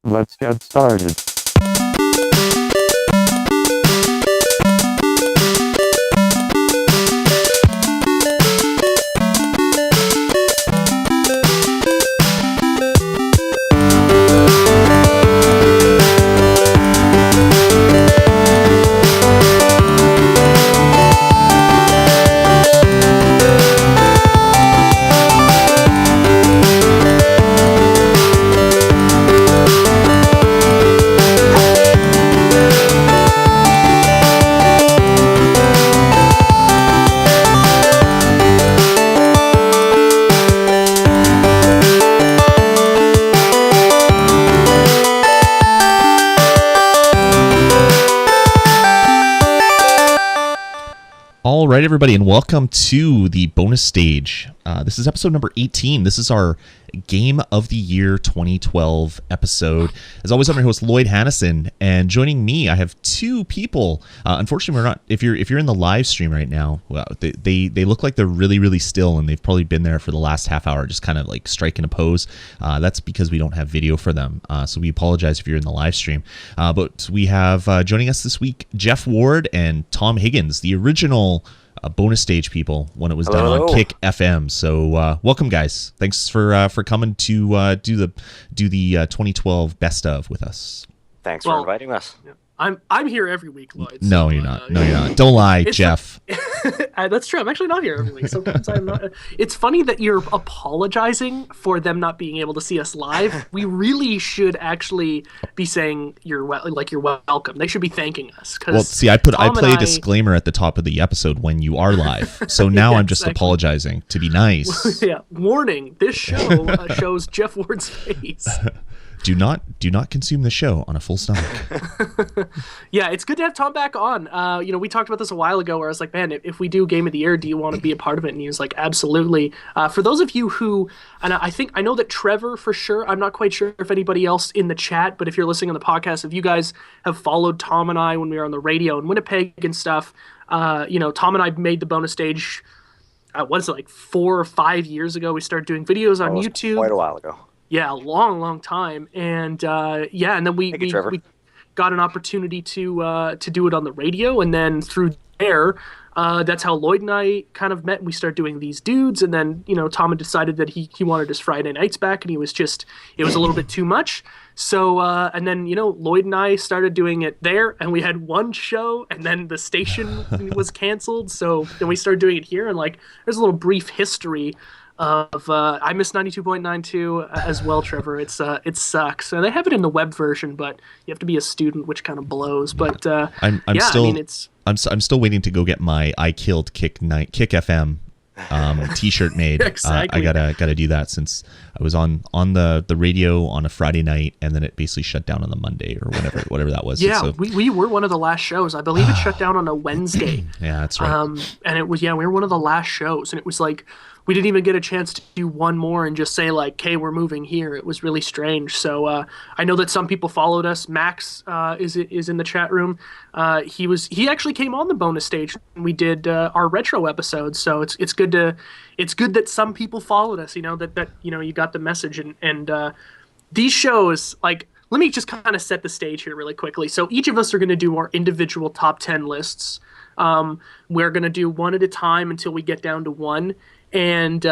Let's get started. All right, everybody, and welcome to the bonus stage. This is episode number 18. This is our Game of the Year 2012 episode. As always, I'm your host, Lloyd Hannison, and joining me, I have two people. Unfortunately, we're not. If you're in the live stream right now, well, they look like they're really still, and they've probably been there for the last half hour, just kind of like striking a pose. That's because we don't have video for them, so we apologize if you're in the live stream. But we have joining us this week, Jeff Ward and Tom Higgins, the original bonus stage people when it was done on Kick FM. So welcome, guys. Thanks for coming to do the 2012 best of with us. Thanks for inviting us. I'm here every week, Lloyd. No, you're not. No, you're not. Don't lie, Jeff. That's true. I'm actually not here every week. Sometimes I'm not. It's funny that you're apologizing for them not being able to see us live. We really should actually be saying you're welcome. They should be thanking us. Well, see, I play a disclaimer at the top of the episode when you are live. So now yeah, I'm just apologizing to be nice. Yeah. Warning: this show shows Jeff Ward's face. Do not consume the show on a full stomach. Yeah, it's good to have Tom back on. We talked about this a while ago where I was like, man, if we do Game of the Year, do you want to be a part of it? And he was like, absolutely. For those of you who, and I know that Trevor for sure, I'm not quite sure if anybody else in the chat, but if you're listening on the podcast, if you guys have followed Tom and I when we were on the radio in Winnipeg and stuff, Tom and I made the bonus stage, what is it, like 4 or 5 years ago? We started doing videos on YouTube. Quite a while ago. Yeah, a long time, and and then we got an opportunity to do it on the radio, and then through there, that's how Lloyd and I kind of met. And we started doing these dudes, and then Tom had decided that he wanted his Friday nights back, and it was a little bit too much. So and then Lloyd and I started doing it there, and we had one show, and then the station was canceled. So then we started doing it here, and there's a little brief history of I miss 92.92 as well, Trevor. It sucks. And they have it in the web version, but you have to be a student, which kind of blows. But I'm still waiting to go get my I Killed Kick FM t-shirt made. Exactly. I gotta do that since I was on the radio on a Friday night, and then it basically shut down on the Monday or whatever that was. Yeah, we were one of the last shows. I believe it shut down on a Wednesday. Yeah, that's right. And it was we were one of the last shows, and it was like we didn't even get a chance to do one more and just say hey, we're moving here. It was really strange. So I know that some people followed us. Max is in the chat room. He actually came on the bonus stage and we did our retro episode. So it's good that some people followed us. That you got the message, and these shows let me just kind of set the stage here really quickly. So each of us are going to do our individual top 10 lists. We're going to do one at a time until we get down to one. And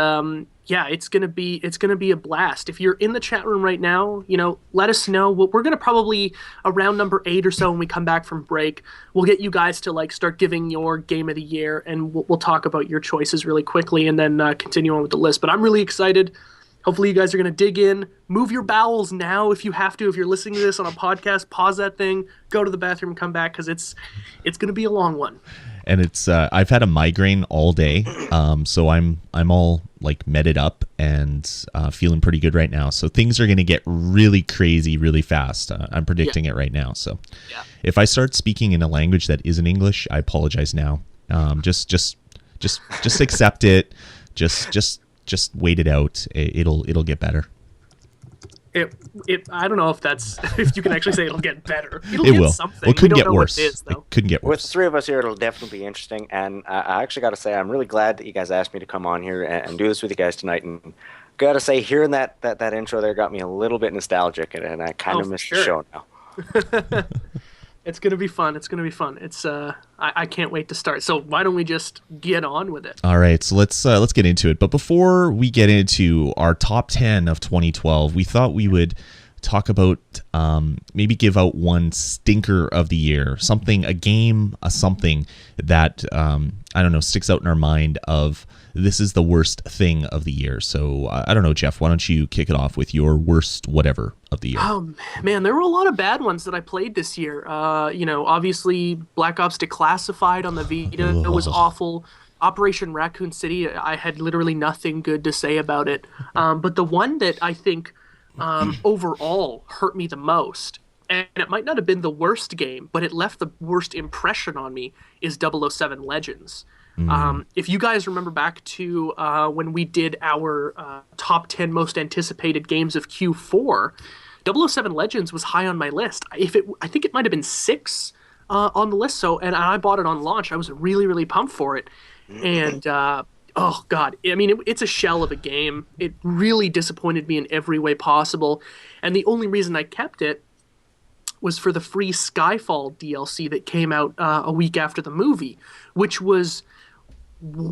it's gonna be a blast. If you're in the chat room right now, let us know. We're gonna probably around number 8 or so when we come back from break, we'll get you guys to start giving your game of the year, and we'll talk about your choices really quickly, and then continue on with the list. But I'm really excited. Hopefully you guys are gonna dig in. Move your bowels now if you have to. If you're listening to this on a podcast, pause that thing, go to the bathroom, and come back because it's gonna be a long one. And it's I've had a migraine all day, so I'm all medded up and feeling pretty good right now. So things are going to get really crazy really fast. I'm predicting it right now. So if I start speaking in a language that isn't English, I apologize now. Just accept it. Just wait it out. It'll get better. I don't know if you can actually say it'll get better. It will. Something. Well, it couldn't get worse. What it is, though. It couldn't get worse. With the three of us here, it'll definitely be interesting. And I actually got to say, I'm really glad that you guys asked me to come on here and do this with you guys tonight. And gotta say, hearing that intro there got me a little bit nostalgic, and I kind of miss the show now. It's gonna be fun. It's gonna be fun. It's I can't wait to start. So why don't we just get on with it? All right, so let's get into it. But before we get into our top 10 of 2012, we thought we would talk about maybe give out one stinker of the year, a game, something that I don't know, sticks out in our mind of this is the worst thing of the year. So I don't know, Jeff, why don't you kick it off with your worst whatever of the year? Oh man, there were a lot of bad ones that I played this year. Obviously Black Ops Declassified on the Vita was awful. Operation Raccoon City, I had literally nothing good to say about it. But the one that I think overall hurt me the most, and it might not have been the worst game, but it left the worst impression on me, is 007 Legends. If you guys remember back to when we did our top 10 most anticipated games of Q4, 007 Legends was high on my list. I think it might have been 6 on the list. And I bought it on launch. I was really, really pumped for it. And oh god, I mean, it's a shell of a game. It really disappointed me in every way possible. And the only reason I kept it was for the free Skyfall DLC that came out a week after the movie, which was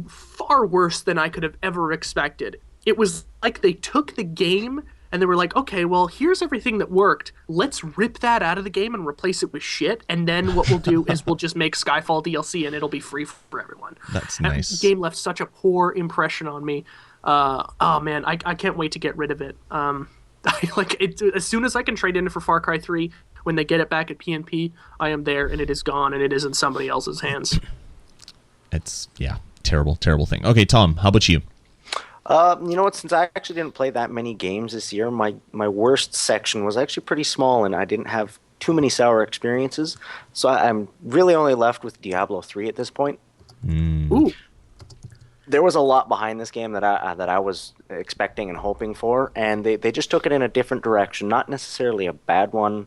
far worse than I could have ever expected. It was like they took the game and they were like, okay, well, here's everything that worked. Let's rip that out of the game and replace it with shit. And then what we'll do is we'll just make Skyfall DLC and it'll be free for everyone. That's nice. And the game left such a poor impression on me. Oh man, I can't wait to get rid of it. As soon as I can trade in it for Far Cry 3, when they get it back at PNP, I am there, and it is gone, and it is in somebody else's hands. It's, yeah, terrible thing. Okay, Tom, how about you? You know what? Since I actually didn't play that many games this year, my worst section was actually pretty small, and I didn't have too many sour experiences. So I'm really only left with Diablo 3 at this point. Ooh. There was a lot behind this game that I was expecting and hoping for, and they just took it in a different direction. Not necessarily a bad one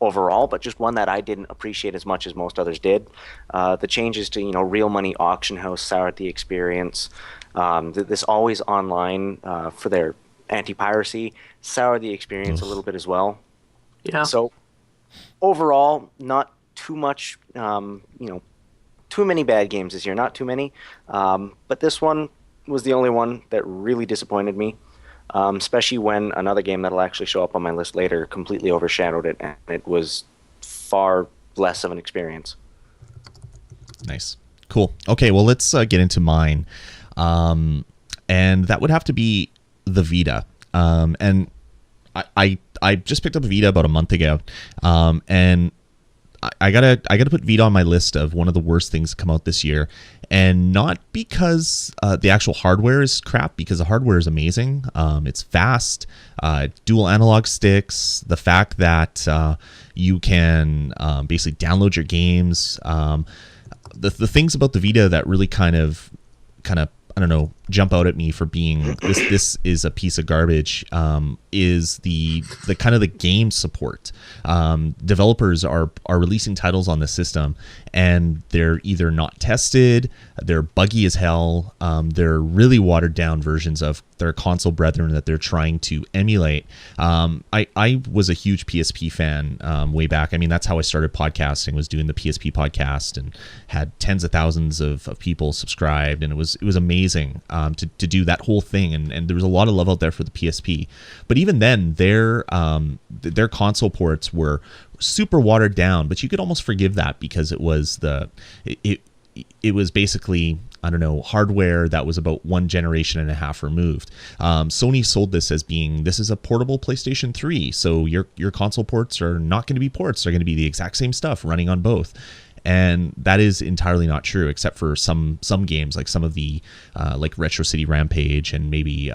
overall, but just one that I didn't appreciate as much as most others did. The changes to real money auction house soured the experience. This always online for their anti-piracy soured the experience a little bit as well. Yeah. So overall, not too much. Too many bad games this year. Not too many. But this one was the only one that really disappointed me. Especially when another game that'll actually show up on my list later completely overshadowed it, and it was far less of an experience. Nice. Cool. Okay, well, let's get into mine. And that would have to be the Vita. And I just picked up a Vita about a month ago, and I gotta put Vita on my list of one of the worst things to come out this year, and not because the actual hardware is crap, because the hardware is amazing. It's fast, dual analog sticks, the fact that you can basically download your games. The things about the Vita that really kind of I don't know, jump out at me for being this is a piece of garbage, is the kind of the game support. Developers are releasing titles on the system, and they're either not tested, they're buggy as hell, they're really watered down versions of their console brethren that they're trying to emulate. I was a huge PSP fan way back. I mean, that's how I started podcasting, was doing the PSP podcast, and had tens of thousands of people subscribed, and it was amazing to do that whole thing, and there was a lot of love out there for the PSP. But even then, their console ports were super watered down, but you could almost forgive that because it was it was basically, I don't know, hardware that was about 1.5 generations removed. Sony sold this as being, this is a portable PlayStation 3, so your console ports are not going to be ports, they're going to be the exact same stuff running on both. And that is entirely not true, except for some games, like some of the like Retro City Rampage, and maybe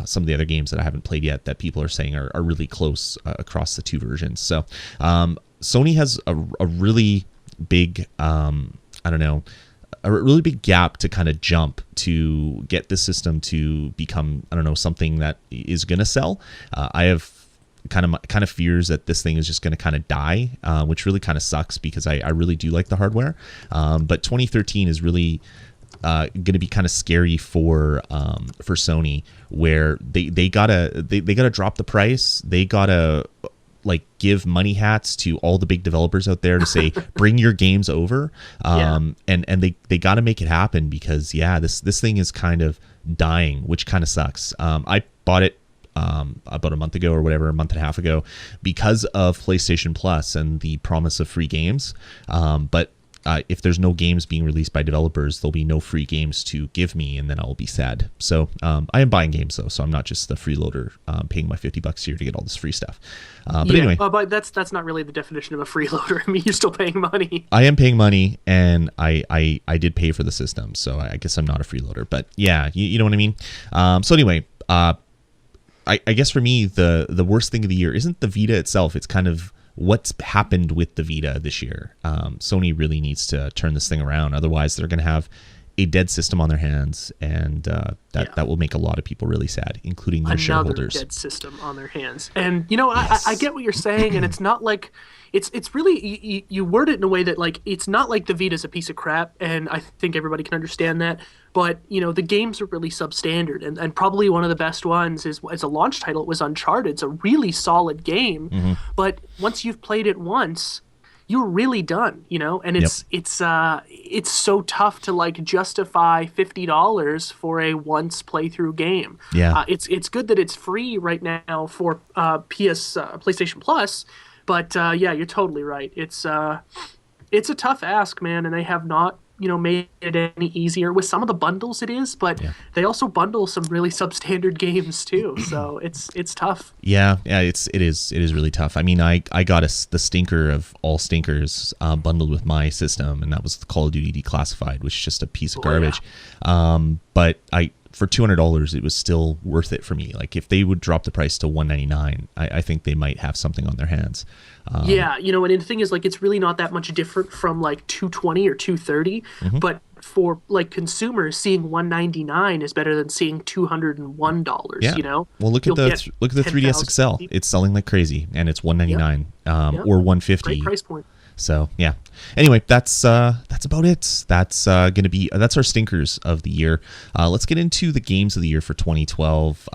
some of the other games that I haven't played yet that people are saying are really close across the two versions. So Sony has a really big, I don't know, a really big gap to kind of jump to get this system to become, I don't know, something that is going to sell. I have kind of fears that this thing is just going to kind of die, which really kind of sucks because I really do like the hardware. But 2013 is really going to be kind of scary for Sony, where they gotta drop the price. They gotta like give money hats to all the big developers out there to say bring your games over, and they got to make it happen, because this thing is kind of dying, which kind of sucks. I bought it about a month ago or whatever, a month and a half ago, because of PlayStation Plus and the promise of free games, but if there's no games being released by developers, there'll be no free games to give me, and then I'll be sad. So I am buying games though, so I'm not just the freeloader paying my $50 a year to get all this free stuff. But anyway, but that's not really the definition of a freeloader. I mean, you're still paying money. I am paying money, and I did pay for the system, so I guess I'm not a freeloader. But yeah, you know what I mean. So anyway, I guess for me the worst thing of the year isn't the Vita itself. It's kind of what's happened with the Vita this year. Sony really needs to turn this thing around. Otherwise, they're going to have a dead system on their hands, and that will make a lot of people really sad, including their shareholders. Another dead system on their hands. And, you know, yes. I get what you're saying, and it's not like... It's really... You word it in a way that, like, it's not like the Vita's a piece of crap, and I think everybody can understand that. But, you know, the games are really substandard, and probably one of the best ones is, as a launch title, it was Uncharted. It's a really solid game, but once you've played it once, you're really done, you know? And it's so tough to, like, justify $50 for a once playthrough game. Yeah. It's good that it's free right now for PlayStation Plus, but yeah, you're totally right. It's a tough ask, man, and they have not, you know, made it any easier. With some of the bundles it is, but they also bundle some really substandard games too, so it's tough. Yeah, it is really tough. I mean, I got the stinker of all stinkers bundled with my system, and that was the Call of Duty Declassified, which is just a piece of garbage. But for $200, it was still worth it for me. Like, if they would drop the price to $199, I think they might have something on their hands. Yeah, you know, and the thing is, like, it's really not that much different from like $220 or $230, but for like consumers, seeing $199 is better than seeing $201. Yeah. You know, well, look at the 3DS XL. It's selling like crazy, and it's $199 or $150. Great price point. So yeah. Anyway, that's about it. That's that's our stinkers of the year. Let's get into the games of the year for 2012.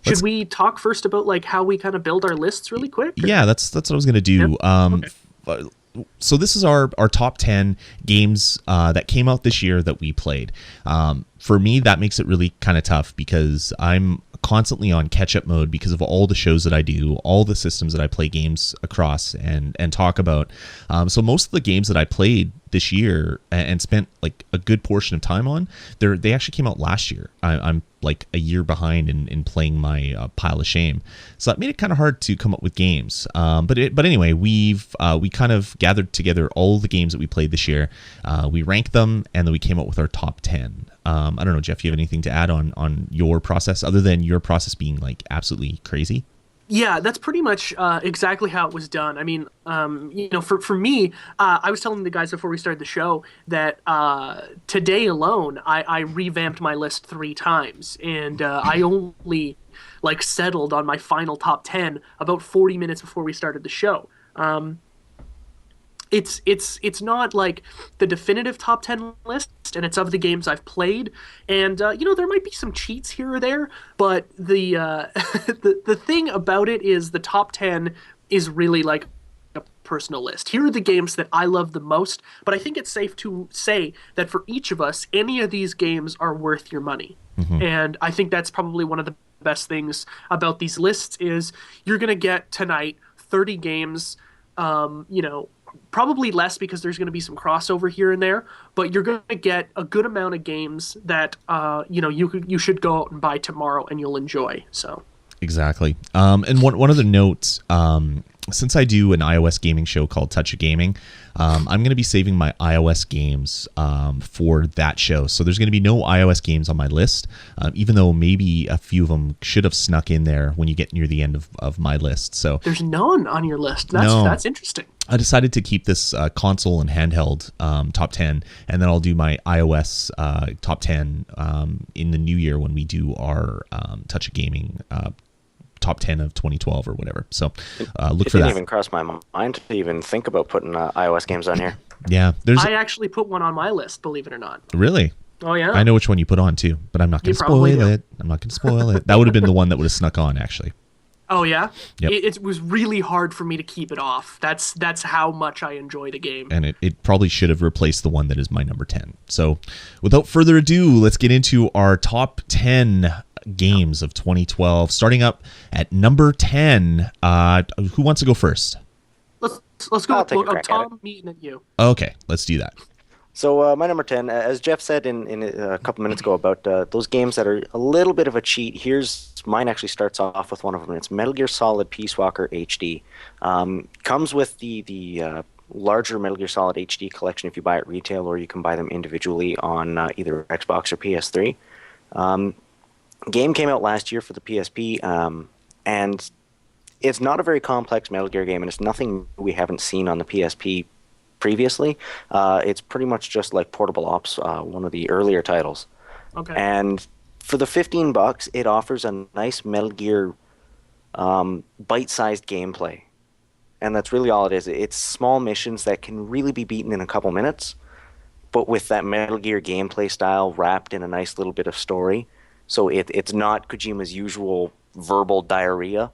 Should we talk first about like how we kind of build our lists really quick? Or? Yeah, that's what I was gonna do. Okay. So this is our top 10 games that came out this year that we played. For me, that makes it really kind of tough, because I'm constantly on catch-up mode because of all the shows that I do, all the systems that I play games across and talk about. So most of the games that I played this year and spent like a good portion of time on, they actually came out last year. I'm like a year behind in playing my pile of shame. So that made it kind of hard to come up with games. But anyway, we kind of gathered together all the games that we played this year. We ranked them, and then we came up with our top 10. I don't know, Jeff, you have anything to add on your process other than your process being like absolutely crazy? Yeah, that's pretty much exactly how it was done. I mean, you know, for me, I was telling the guys before we started the show that today alone, I revamped my list 3 times, and I only like settled on my final top 10 about 40 minutes before we started the show. It's not like the definitive top 10 list, and it's of the games I've played, and you know, there might be some cheats here or there, but the the thing about it is the top 10 is really like a personal list. Here are the games that I love the most, but I think it's safe to say that for each of us, any of these games are worth your money. And I think that's probably one of the best things about these lists is you're gonna get tonight 30 games, you know, probably less because there's going to be some crossover here and there, but you're going to get a good amount of games that you know, you should go out and buy tomorrow and you'll enjoy. So exactly. And one other note, since I do an iOS gaming show called Touch of Gaming, I'm going to be saving my iOS games for that show. So there's going to be no iOS games on my list, even though maybe a few of them should have snuck in there when you get near the end of my list. So there's none on your list. That's interesting. I decided to keep this console and handheld top 10, and then I'll do my iOS top 10 in the new year when we do our Touch of Gaming top 10 of 2012 or whatever. So look for that. It didn't even cross my mind to even think about putting iOS games on here. Yeah, there's I actually put one on my list, believe it or not. really. Oh yeah. I know which one you put on too, but I'm not going You to probably spoil do. it. I'm not going to spoil it. That would have been the one that would have snuck on, actually. Oh yeah. Yep. It was really hard for me to keep it off. That's how much I enjoy the game. And it probably should have replaced the one that is my number 10. So without further ado, let's get into our top 10 games of 2012. Starting up at number 10. Who wants to go first? Let's go. I'll take a crack at Tom, me, and you. Okay, let's do that. So my number 10, as Jeff said in a couple minutes ago about those games that are a little bit of a cheat, here's mine actually starts off with one of them. It's Metal Gear Solid Peace Walker HD. Comes with the larger Metal Gear Solid HD collection if you buy it retail, or you can buy them individually on either Xbox or PS3. Game came out last year for the PSP, and it's not a very complex Metal Gear game, and it's nothing we haven't seen on the PSP previously. It's pretty much just like Portable Ops, one of the earlier titles. Okay. And for the $15, it offers a nice Metal Gear bite-sized gameplay. And that's really all it is. It's small missions that can really be beaten in a couple minutes, but with that Metal Gear gameplay style wrapped in a nice little bit of story. So it's not Kojima's usual verbal diarrhea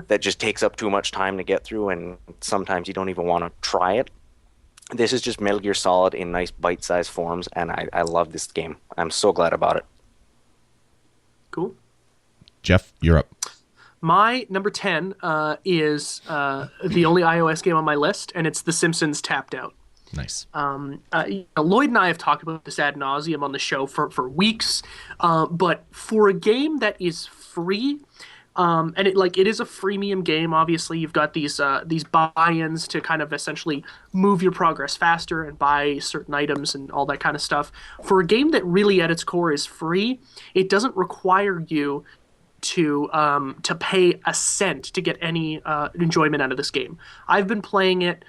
that just takes up too much time to get through, and sometimes you don't even want to try it. This is just Metal Gear Solid in nice bite-sized forms, and I love this game. I'm so glad about it. Cool. Jeff, you're up. My number 10 is the only iOS game on my list, and it's The Simpsons Tapped Out. Nice. Lloyd and I have talked about this ad nauseum on the show for weeks, but for a game that is free, and it is a freemium game. Obviously, you've got these buy-ins to kind of essentially move your progress faster and buy certain items and all that kind of stuff. For a game that really at its core is free, it doesn't require you to pay a cent to get any enjoyment out of this game. I've been playing it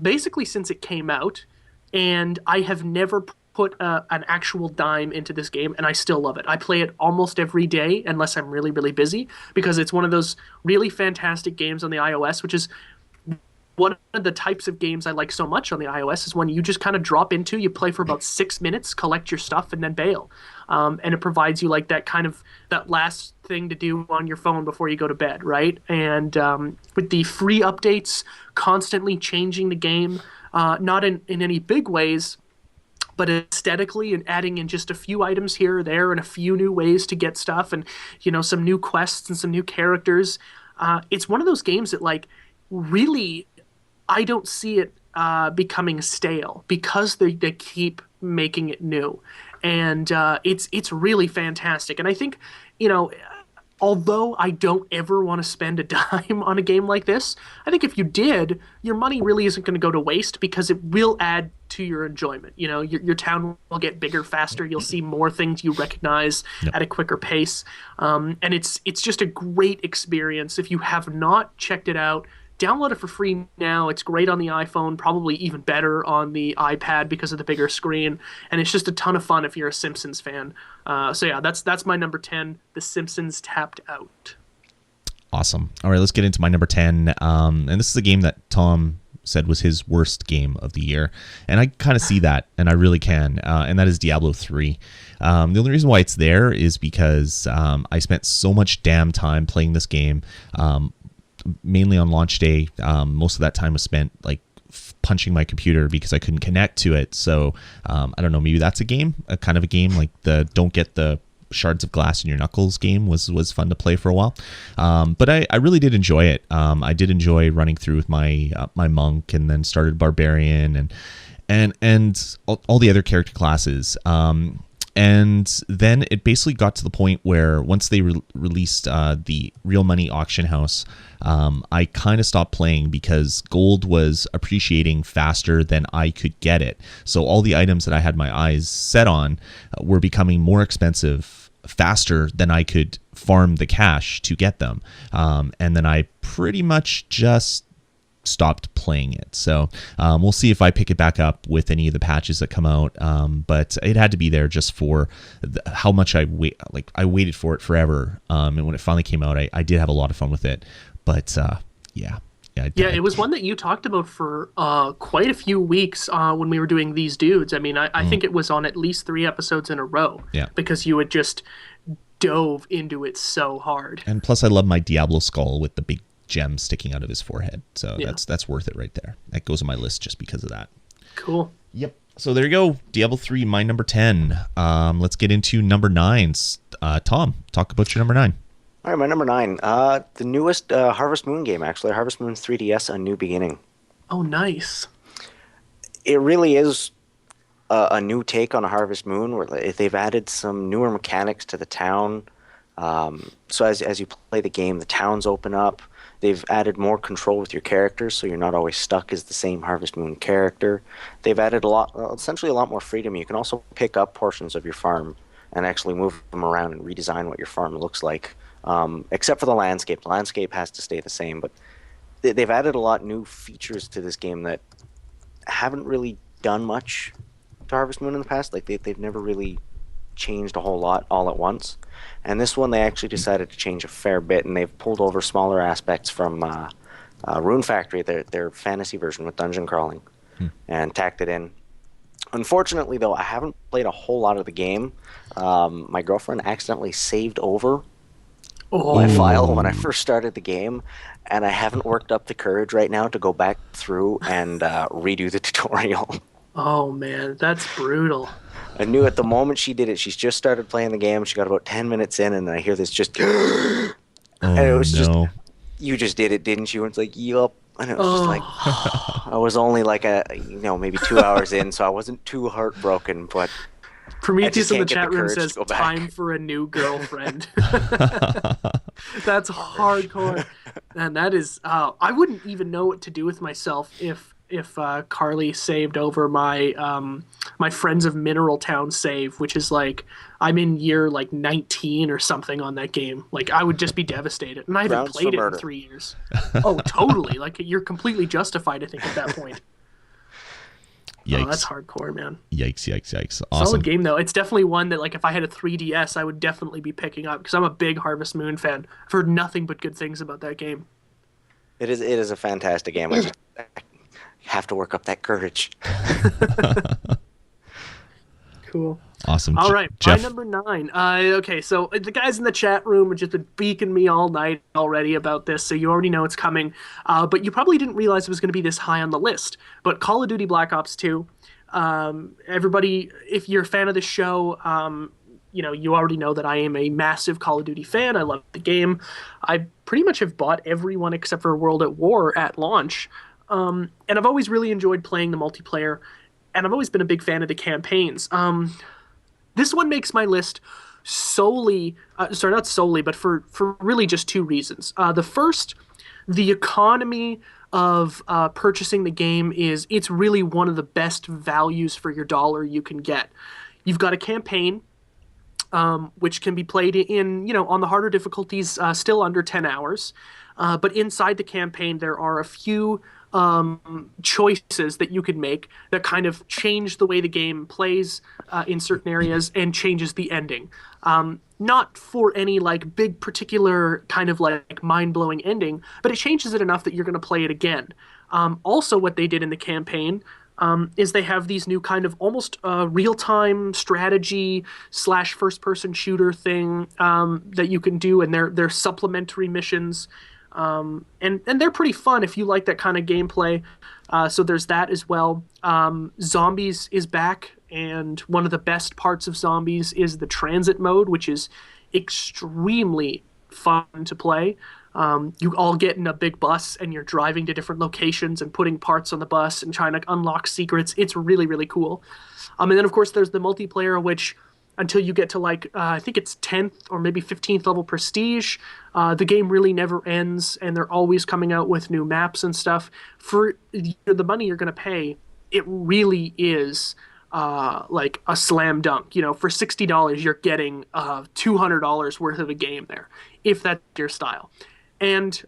basically since it came out, and I have never put an actual dime into this game, and I still love it. I play it almost every day unless I'm really, really busy, because it's one of those really fantastic games on the iOS, which is one of the types of games I like so much on the iOS, is when you just kind of drop into, you play for about 6 minutes, collect your stuff, and then bail. And it provides you like that last thing to do on your phone before you go to bed, right? And with the free updates constantly changing the game, not in any big ways, but aesthetically, and adding in just a few items here or there and a few new ways to get stuff, and some new quests and some new characters. It's one of those games that really, I don't see it becoming stale, because they keep making it new, and it's really fantastic. And I think although I don't ever want to spend a dime on a game like this, I think if you did, your money really isn't going to go to waste, because it will add to your enjoyment. Your town will get bigger faster. You'll see more things you recognize at a quicker pace. And it's just a great experience. If you have not checked it out, download it for free now. It's great on the iPhone, probably even better on the iPad because of the bigger screen. And it's just a ton of fun if you're a Simpsons fan. So yeah, that's my number 10, The Simpsons Tapped Out. Awesome. All right, let's get into my number 10. And this is a game that Tom said was his worst game of the year. And I kind of see that, and I really can. And that is Diablo 3. The only reason why it's there is because I spent so much damn time playing this game, mainly on launch day. Most of that time was spent punching my computer because I couldn't connect to it. So I don't know, maybe that's a kind of a game like the don't get the shards of glass in your knuckles game was fun to play for a while. But I really did enjoy it. I did enjoy running through with my monk, and then started barbarian and all the other character classes. And then it basically got to the point where once they released the Real Money Auction House, I kind of stopped playing because gold was appreciating faster than I could get it. So all the items that I had my eyes set on were becoming more expensive faster than I could farm the cash to get them. And then I pretty much just stopped playing it. So we'll see if I pick it back up with any of the patches that come out. But it had to be there just for how much I waited for it forever. And when it finally came out, I did have a lot of fun with it. But yeah, Yeah, Yeah, it was one that you talked about for quite a few weeks when we were doing These Dudes. I mean, I think it was on at least 3 episodes in a row. Yeah. Because you had just dove into it so hard. And plus, I love my Diablo skull with the big gem sticking out of his forehead. So Yeah. that's worth it right there. That goes on my list just because of that. Cool. Yep. So there you go. Diablo 3, my number 10. Let's get into number 9s. Tom, talk about your number 9. All right, my number 9. The newest Harvest Moon game, actually. Harvest Moon 3DS, A New Beginning. Oh, nice. It really is a new take on a Harvest Moon, where they've added some newer mechanics to the town. So as you play the game, the towns open up. They've added more control with your characters, so you're not always stuck as the same Harvest Moon character. They've added essentially a lot more freedom. You can also pick up portions of your farm and actually move them around and redesign what your farm looks like. Except for the landscape. The landscape has to stay the same, but they've added a lot new features to this game that haven't really done much to Harvest Moon in the past. Like they've never really changed a whole lot all at once. And this one they actually decided to change a fair bit, and they've pulled over smaller aspects from Rune Factory, their fantasy version with dungeon crawling, and tacked it in. Unfortunately, though, I haven't played a whole lot of the game. My girlfriend accidentally saved over my file when I first started the game, and I haven't worked up the courage right now to go back through and redo the tutorial. Oh, man, that's brutal. I knew at the moment she did it, she's just started playing the game, she got about 10 minutes in, and I hear this just... and it was just, you just did it, didn't you? And it's like, yup. And it was just like, I was only like maybe 2 hours in, so I wasn't too heartbroken, but... Prometheus in the chat room says, time for a new girlfriend. That's hardcore. And that is, I wouldn't even know what to do with myself if Carly saved over my my Friends of Mineral Town save, which is like, I'm in year like 19 or something on that game. Like, I would just be devastated. And I haven't played it in 3 years. Oh, totally. Like, you're completely justified, I think, at that point. Yikes. Oh, that's hardcore, man. Yikes. Awesome. Solid game, though. It's definitely one that, like, if I had a 3DS, I would definitely be picking up, because I'm a big Harvest Moon fan. I've heard nothing but good things about that game. It is a fantastic game. I just have to work up that courage. Cool. Awesome. All right, Jeff. my number 9. Okay, so the guys in the chat room have just been beaking me all night already about this, so you already know it's coming. But you probably didn't realize it was going to be this high on the list. But Call of Duty Black Ops 2, everybody, if you're a fan of the show, you already know that I am a massive Call of Duty fan. I love the game. I pretty much have bought every one except for World at War at launch. And I've always really enjoyed playing the multiplayer, and I've always been a big fan of the campaigns. This one makes my list solely, not solely, but for really just 2 reasons. The first, the economy of purchasing the game it's really one of the best values for your dollar you can get. You've got a campaign, which can be played in, on the harder difficulties, still under 10 hours. But inside the campaign, there are a few choices that you could make that kind of change the way the game plays in certain areas and changes the ending. Not for any like big particular kind of like mind-blowing ending, but it changes it enough that you're going to play it again. Also, what they did in the campaign is they have these new kind of almost real-time strategy / first-person shooter thing that you can do, and they're supplementary missions. And they're pretty fun if you like that kind of gameplay. So there's that as well. Zombies is back, and one of the best parts of Zombies is the transit mode, which is extremely fun to play. You all get in a big bus, and you're driving to different locations and putting parts on the bus and trying to unlock secrets. It's really, really cool. And then, of course, there's the multiplayer, which... until you get to I think it's 10th or maybe 15th level prestige, the game really never ends, and they're always coming out with new maps and stuff. For the money you're going to pay, it really is like a slam dunk. For $60, you're getting $200 worth of a game there, if that's your style. And,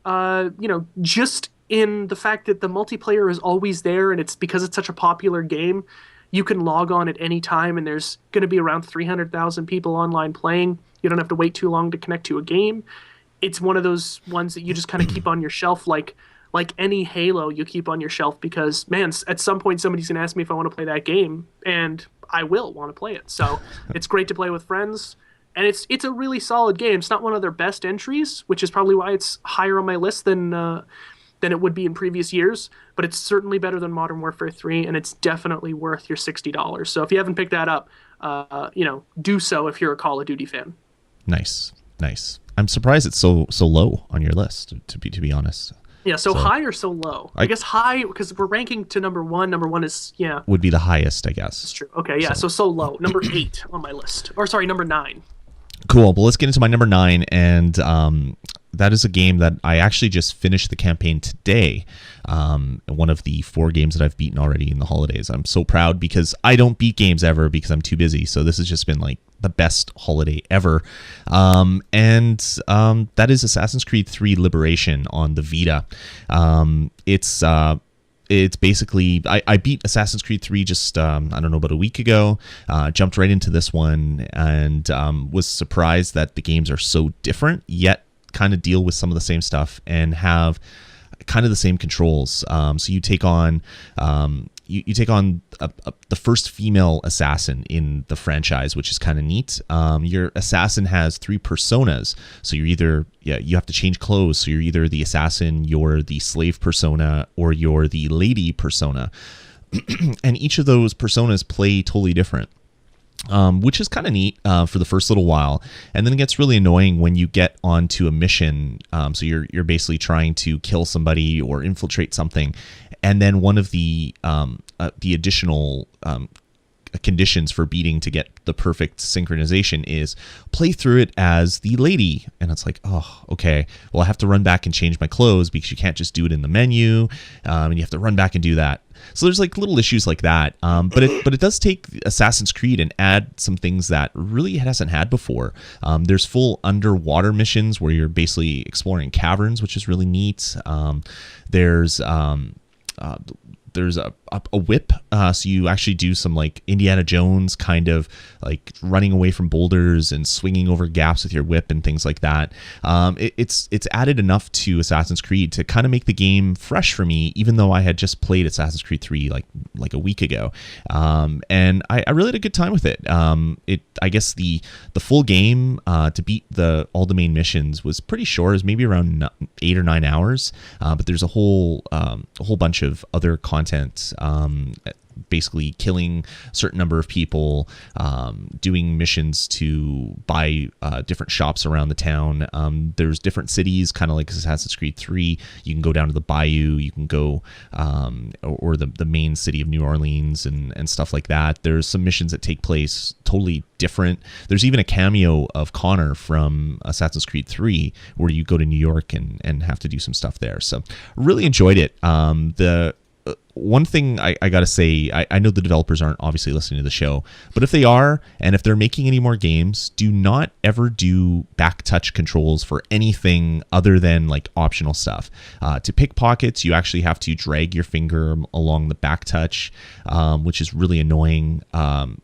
just in the fact that the multiplayer is always there, and it's because it's such a popular game, you can log on at any time, and there's going to be around 300,000 people online playing. You don't have to wait too long to connect to a game. It's one of those ones that you just kind of keep on your shelf, like like any Halo you keep on your shelf because, man, at some point somebody's gonna ask me if I want to play that game, and I will want to play it. So it's great to play with friends, and it's a really solid game. It's not one of their best entries, which is probably why it's higher on my list than it would be in previous years, but it's certainly better than Modern Warfare 3, and it's definitely worth your $60. So if you haven't picked that up, do so if you're a Call of Duty fan. Nice. I'm surprised it's so low on your list, to be honest. Yeah, so high or so low? I guess high, because we're ranking to number one. Number one is, would be the highest, I guess. That's true. Okay, yeah, so low. Number 8 on my list. Or sorry, number 9. Cool. Well, let's get into my number 9, and that is a game that I actually just finished the campaign today. One of the 4 games that I've beaten already in the holidays. I'm so proud because I don't beat games ever because I'm too busy. So this has just been like the best holiday ever. That is Assassin's Creed 3 Liberation on the Vita. It's basically, I beat Assassin's Creed 3 just, about a week ago, jumped right into this one, and was surprised that the games are so different, yet kind of deal with some of the same stuff and have kind of the same controls. So you take on you take on the first female assassin in the franchise, which is kind of neat. Your assassin has 3 personas, so you have to change clothes. So you're either the assassin, you're the slave persona, or you're the lady persona. And each of those personas play totally different. Which is kind of neat for the first little while, and then it gets really annoying when you get onto a mission. So you're basically trying to kill somebody or infiltrate something, and then one of the additional conditions for beating to get the perfect synchronization is play through it as the lady. And it's like, oh, okay, well, I have to run back and change my clothes because you can't just do it in the menu, and you have to run back and do that. So there's like little issues like that, but it does take Assassin's Creed and add some things that really it hasn't had before. There's full underwater missions where you're basically exploring caverns, which is really neat. There's a whip, so you actually do some like Indiana Jones kind of like running away from boulders and swinging over gaps with your whip and things like that. It's added enough to Assassin's Creed to kind of make the game fresh for me, even though I had just played Assassin's Creed 3 like a week ago, and I really had a good time with it. I guess the full game to beat all the main missions was pretty short. It was maybe around 8 or 9 hours, but there's a whole bunch of other content, basically killing a certain number of people, doing missions to buy different shops around the town. There's different cities, kind of like Assassin's Creed 3. You can go down to the bayou, you can go or the main city of New Orleans and stuff like that. There's some missions that take place totally different. There's even a cameo of Connor from Assassin's Creed 3 where you go to New York and have to do some stuff there. So really enjoyed it. One thing I got to say, I know the developers aren't obviously listening to the show, but if they are, and if they're making any more games, do not ever do back touch controls for anything other than like optional stuff. To pick pockets, you actually have to drag your finger along the back touch, which is really annoying.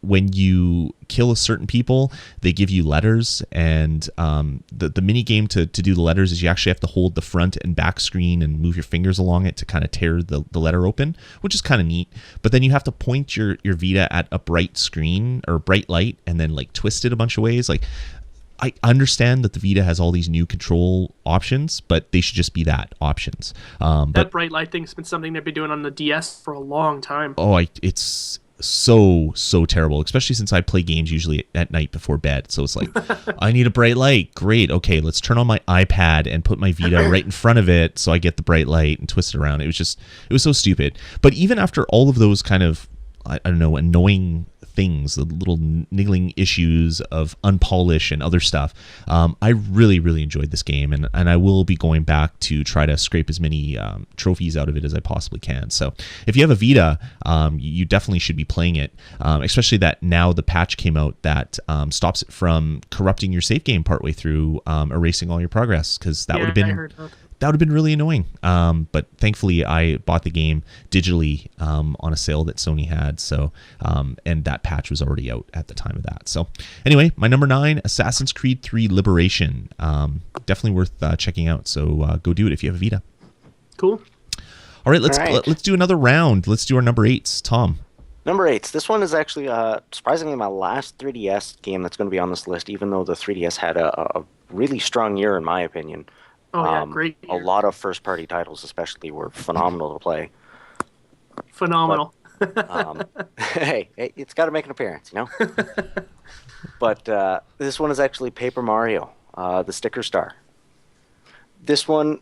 When you kill certain people, they give you letters, and the mini game to do the letters is you actually have to hold the front and back screen and move your fingers along it to kind of tear the letter open, which is kind of neat. But then you have to point your Vita at a bright screen or bright light and then like twist it a bunch of ways. Like, I understand that the Vita has all these new control options, but they should just be that, options. That bright light thing's been something they've been doing on the DS for a long time. It's so terrible, especially since I play games usually at night before bed. So it's like, I need a bright light. Great. Okay, let's turn on my iPad and put my Vita right in front of it so I get the bright light and twist it around. It was so stupid. But even after all of those kind of, I don't know, annoying things, the little niggling issues of unpolish and other stuff, I really enjoyed this game, and I will be going back to try to scrape as many trophies out of it as I possibly can. So if you have a Vita, you definitely should be playing it, especially that now the patch came out that stops it from corrupting your save game partway through, erasing all your progress, because that would have been really annoying. But thankfully I bought the game digitally on a sale that Sony had. So, and that patch was already out at the time of that. So anyway, my number 9, Assassin's Creed 3 Liberation. Definitely worth checking out. So go do it if you have a Vita. Cool. All right, All right. let's do another round. Let's do our number 8s. Tom. Number 8. This one is actually surprisingly my last 3DS game that's going to be on this list, even though the 3DS had a really strong year, in my opinion. Oh, yeah, great A year. lot of first-party titles, especially, were phenomenal to play. Phenomenal. Hey, it's got to make an appearance, you know? But this one is actually Paper Mario, the Sticker Star. This one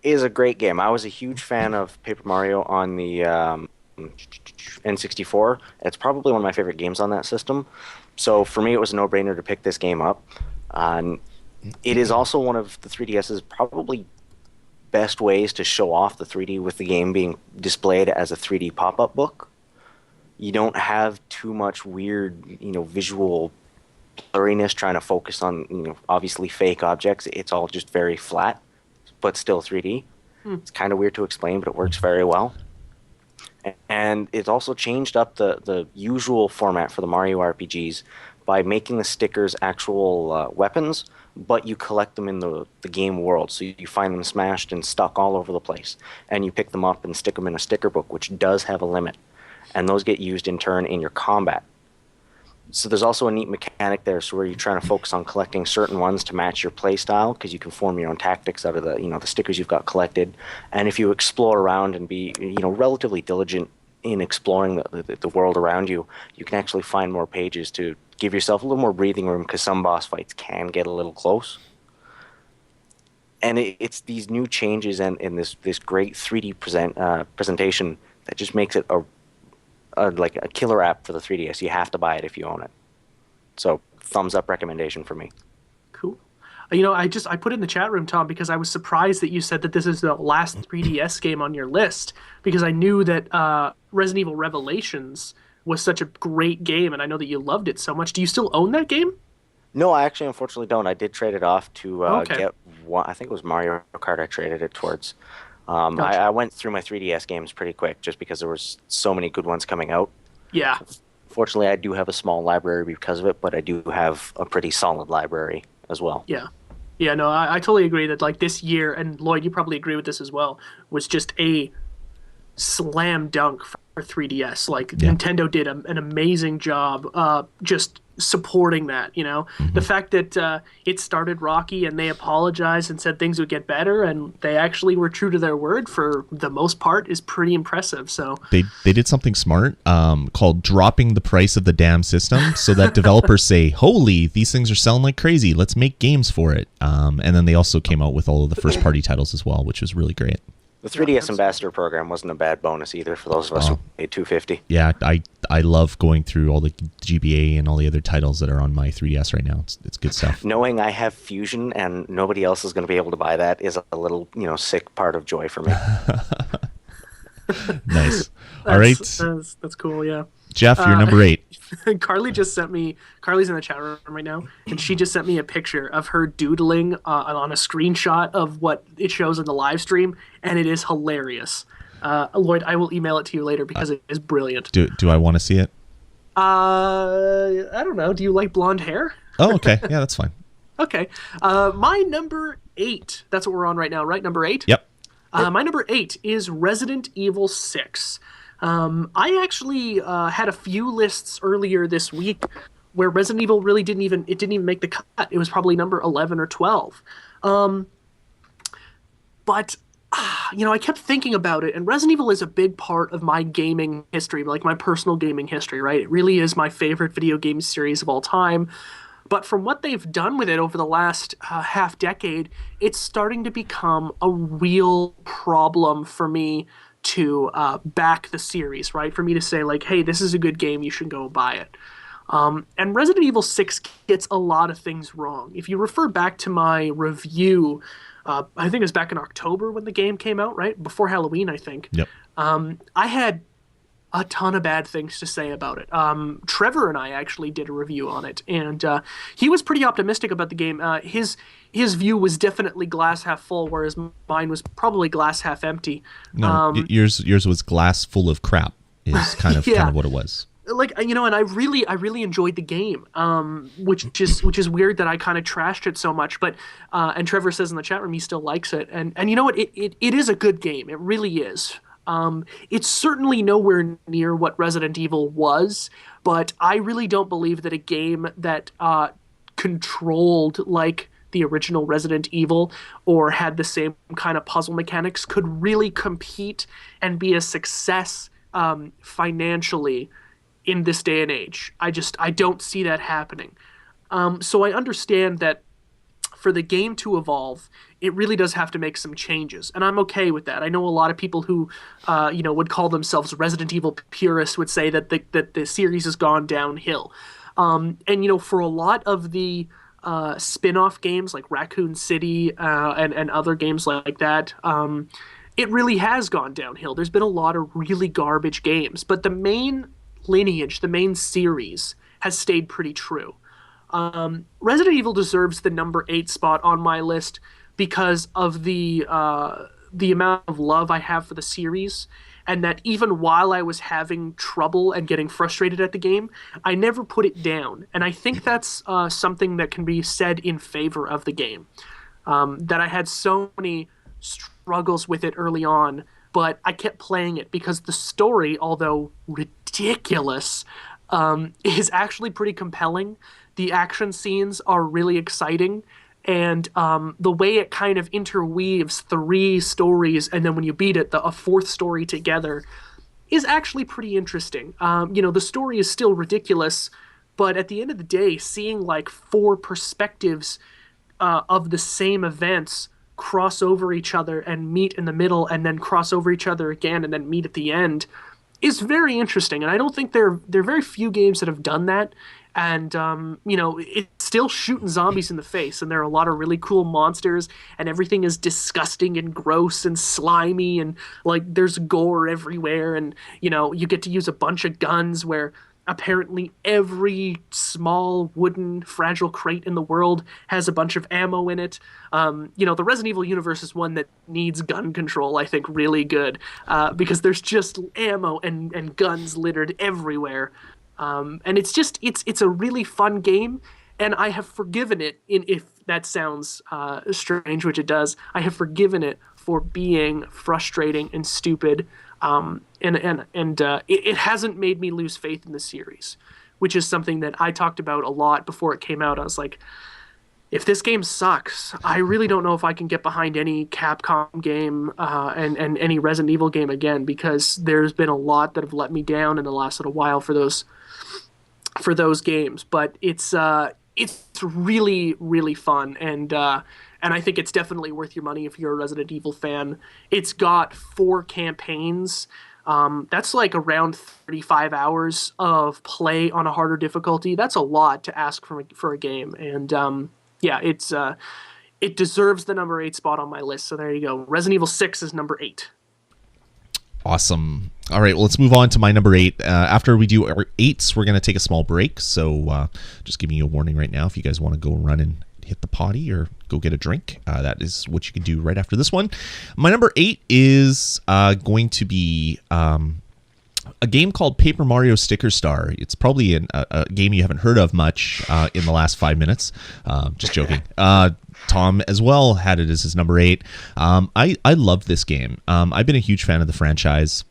is a great game. I was a huge fan of Paper Mario on the N64. It's probably one of my favorite games on that system. So for me, it was a no-brainer to pick this game up. It is also one of the 3DS's probably best ways to show off the 3D with the game being displayed as a 3D pop-up book. You don't have too much weird, visual blurriness trying to focus on, obviously fake objects. It's all just very flat, but still 3D. It's kind of weird to explain, but it works very well. And it's also changed up the usual format for the Mario RPGs by making the stickers actual weapons, but you collect them in the game world. So you find them smashed and stuck all over the place. And you pick them up and stick them in a sticker book, which does have a limit. And those get used in turn in your combat. So there's also a neat mechanic there, so where you're trying to focus on collecting certain ones to match your play style, because you can form your own tactics out of the stickers you've got collected. And if you explore around and be relatively diligent in exploring the world around you, you can actually find more pages to give yourself a little more breathing room, because some boss fights can get a little close. And it's these new changes and this great 3D presentation that just makes it like a killer app for the 3DS. You have to buy it if you own it. So thumbs up recommendation for me. Cool. I put it in the chat room, Tom, because I was surprised that you said that this is the last 3DS game on your list, because I knew that Resident Evil Revelations was such a great game, and I know that you loved it so much. Do you still own that game? No, I actually unfortunately don't. I did trade it off to Okay. get one. I think it was Mario Kart I traded it towards. Gotcha. I went through my 3DS games pretty quick just because there was so many good ones coming out. Yeah. Fortunately, I do have a small library because of it, but I do have a pretty solid library as well. Yeah. Yeah, no, I totally agree that like this year, and Lloyd, you probably agree with this as well, was just a slam dunk for 3DS. Like Nintendo did an amazing job just supporting that, The fact that it started rocky and they apologized and said things would get better, and they actually were true to their word for the most part, is pretty impressive. So They did something smart called dropping the price of the damn system, so that developers say, holy, these things are selling like crazy, let's make games for it. And then they also came out with all of the first party titles as well, which was really great. The 3DS Ambassador program wasn't a bad bonus either for those of us who paid $250. Yeah, I love going through all the GBA and all the other titles that are on my 3DS right now. It's good stuff. Knowing I have Fusion and nobody else is going to be able to buy that is a little, sick part of joy for me. Nice. All right, that's cool. Yeah. Jeff, you're number 8. Carly's in the chat room right now, and she just sent me a picture of her doodling on a screenshot of what it shows in the live stream, and it is hilarious. Lloyd, I will email it to you later because it is brilliant. Do I want to see it? I don't know. Do you like blonde hair? Oh, okay. Yeah, that's fine. Okay. My number 8. That's what we're on right now, right? Number 8? Yep. My number 8 is Resident Evil 6. I actually had a few lists earlier this week where Resident Evil really didn't even make the cut. It was probably number 11 or 12. But I kept thinking about it, and Resident Evil is a big part of my gaming history, like my personal gaming history, right? It really is my favorite video game series of all time. But from what they've done with it over the last half decade, it's starting to become a real problem for me to back the series, right? For me to say, like, hey, this is a good game, you should go buy it. And Resident Evil 6 gets a lot of things wrong. If you refer back to my review, I think it was back in October when the game came out, right? Before Halloween, I think. Yep. I had a ton of bad things to say about it. Trevor and I actually did a review on it, and he was pretty optimistic about the game. His view was definitely glass half full, whereas mine was probably glass half empty. No, yours was glass full of crap. Is kind of what it was. like, and I really enjoyed the game, which is weird that I kind of trashed it so much. But and Trevor says in the chat room he still likes it, and you know what, it is a good game. It really is. It's certainly nowhere near what Resident Evil was, but I really don't believe that a game that controlled like the original Resident Evil or had the same kind of puzzle mechanics could really compete and be a success financially in this day and age. I don't see that happening. So I understand that for the game to evolve, it really does have to make some changes, and I'm okay with that. I know a lot of people who, would call themselves Resident Evil purists would say that the series has gone downhill. And for a lot of the spin-off games like Raccoon City and other games like that, it really has gone downhill. There's been a lot of really garbage games, but the main lineage, the main series, has stayed pretty true. Resident Evil deserves the number 8 spot on my list because of the amount of love I have for the series, and that even while I was having trouble and getting frustrated at the game, I never put it down. And I think that's something that can be said in favor of the game. That I had so many struggles with it early on, but I kept playing it because the story, although ridiculous, is actually pretty compelling. The action scenes are really exciting, and the way it kind of interweaves 3 stories, and then when you beat it, a 4th story together, is actually pretty interesting. The story is still ridiculous, but at the end of the day, seeing like 4 perspectives of the same events cross over each other and meet in the middle, and then cross over each other again, and then meet at the end, is very interesting. And I don't think there are very few games that have done that. And, it's still shooting zombies in the face, and there are a lot of really cool monsters, and everything is disgusting and gross and slimy, and, like, there's gore everywhere, and, you get to use a bunch of guns where apparently every small wooden fragile crate in the world has a bunch of ammo in it. The Resident Evil universe is one that needs gun control, I think, really good, because there's just ammo and guns littered everywhere. And it's a really fun game, and I have forgiven it, if that sounds strange, which it does. I have forgiven it for being frustrating and stupid, and it hasn't made me lose faith in the series, which is something that I talked about a lot before it came out. I was like, if this game sucks, I really don't know if I can get behind any Capcom game and any Resident Evil game again, because there's been a lot that have let me down in the last little while for those games. But it's really, really fun, and I think it's definitely worth your money if you're a Resident Evil fan. It's got 4 campaigns. That's like around 35 hours of play on a harder difficulty. That's a lot to ask for a game, and it deserves the number 8 spot on my list. So there you go. Resident Evil 6 is number 8. Awesome. All right, well, let's move on to my number 8. After we do our 8s, we're going to take a small break. So just giving you a warning right now, if you guys want to go run and hit the potty or go get a drink, that is what you can do right after this one. My number 8 is going to be a game called Paper Mario Sticker Star. It's probably a game you haven't heard of much in the last 5 minutes. Just joking. Tom as well had it as his number 8. I love this game. I've been a huge fan of the franchise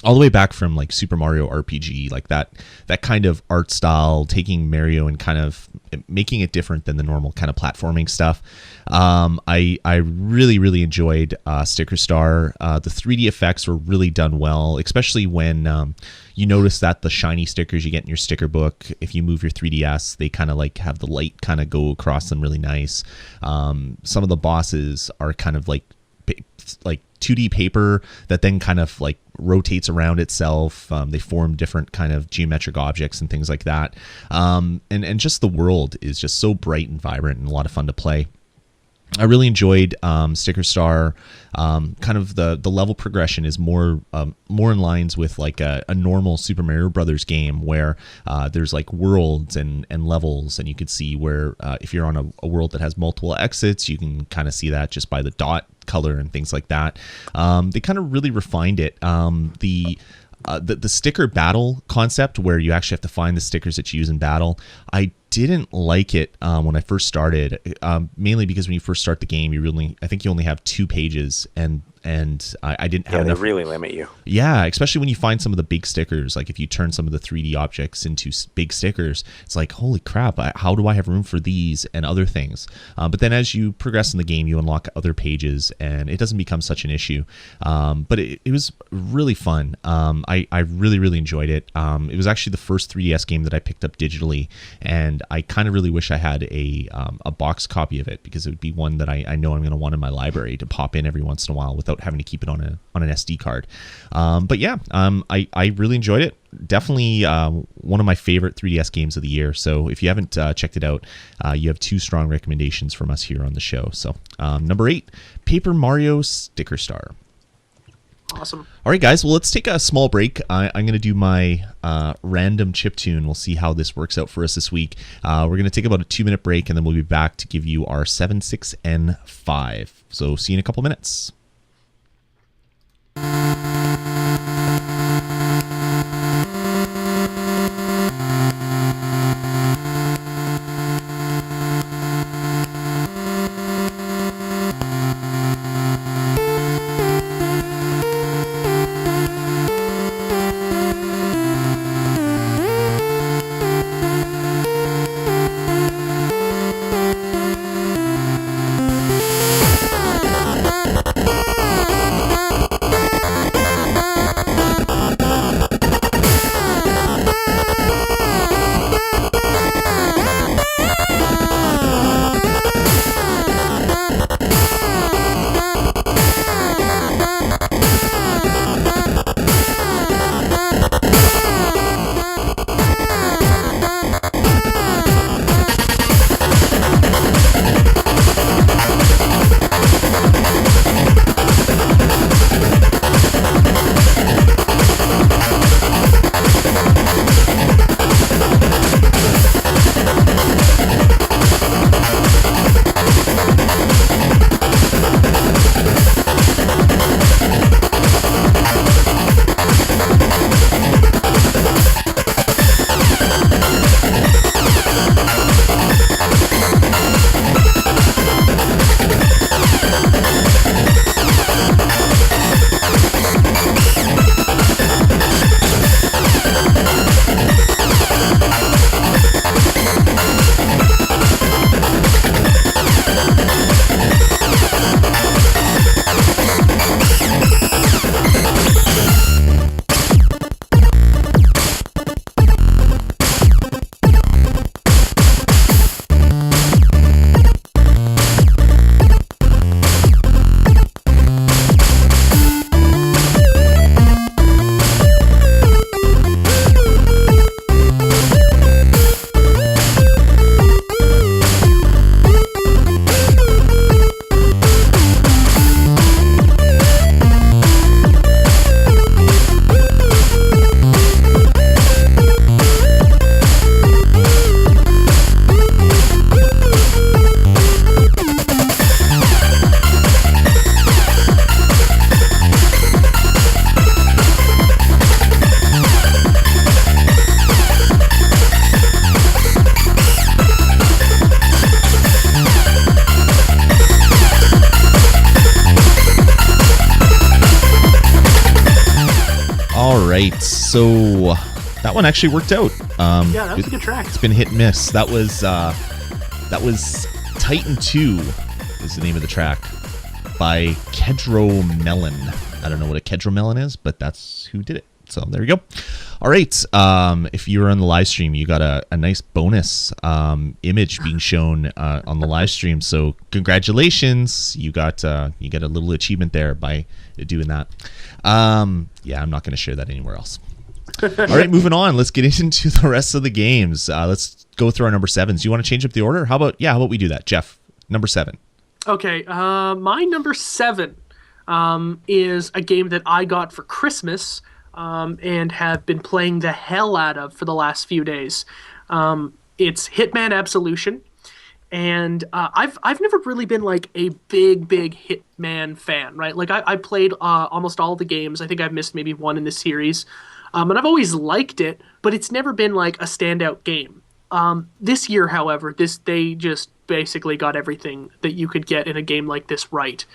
all the way back from like Super Mario RPG, like that kind of art style, taking Mario and kind of making it different than the normal kind of platforming stuff. I really, really enjoyed Sticker Star. The 3D effects were really done well, especially when you notice that the shiny stickers you get in your sticker book, if you move your 3DS, they kind of like have the light kind of go across them really nice. Some of the bosses are kind of like 2D paper that then kind of like rotates around itself. They form different kind of geometric objects and things like that. And just the world is just so bright and vibrant and a lot of fun to play. I really enjoyed Sticker Star. Kind of the level progression is more in lines with like a normal Super Mario Brothers game, where there's like worlds and levels, and you can see where if you're on a world that has multiple exits, you can kind of see that just by the dot color and things like that. They kind of really refined it. the sticker battle concept, where you actually have to find the stickers that you use in battle, I didn't like it when I first started, mainly because when you first start the game, I think you only have 2 pages, and I didn't have enough. They really limit you. Yeah, especially when you find some of the big stickers. Like if you turn some of the 3D objects into big stickers, it's like, holy crap, how do I have room for these and other things? But then as you progress in the game, you unlock other pages, and it doesn't become such an issue. But it was really fun. I really, really enjoyed it. It was actually the first 3DS game that I picked up digitally, and I kind of really wish I had a box copy of it, because it would be one that I know I'm going to want in my library to pop in every once in a while without having to keep it on an SD card. But yeah, I really enjoyed it. Definitely one of my favorite 3DS games of the year. So if you haven't checked it out, you have 2 strong recommendations from us here on the show. So number 8, Paper Mario Sticker Star. Awesome. All right, guys. Well, let's take a small break. I'm going to do my random chiptune. We'll see how this works out for us this week. We're going to take about a 2-minute break, and then we'll be back to give you our 7, 6, and 5. So see you in a couple minutes. right, so that one actually worked out. Yeah, that was a good track. It's been hit and miss. That was Titan 2 is the name of the track by Kedro Melon. I don't know what a Kedro Melon is, but that's who did it. So there you go. All right. If you were on the live stream, you got a nice bonus image being shown on the live stream. So congratulations. You got a little achievement there by doing that. Yeah, I'm not going to share that anywhere else. All right, moving on. Let's get into the rest of the games. Let's go through our number sevens. Do you want to change up the order? How about we do that? Jeff, number 7. Okay. My number 7 is a game that I got for Christmas. And have been playing the hell out of for the last few days. It's Hitman Absolution, and I've never really been like a big Hitman fan, right? Like I played almost all the games. I think I've missed maybe one in the series, and I've always liked it, but it's never been like a standout game. This year, however, they just basically got everything that you could get in a game like this right.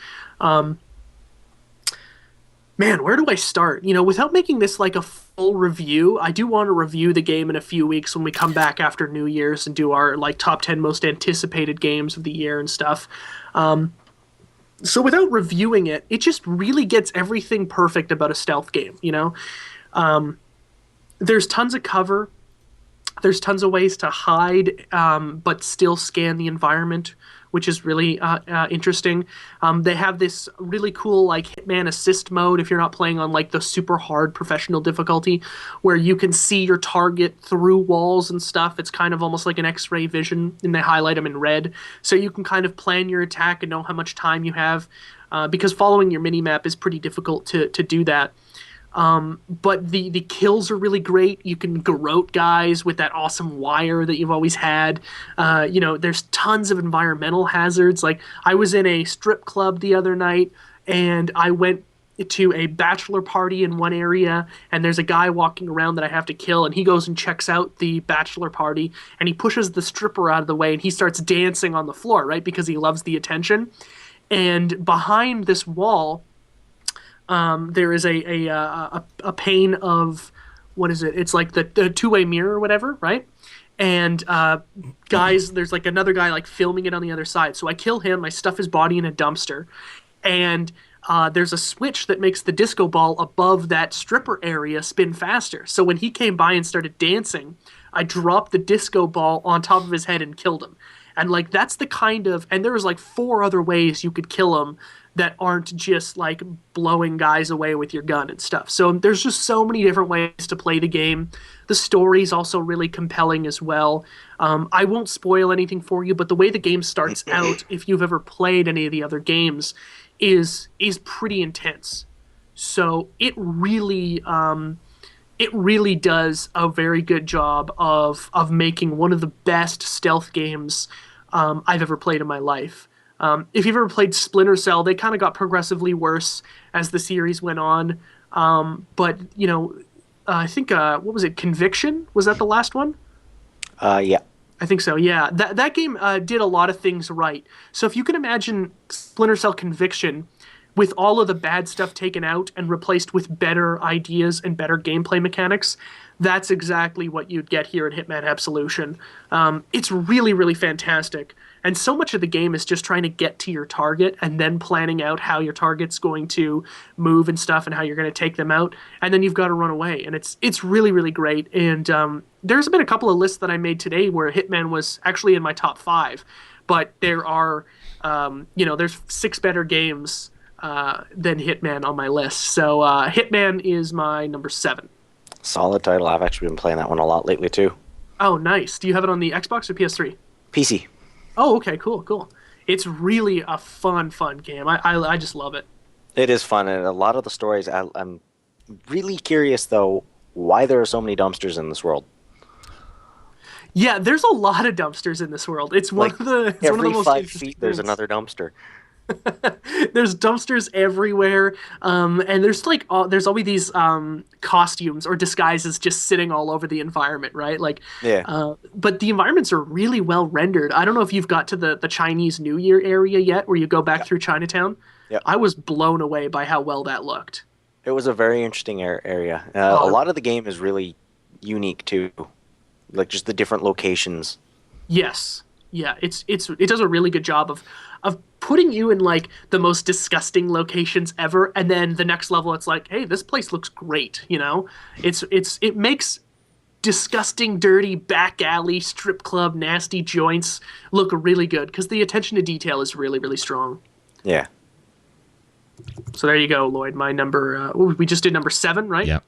Man, where do I start? Without making this like a full review, I do want to review the game in a few weeks when we come back after New Year's and do our like top 10 most anticipated games of the year and stuff. So without reviewing it, it just really gets everything perfect about a stealth game, There's tons of cover. There's tons of ways to hide, but still scan the environment, which is really interesting. They have this really cool like Hitman Assist mode if you're not playing on like the super hard professional difficulty, where you can see your target through walls and stuff. It's kind of almost like an X-ray vision, and they highlight them in red, so you can kind of plan your attack and know how much time you have, because following your mini-map is pretty difficult to do that. But the kills are really great. You can garrote guys with that awesome wire that you've always had. There's tons of environmental hazards. Like I was in a strip club the other night, and I went to a bachelor party in one area, and there's a guy walking around that I have to kill, and he goes and checks out the bachelor party, and he pushes the stripper out of the way, and he starts dancing on the floor, right? Because he loves the attention. And behind this wall, there is a pane of, what is it? It's like the two-way mirror or whatever, right? And guys, there's like another guy like filming it on the other side. So I kill him, I stuff his body in a dumpster, and there's a switch that makes the disco ball above that stripper area spin faster. So when he came by and started dancing, I dropped the disco ball on top of his head and killed him. And like that's the kind of, and there was like 4 other ways you could kill him that aren't just like blowing guys away with your gun and stuff. So there's just so many different ways to play the game. The story's also really compelling as well. I won't spoil anything for you, but the way the game starts out, if you've ever played any of the other games, is pretty intense. So it really does a very good job of making one of the best stealth games I've ever played in my life. If you've ever played Splinter Cell, they kind of got progressively worse as the series went on. But I think what was it? Conviction? Was that the last one? Yeah. I think so. Yeah, that game did a lot of things right. So if you can imagine Splinter Cell Conviction with all of the bad stuff taken out and replaced with better ideas and better gameplay mechanics, that's exactly what you'd get here at Hitman Absolution. It's really, really fantastic. And so much of the game is just trying to get to your target and then planning out how your target's going to move and stuff and how you're going to take them out. And then you've got to run away. And it's really, really great. And there's been a couple of lists that I made today where Hitman was actually in my top 5. But there are, there's 6 better games than Hitman on my list. So Hitman is my number 7. Solid title. I've actually been playing that one a lot lately too. Oh, nice. Do you have it on the Xbox or PS3? PC. Oh, okay, cool. It's really a fun game. I just love it. It is fun, and a lot of the stories, I'm really curious, though, why there are so many dumpsters in this world. Yeah, there's a lot of dumpsters in this world. It's one of the most every 5 feet, there's things. another dumpster. There's dumpsters everywhere, and there's always these costumes or disguises just sitting all over the environment, right? Like, yeah. But the environments are really well rendered. I don't know if you've got to the Chinese New Year area yet, where you go back through Chinatown. Yeah. I was blown away by how well that looked. It was a very interesting area. A lot of the game is really unique too, like just the different locations. Yes. Yeah, it does a really good job of putting you in like the most disgusting locations ever, and then the next level it's like, hey, this place looks great, It makes disgusting, dirty back alley, strip club, nasty joints look really good because the attention to detail is really, really strong. Yeah. So there you go, Lloyd. My number we just did number 7, right? Yeah.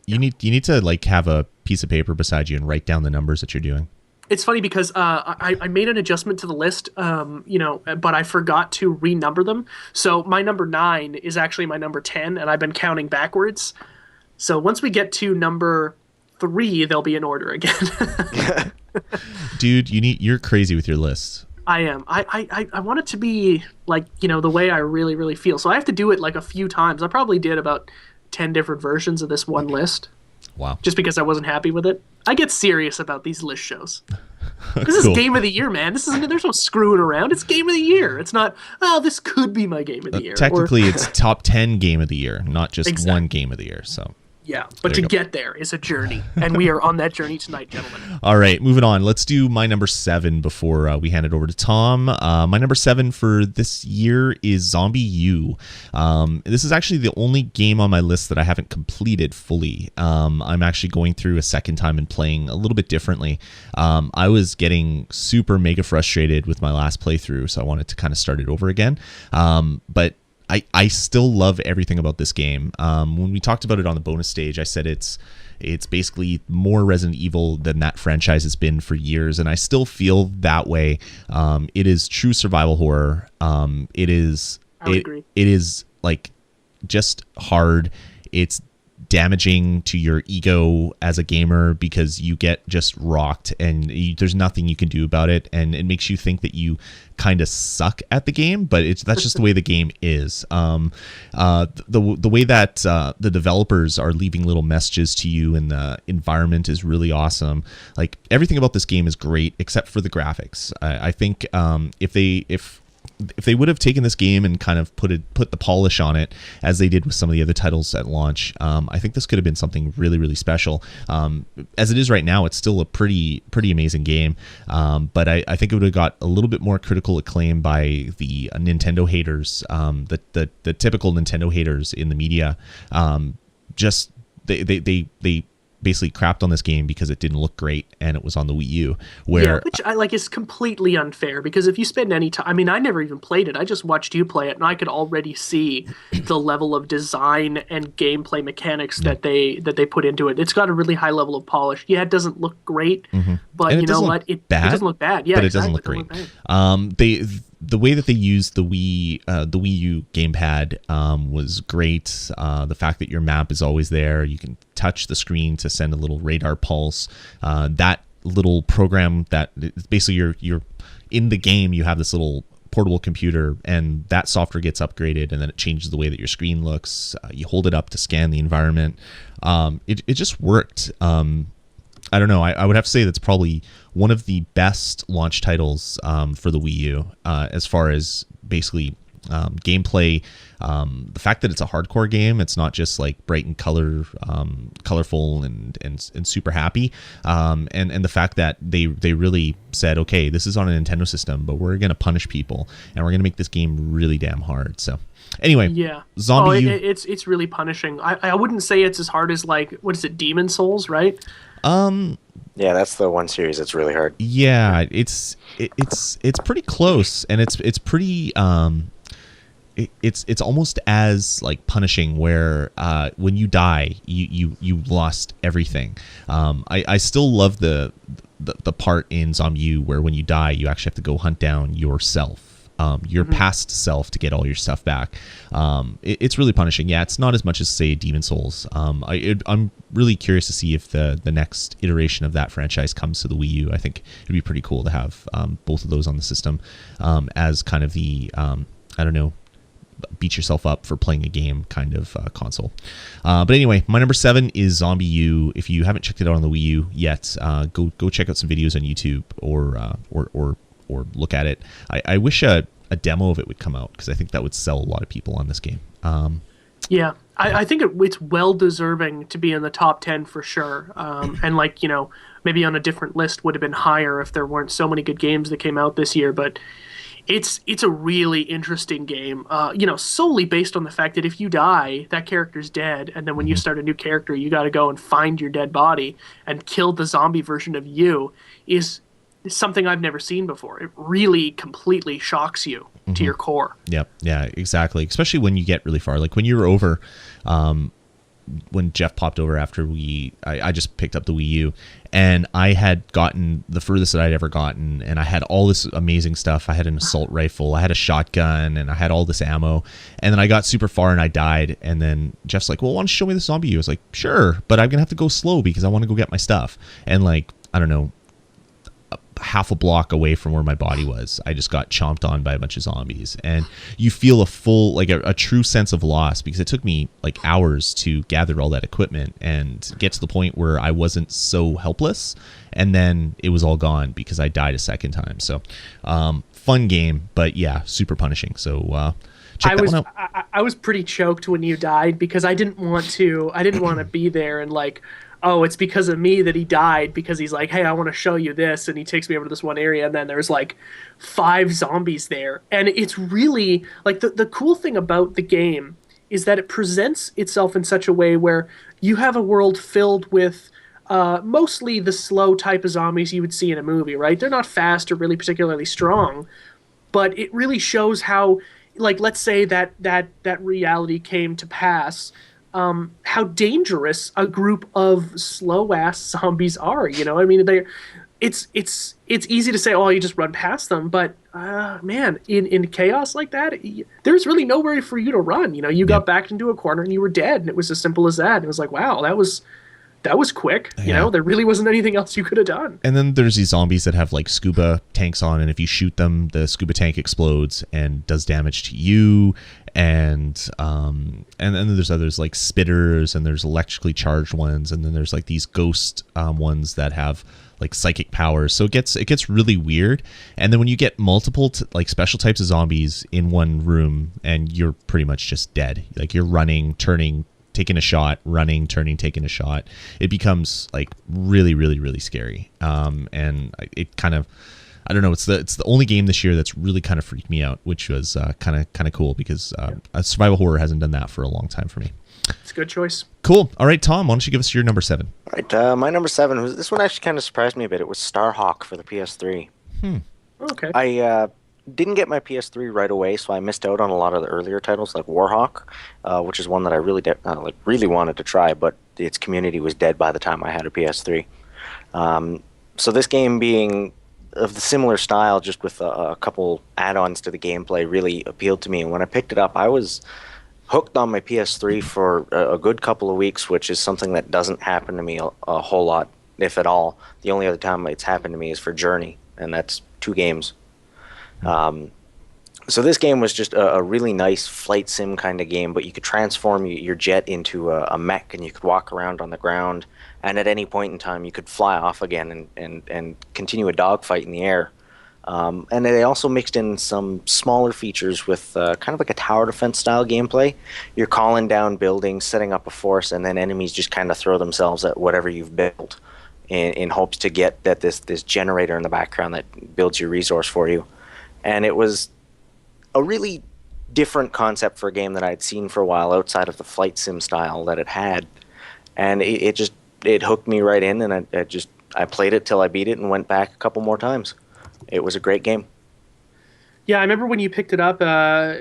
You need to like have a piece of paper beside you and write down the numbers that you're doing. It's funny because I made an adjustment to the list, but I forgot to renumber them. So my number 9 is actually my number 10, and I've been counting backwards. So once we get to number 3, they'll be in order again. Dude, you're crazy with your lists. I am. I want it to be like, the way I really, really feel. So I have to do it like a few times. I probably did about 10 different versions of this one list. Wow. Just because I wasn't happy with it. I get serious about these list shows. This Cool. is game of the year, man. There's no screwing around. It's game of the year. It's not, oh, this could be my game of the year. Technically, it's top 10 game of the year, not just Exactly. one game of the year. So. Yeah, but to get there is a journey, and we are on that journey tonight, gentlemen. All right, moving on. Let's do my number 7 before we hand it over to Tom. My number 7 for this year is ZombiU. This is actually the only game on my list that I haven't completed fully. I'm actually going through a second time and playing a little bit differently. I was getting super mega frustrated with my last playthrough, so I wanted to kind of start it over again. But I still love everything about this game. When we talked about it on the bonus stage, I said it's basically more Resident Evil than that franchise has been for years, and I still feel that way. It is true survival horror. It is. I would agree. It is like just hard. It's damaging to your ego as a gamer because you get just rocked and there's nothing you can do about it, and it makes you think that you kind of suck at the game, but that's just the way the game is. The way that the developers are leaving little messages to you in the environment is really awesome. Like everything about this game is great except for the graphics. I think if they would have taken this game and kind of put the polish on it as they did with some of the other titles at launch, I think this could have been something really, really special. As it is right now, it's still a pretty amazing game, but I think it would have got a little bit more critical acclaim by the Nintendo haters, the typical Nintendo haters in the media. Just they basically crapped on this game because it didn't look great and it was on the Wii U. Which I like is completely unfair, because if you spend any time, I mean, I never even played it. I just watched you play it, and I could already see the level of design and gameplay mechanics that they put into it. It's got a really high level of polish. Yeah, it doesn't look great, but And you know what? It doesn't look bad. Yeah, but exactly. it doesn't look great. The way that they used the Wii U gamepad was great. The fact that your map is always there, you can touch the screen to send a little radar pulse. That little program that basically you're in the game, you have this little portable computer, and that software gets upgraded, and then it changes the way that your screen looks. You hold it up to scan the environment. It just worked. I don't know. I would have to say that's probably one of the best launch titles for the Wii U as far as basically gameplay. The fact that it's a hardcore game, it's not just like bright and colorful and super happy. And the fact that they really said, okay, this is on a Nintendo system, but we're going to punish people and we're going to make this game really damn hard. So anyway, yeah, ZombiU. It's really punishing. I wouldn't say it's as hard as, like, what is it, Demon Souls, right? Yeah, that's the one series that's really hard. Yeah, it's pretty close, and it's pretty it's almost as like punishing, where when you die you lost everything. I still love the part in ZombiU where when you die you actually have to go hunt down yourself. Your past self to get all your stuff back. It's really punishing. Yeah, it's not as much as, say, Demon Souls. I'm really curious to see if the next iteration of that franchise comes to the Wii U. I think it'd be pretty cool to have both of those on the system as kind of the, I don't know, beat yourself up for playing a game kind of console. But anyway, my number 7 is ZombiU. If you haven't checked it out on the Wii U yet, go check out some videos on YouTube or look at it. I wish a demo of it would come out, because I think that would sell a lot of people on this game. Yeah, I think it's well deserving to be in the top 10 for sure. And like, maybe on a different list would have been higher if there weren't so many good games that came out this year. But it's a really interesting game, solely based on the fact that if you die, that character's dead, and then when you start a new character, you got to go and find your dead body and kill the zombie version of you is something I've never seen before. It really completely shocks you to your core. Yep. Yeah, exactly. Especially when you get really far. Like when you were over, when Jeff popped over after I just picked up the Wii U, and I had gotten the furthest that I'd ever gotten, and I had all this amazing stuff. I had an assault rifle, I had a shotgun, and I had all this ammo, and then I got super far and I died, and then Jeff's like, well, why don't you show me the ZombiU? I was like, sure, but I'm gonna have to go slow because I want to go get my stuff. And like, I don't know, half a block away from where my body was, I just got chomped on by a bunch of zombies, and you feel a full, like a true sense of loss, because it took me like hours to gather all that equipment and get to the point where I wasn't so helpless, and then it was all gone because I died a second time. So fun game, but yeah, super punishing. So check that one out. I was pretty choked when you died, because I didn't want to be there and like, oh, it's because of me that he died, because he's like, hey, I want to show you this, and he takes me over to this one area, and then there's like 5 zombies there. And it's really like the cool thing about the game is that it presents itself in such a way where you have a world filled with mostly the slow type of zombies you would see in a movie, right? They're not fast or really particularly strong, but it really shows how, like, let's say that reality came to pass, how dangerous a group of slow-ass zombies are, you know? I mean, it's easy to say, oh, you just run past them, but man, in chaos like that, there's really nowhere for you to run. You know, you got backed into a corner and you were dead, and it was as simple as that. And it was like, wow, that was quick. You know, there really wasn't anything else you could have done. And then there's these zombies that have like scuba tanks on, and if you shoot them, the scuba tank explodes and does damage to you. And then there's others like spitters, and there's electrically charged ones, and then there's like these ghost ones that have like psychic powers. So it gets really weird. And then when you get multiple like special types of zombies in one room, and you're pretty much just dead. Like you're running, turning, taking a shot, running, turning, taking a shot. It becomes like really, really, really scary. And it kind of, I don't know. It's the only game this year that's really kind of freaked me out, which was kind of cool, because a survival horror hasn't done that for a long time for me. It's a good choice. Cool. All right, Tom, why don't you give us your number 7? All right, my number 7 was, this one actually kind of surprised me a bit. It was Starhawk for the PS3. Okay. I didn't get my PS3 right away, so I missed out on a lot of the earlier titles like Warhawk, which is one that I really wanted to try, but its community was dead by the time I had a PS3. So this game, being of the similar style, just with a couple add-ons to the gameplay, really appealed to me. And when I picked it up, I was hooked on my PS3 for a good couple of weeks, which is something that doesn't happen to me a whole lot, if at all. The only other time it's happened to me is for Journey, and that's 2 games. So this game was just a really nice flight sim kind of game, but you could transform your jet into a mech, and you could walk around on the ground, and at any point in time you could fly off again and continue a dogfight in the air. And they also mixed in some smaller features with kind of like a tower defense style gameplay. You're calling down buildings, setting up a force, and then enemies just kind of throw themselves at whatever you've built in hopes to get this generator in the background that builds your resource for you. And it was a really different concept for a game that I'd seen for a while outside of the flight sim style that it had. And it hooked me right in, and I played it till I beat it and went back a couple more times. It was a great game. Yeah, I remember when you picked it up,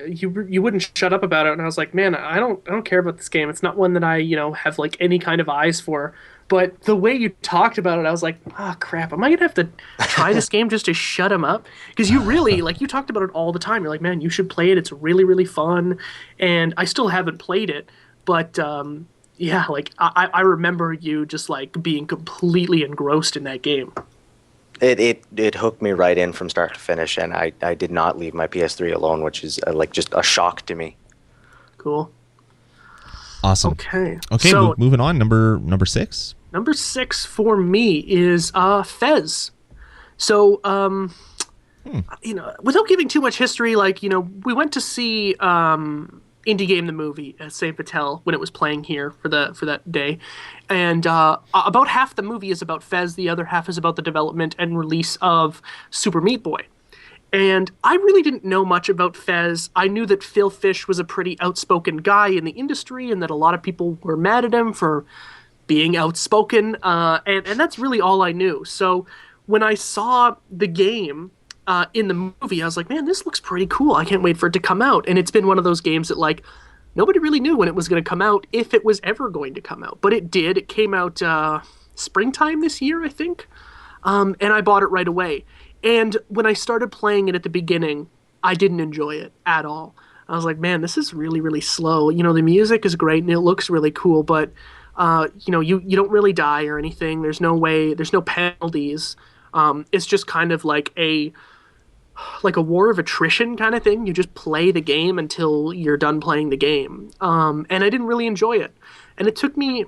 you wouldn't shut up about it, and I was like, man, I don't care about this game. It's not one that I have like any kind of eyes for. But the way you talked about it, I was like, oh crap, am I gonna have to try this game just to shut him up? Because you really you talked about it all the time. You're like, man, you should play it. It's really, really fun. And I still haven't played it, but yeah, like I remember you just like being completely engrossed in that game. It hooked me right in from start to finish, and I did not leave my PS3 alone, which is like just a shock to me. Cool. Awesome. Okay. So, moving on. Number 6. Number 6 for me is Fez. So, without giving too much history, we went to see Indie Game the movie at St. Patel when it was playing here for that day, and about half the movie is about Fez, the other half is about the development and release of Super Meat Boy. And I really didn't know much about Fez. I knew that Phil Fish was a pretty outspoken guy in the industry, and that a lot of people were mad at him for being outspoken, and that's really all I knew. So when I saw the game in the movie, I was like, man, this looks pretty cool. I can't wait for it to come out. And it's been one of those games that nobody really knew when it was going to come out, if it was ever going to come out. But it did. It came out springtime this year, I think, and I bought it right away. And when I started playing it at the beginning, I didn't enjoy it at all. I was like, man, this is really, really slow. The music is great and it looks really cool, but you don't really die or anything. There's no penalties. It's just kind of like a war of attrition kind of thing. You just play the game until you're done playing the game. And I didn't really enjoy it. And it took me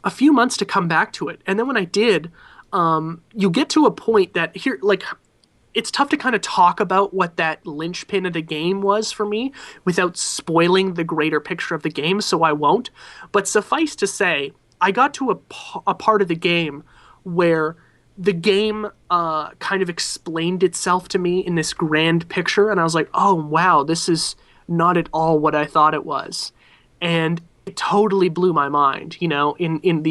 a few months to come back to it. And then when I did, you get to a point that here, like, it's tough to kind of talk about what that linchpin of the game was for me without spoiling the greater picture of the game, so I won't. But suffice to say, I got to a part of the game where the game kind of explained itself to me in this grand picture, and I was like, oh, wow, this is not at all what I thought it was. And it totally blew my mind, you know, in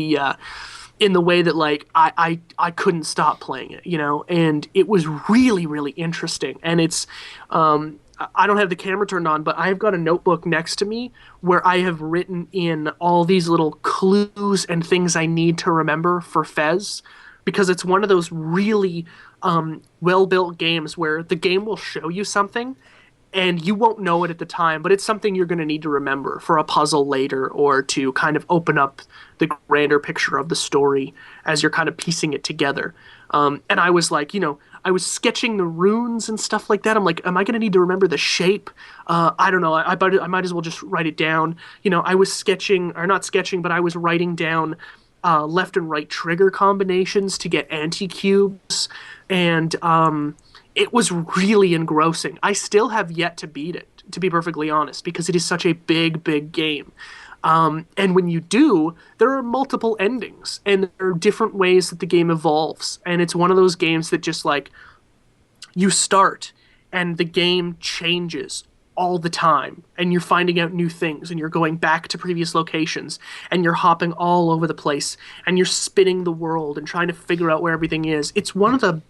the way that, like, I couldn't stop playing it, you know, and it was really, really interesting. And it's, I don't have the camera turned on, but I've got a notebook next to me where I have written in all these little clues and things I need to remember for Fez, because it's one of those really well-built games where the game will show you something and you won't know it at the time, but it's something you're going to need to remember for a puzzle later, or to kind of open up the grander picture of the story as you're kind of piecing it together. And I was like, you know, I was sketching the runes and stuff like that. I'm like, am I going to need to remember the shape? I don't know. I might as well just write it down. You know, I was sketching, or not sketching, but I was writing down left and right trigger combinations to get anti-cubes. And it was really engrossing. I still have yet to beat it, to be perfectly honest, because it is such a big, big game. And when you do, there are multiple endings, and there are different ways that the game evolves. And it's one of those games that just, like, you start and the game changes all the time, and you're finding out new things, and you're going back to previous locations, and you're hopping all over the place, and you're spinning the world and trying to figure out where everything is. It's one of the...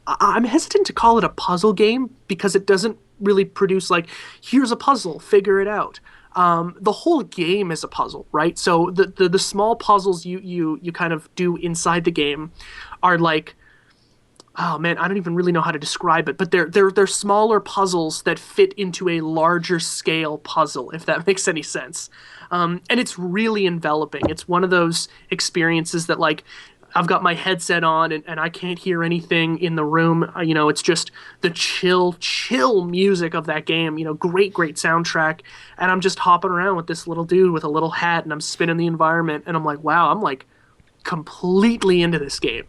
I'm hesitant to call it a puzzle game, because it doesn't really produce, like, here's a puzzle, figure it out. The whole game is a puzzle, right? So the small puzzles you kind of do inside the game are like, oh man, I don't even really know how to describe it, but they're smaller puzzles that fit into a larger scale puzzle, if that makes any sense. And it's really enveloping. It's one of those experiences that, like, I've got my headset on and I can't hear anything in the room. You know, it's just the chill music of that game. You know, great soundtrack. And I'm just hopping around with this little dude with a little hat, and I'm spinning the environment. And I'm like, wow, I'm like completely into this game.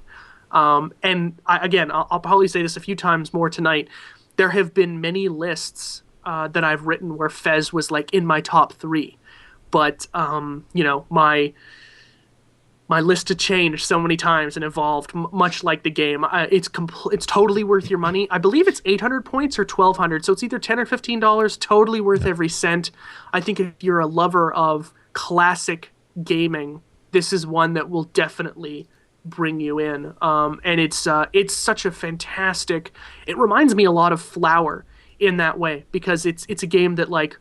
And I'll probably say this a few times more tonight. There have been many lists that I've written where Fez was like in my top 3. But, you know, my list had changed so many times and evolved, much like the game. It's totally worth your money. I believe it's 800 points or 1,200, so it's either $10 or $15. Totally worth every cent. I think if you're a lover of classic gaming, this is one that will definitely bring you in. And it's such a fantastic... It reminds me a lot of Flower in that way, because it's a game that, like,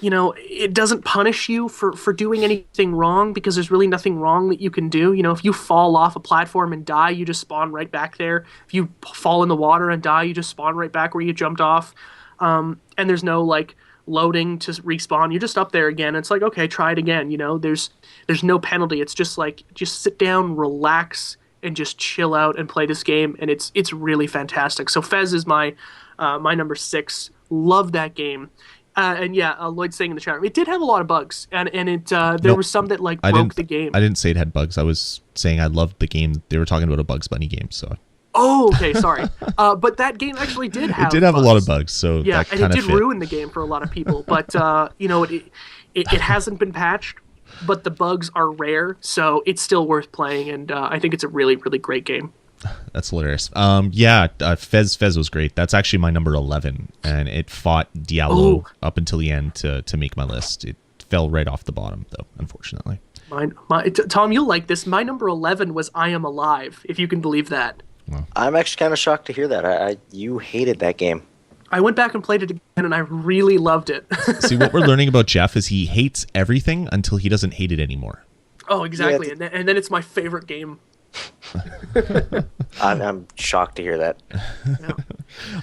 you know, it doesn't punish you for doing anything wrong, because there's really nothing wrong that you can do. You know, if you fall off a platform and die, you just spawn right back there. If you fall in the water and die, you just spawn right back where you jumped off. And there's no, like, loading to respawn. You're just up there again. It's like, okay, try it again. You know, there's no penalty. It's just like, just sit down, relax, and just chill out and play this game. And it's really fantastic. So Fez is my number 6. Love that game. And yeah, Lloyd saying in the chat room, it did have a lot of bugs, and it there were some that, like, broke the game. I didn't say it had bugs. I was saying I loved the game. They were talking about a Bugs Bunny game, so. Oh, okay, sorry. But that game actually did have. It did have bugs. A lot of bugs, so yeah, that and kind it of did ruin the game for a lot of people. But you know, it hasn't been patched, but the bugs are rare, so it's still worth playing, and I think it's a really, really great game. That's hilarious. Yeah, Fez was great. That's actually my number 11, and it fought Diablo up until the end to make my list. It fell right off the bottom, though, unfortunately. Tom, you'll like this. My number 11 was I Am Alive, if you can believe that. Well, I'm actually kind of shocked to hear that. You hated that game. I went back and played it again, and I really loved it. see, what we're learning about Jeff is he hates everything until he doesn't hate it anymore. Oh, exactly. Yeah, and then it's my favorite game. I'm shocked to hear that. Yeah.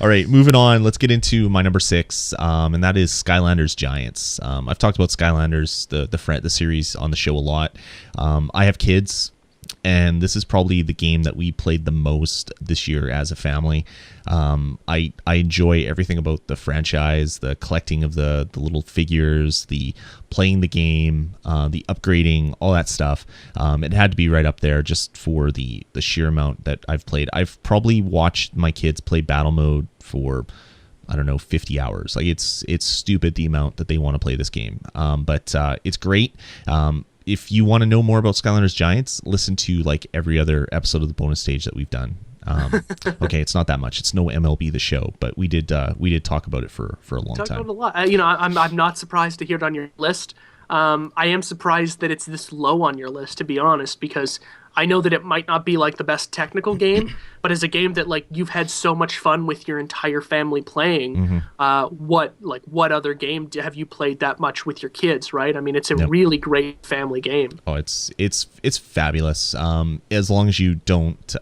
All right, moving on. Let's get into my number 6, and that is Skylanders Giants. I've talked about Skylanders, the series on the show a lot. I have kids, and this is probably the game that we played the most this year as a family. I enjoy everything about the franchise, the collecting of the little figures, the playing the game, the upgrading, all that stuff. It had to be right up there just for the sheer amount that I've played. I've probably watched my kids play battle mode for, I don't know, 50 hours. Like it's stupid the amount that they want to play this game. But it's great. If you want to know more about Skylanders Giants, listen to like every other episode of the bonus stage that we've done. Okay, it's not that much. It's no MLB the Show, but we did talk about it for a long time. Talked about it a lot. I'm not surprised to hear it on your list. I am surprised that it's this low on your list, to be honest, because I know that it might not be like the best technical game, but as a game that like you've had so much fun with your entire family playing, what other game have you played that much with your kids, right? I mean, it's a really great family game. Oh, it's fabulous. As long as you don't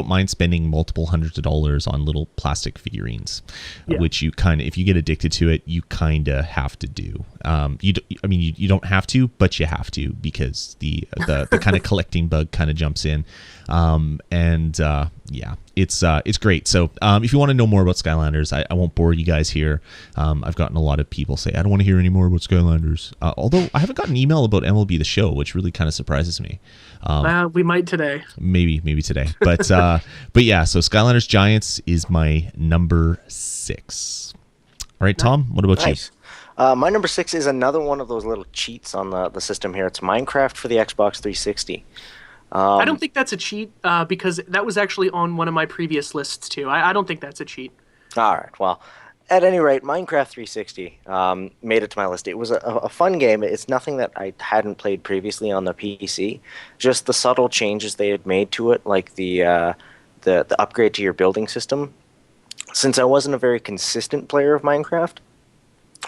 mind spending multiple hundreds of dollars on little plastic figurines, which you if you get addicted to it, you kind of have to do. You don't have to, but you have to, because the kind of collecting bug kind of jumps in. It's great. So if you want to know more about Skylanders, I won't bore you guys here. I've gotten a lot of people say, I don't want to hear any more about Skylanders. Although I haven't gotten an email about MLB The Show, which really kind of surprises me. We might today. Maybe today. But yeah, so Skylanders Giants is my number 6. All right, Tom, what about you? My number 6 is another one of those little cheats on the system here. It's Minecraft for the Xbox 360. I don't think that's a cheat because that was actually on one of my previous lists too. I don't think that's a cheat. All right. Well, at any rate, Minecraft 360 made it to my list. It was a fun game. It's nothing that I hadn't played previously on the PC. Just the subtle changes they had made to it, like the upgrade to your building system. Since I wasn't a very consistent player of Minecraft,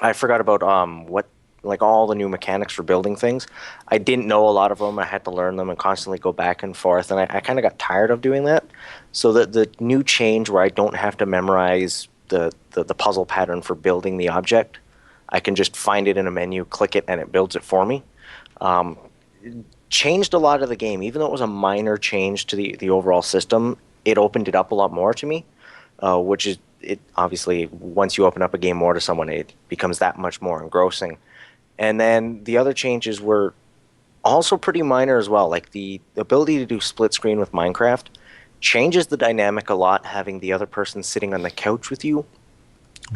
I forgot about all the new mechanics for building things. I didn't know a lot of them. I had to learn them and constantly go back and forth, and I kind of got tired of doing that. So the new change where I don't have to memorize the puzzle pattern for building the object, I can just find it in a menu, click it, and it builds it for me. Changed a lot of the game. Even though it was a minor change to the overall system, it opened it up a lot more to me, which is, it obviously, once you open up a game more to someone, it becomes that much more engrossing. And then the other changes were also pretty minor as well, like the ability to do split screen with Minecraft changes the dynamic a lot, having the other person sitting on the couch with you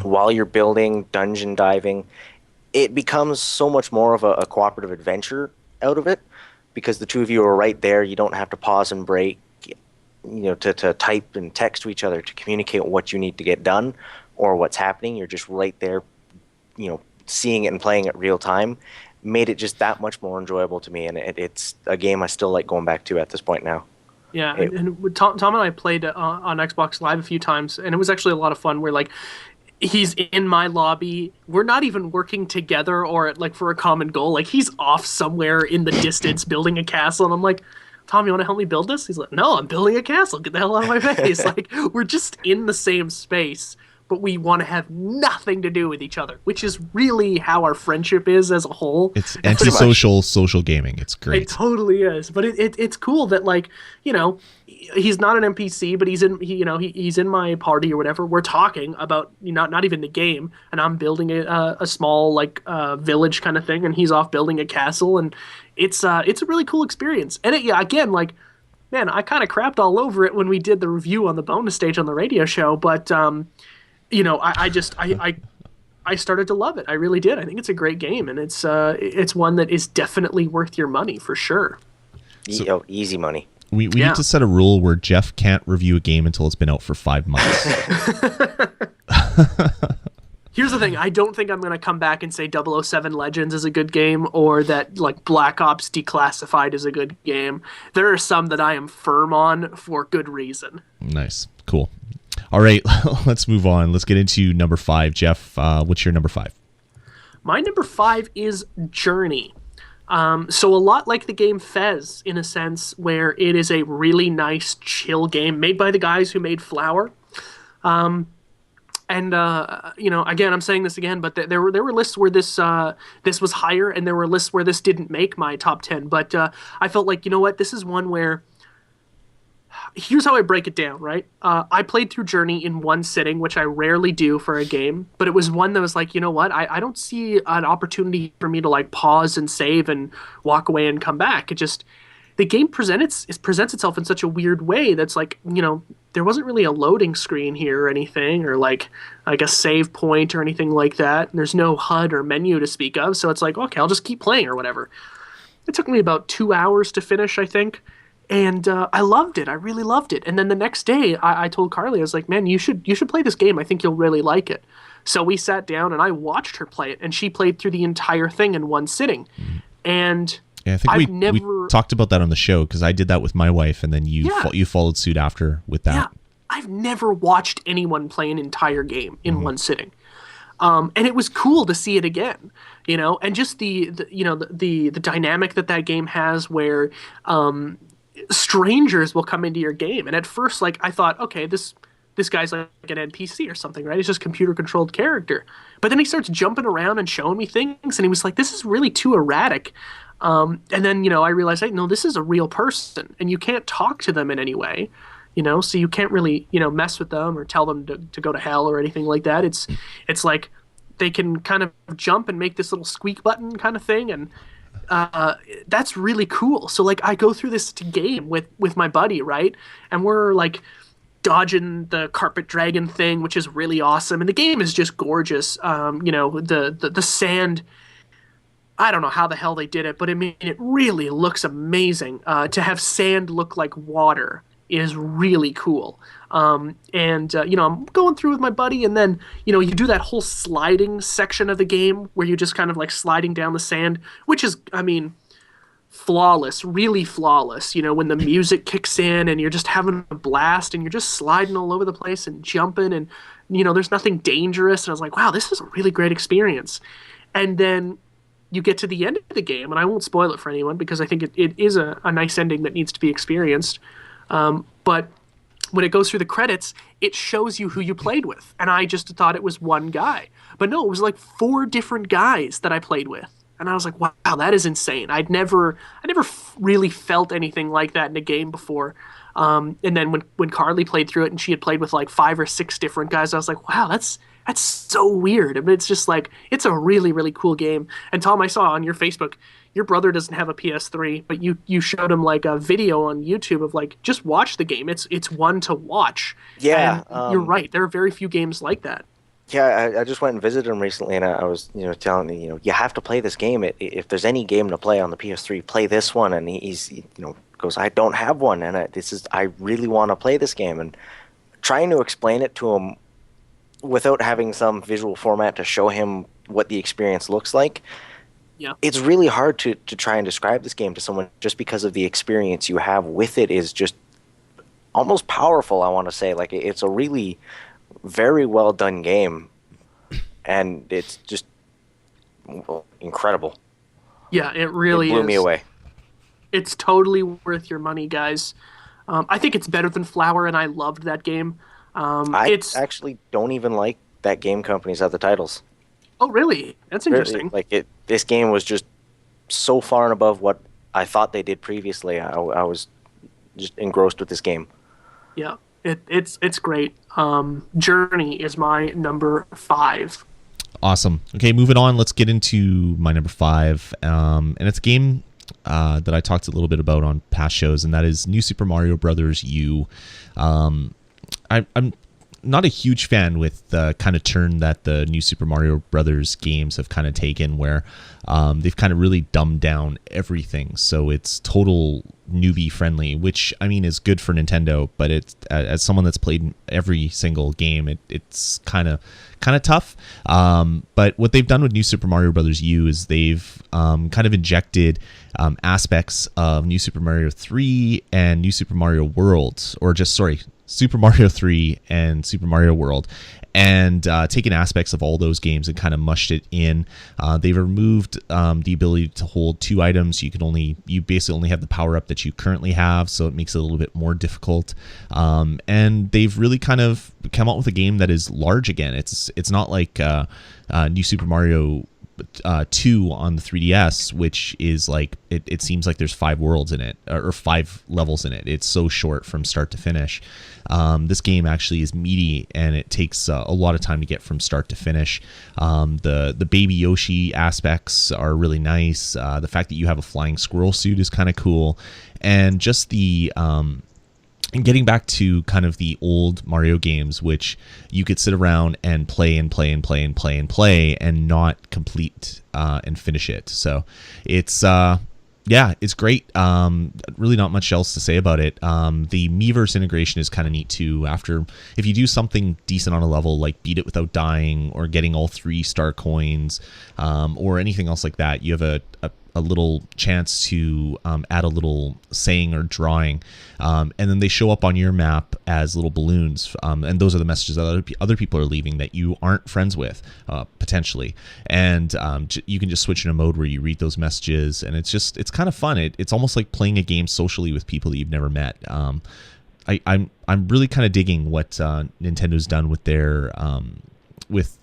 while you're building, dungeon diving. It becomes so much more of a cooperative adventure out of it, because the two of you are right there. You don't have to pause and break, to type and text to each other to communicate what you need to get done or what's happening. You're just right there, seeing it and playing it real time. Made it just that much more enjoyable to me, and it's a game I still like going back to at this point now. Yeah, and Tom and I played on Xbox Live a few times, and it was actually a lot of fun. Where like he's in my lobby, we're not even working together or for a common goal. Like he's off somewhere in the distance building a castle, and I'm like, Tom, you want to help me build this? He's like, no, I'm building a castle. Get the hell out of my face. Like we're just in the same space, but we want to have nothing to do with each other, which is really how our friendship is as a whole. It's antisocial social gaming. It's great. It totally is. But it's cool that he's not an NPC, but he's in my party or whatever. We're talking about not even the game, and I'm building a small village kind of thing, and he's off building a castle, and it's a really cool experience. And man, I kind of crapped all over it when we did the review on the bonus stage on the radio show, but I started to love it. I really did. I think it's a great game, and it's one that is definitely worth your money for sure. Easy money. We need to set a rule where Jeff can't review a game until it's been out for 5 months. Here's the thing. I don't think I'm going to come back and say 007 Legends is a good game, or that Black Ops Declassified is a good game. There are some that I am firm on for good reason. Nice. Cool. All right, let's move on. Let's get into number 5. Jeff, what's your number 5? My number 5 is Journey. So a lot like the game Fez, in a sense, where it is a really nice, chill game made by the guys who made Flower. And again, I'm saying this again, but there were lists where this was higher, and there were lists where this didn't make my top 10. But I felt like, you know what, this is one where, here's how I break it down, right? I played through Journey in one sitting, which I rarely do for a game, but it was one that was like, you know what, I don't see an opportunity for me to like pause and save and walk away and come back. It just, the game presents itself in such a weird way that's like, there wasn't really a loading screen here or anything, or like a save point or anything like that. And there's no HUD or menu to speak of, so it's like, okay, I'll just keep playing or whatever. It took me about 2 hours to finish, I think, and I loved it. I really loved it. And then the next day, I told Carly, I was like, man, you should play this game. I think you'll really like it. So we sat down and I watched her play it, and she played through the entire thing in one sitting. And yeah, I think we talked about that on the show, because I did that with my wife, and then you followed suit after with that. Yeah, I've never watched anyone play an entire game in one sitting, and it was cool to see it again. And just the dynamic that game has, where strangers will come into your game, and at first, like, I thought, okay, this guy's like an NPC or something, right? He's just computer controlled character. But then he starts jumping around and showing me things, and he was like, this is really too erratic. And then, I realized, no, this is a real person, and you can't talk to them in any way, so you can't really, mess with them or tell them to go to hell or anything like that. It's like they can kind of jump and make this little squeak button kind of thing, and that's really cool. So, like, I go through this game with my buddy, right? And we're, like, dodging the carpet dragon thing, which is really awesome, and the game is just gorgeous. The sand, I don't know how the hell they did it, but I mean, it really looks amazing. To have sand look like water is really cool. I'm going through with my buddy, and then, you do that whole sliding section of the game where you're just kind of like sliding down the sand, which is, I mean, flawless, really flawless. When the music kicks in and you're just having a blast and you're just sliding all over the place and jumping, and, there's nothing dangerous. And I was like, wow, this is a really great experience. And then you get to the end of the game, and I won't spoil it for anyone because I think it is a nice ending that needs to be experienced. But when it goes through the credits, it shows you who you played with. And I just thought it was one guy. But no, it was like 4 different guys that I played with. And I was like, wow, that is insane. I never really felt anything like that in a game before. And then when Carly played through it and she had played with like 5 or 6 different guys, I was like, wow, that's so weird. I mean, it's just like, it's a really, really cool game. And Tom, I saw on your Facebook, your brother doesn't have a PS3, but you showed him like a video on YouTube of like, just watch the game. It's one to watch. Yeah. And you're right. There are very few games like that. Yeah, I just went and visited him recently, and I was, telling him, you have to play this game. If there's any game to play on the PS3, play this one. And he's, goes, I don't have one, and I really want to play this game. And trying to explain it to him without having some visual format to show him what the experience looks like, yeah, it's really hard to try and describe this game to someone, just because of the experience you have with it is just almost powerful, I want to say. Like, it's a really very well done game, and it's just incredible. Yeah, it really blew me away. It's totally worth your money, guys. I think it's better than Flower, and I loved that game. I actually don't even like that game company's other titles. Oh, really? That's interesting. This game was just so far and above what I thought they did previously. I was just engrossed with this game. Yeah, it's great. Journey is my number 5. Awesome. Okay, moving on. Let's get into my number 5. And it's a game that I talked a little bit about on past shows, and that is New Super Mario Brothers U. I'm not a huge fan with the kind of turn that the New Super Mario Brothers games have kind of taken, where they've kind of really dumbed down everything, so it's total newbie friendly, which I mean is good for Nintendo, but it's, as someone that's played every single game, it's kind of tough. But what they've done with New Super Mario Brothers U is they've kind of injected aspects of New Super Mario 3 and New Super Mario World, or just Super Mario 3 and Super Mario World, and taken aspects of all those games and kind of mushed it in. They've removed the ability to hold 2 items. You basically only have the power up that you currently have, so it makes it a little bit more difficult. And they've really kind of come out with a game that is large again. It's not like New Super Mario 2 on the 3DS, which is like it seems like there's 5 worlds in it, or 5 levels in it. It's so short from start to finish. This game actually is meaty, and it takes a lot of time to get from start to finish. The Baby Yoshi aspects are really nice. The fact that you have a flying squirrel suit is kind of cool, and just the and getting back to kind of the old Mario games, which you could sit around and play and play and play and play and play and not complete and finish it. So it's it's great. Really not much else to say about it. The Miiverse integration is kind of neat too. If you do something decent on a level, like beat it without dying or getting all 3 star coins, or anything else like that, you have a little chance to add a little saying or drawing, and then they show up on your map as little balloons, and those are the messages that other people are leaving that you aren't friends with, potentially, and you can just switch in a mode where you read those messages, and it's kind of fun. It's almost like playing a game socially with people that you've never met. I'm really kind of digging what Nintendo's done with their with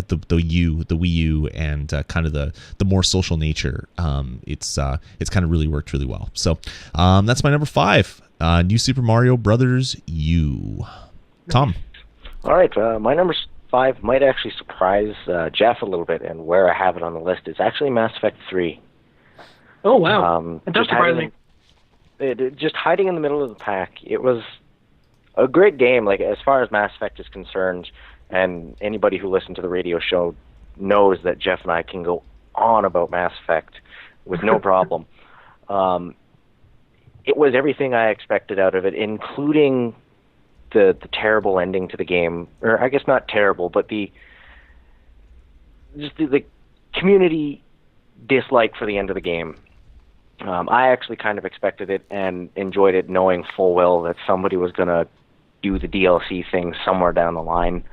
the Wii U and kind of the more social nature. It's kind of really worked really well. So that's my number 5, New Super Mario Brothers U. Tom. All right, my number 5 might actually surprise Jeff a little bit, and where I have it on the list is actually Mass Effect 3. Oh wow, it does surprise me. Just hiding in the middle of the pack. It was a great game. Like, as far as Mass Effect is concerned, and anybody who listened to the radio show knows that Jeff and I can go on about Mass Effect with no problem. It was everything I expected out of it, including the terrible ending to the game. Or I guess not terrible, but the community dislike for the end of the game. I actually kind of expected it and enjoyed it, knowing full well that somebody was going to do the DLC thing somewhere down the line.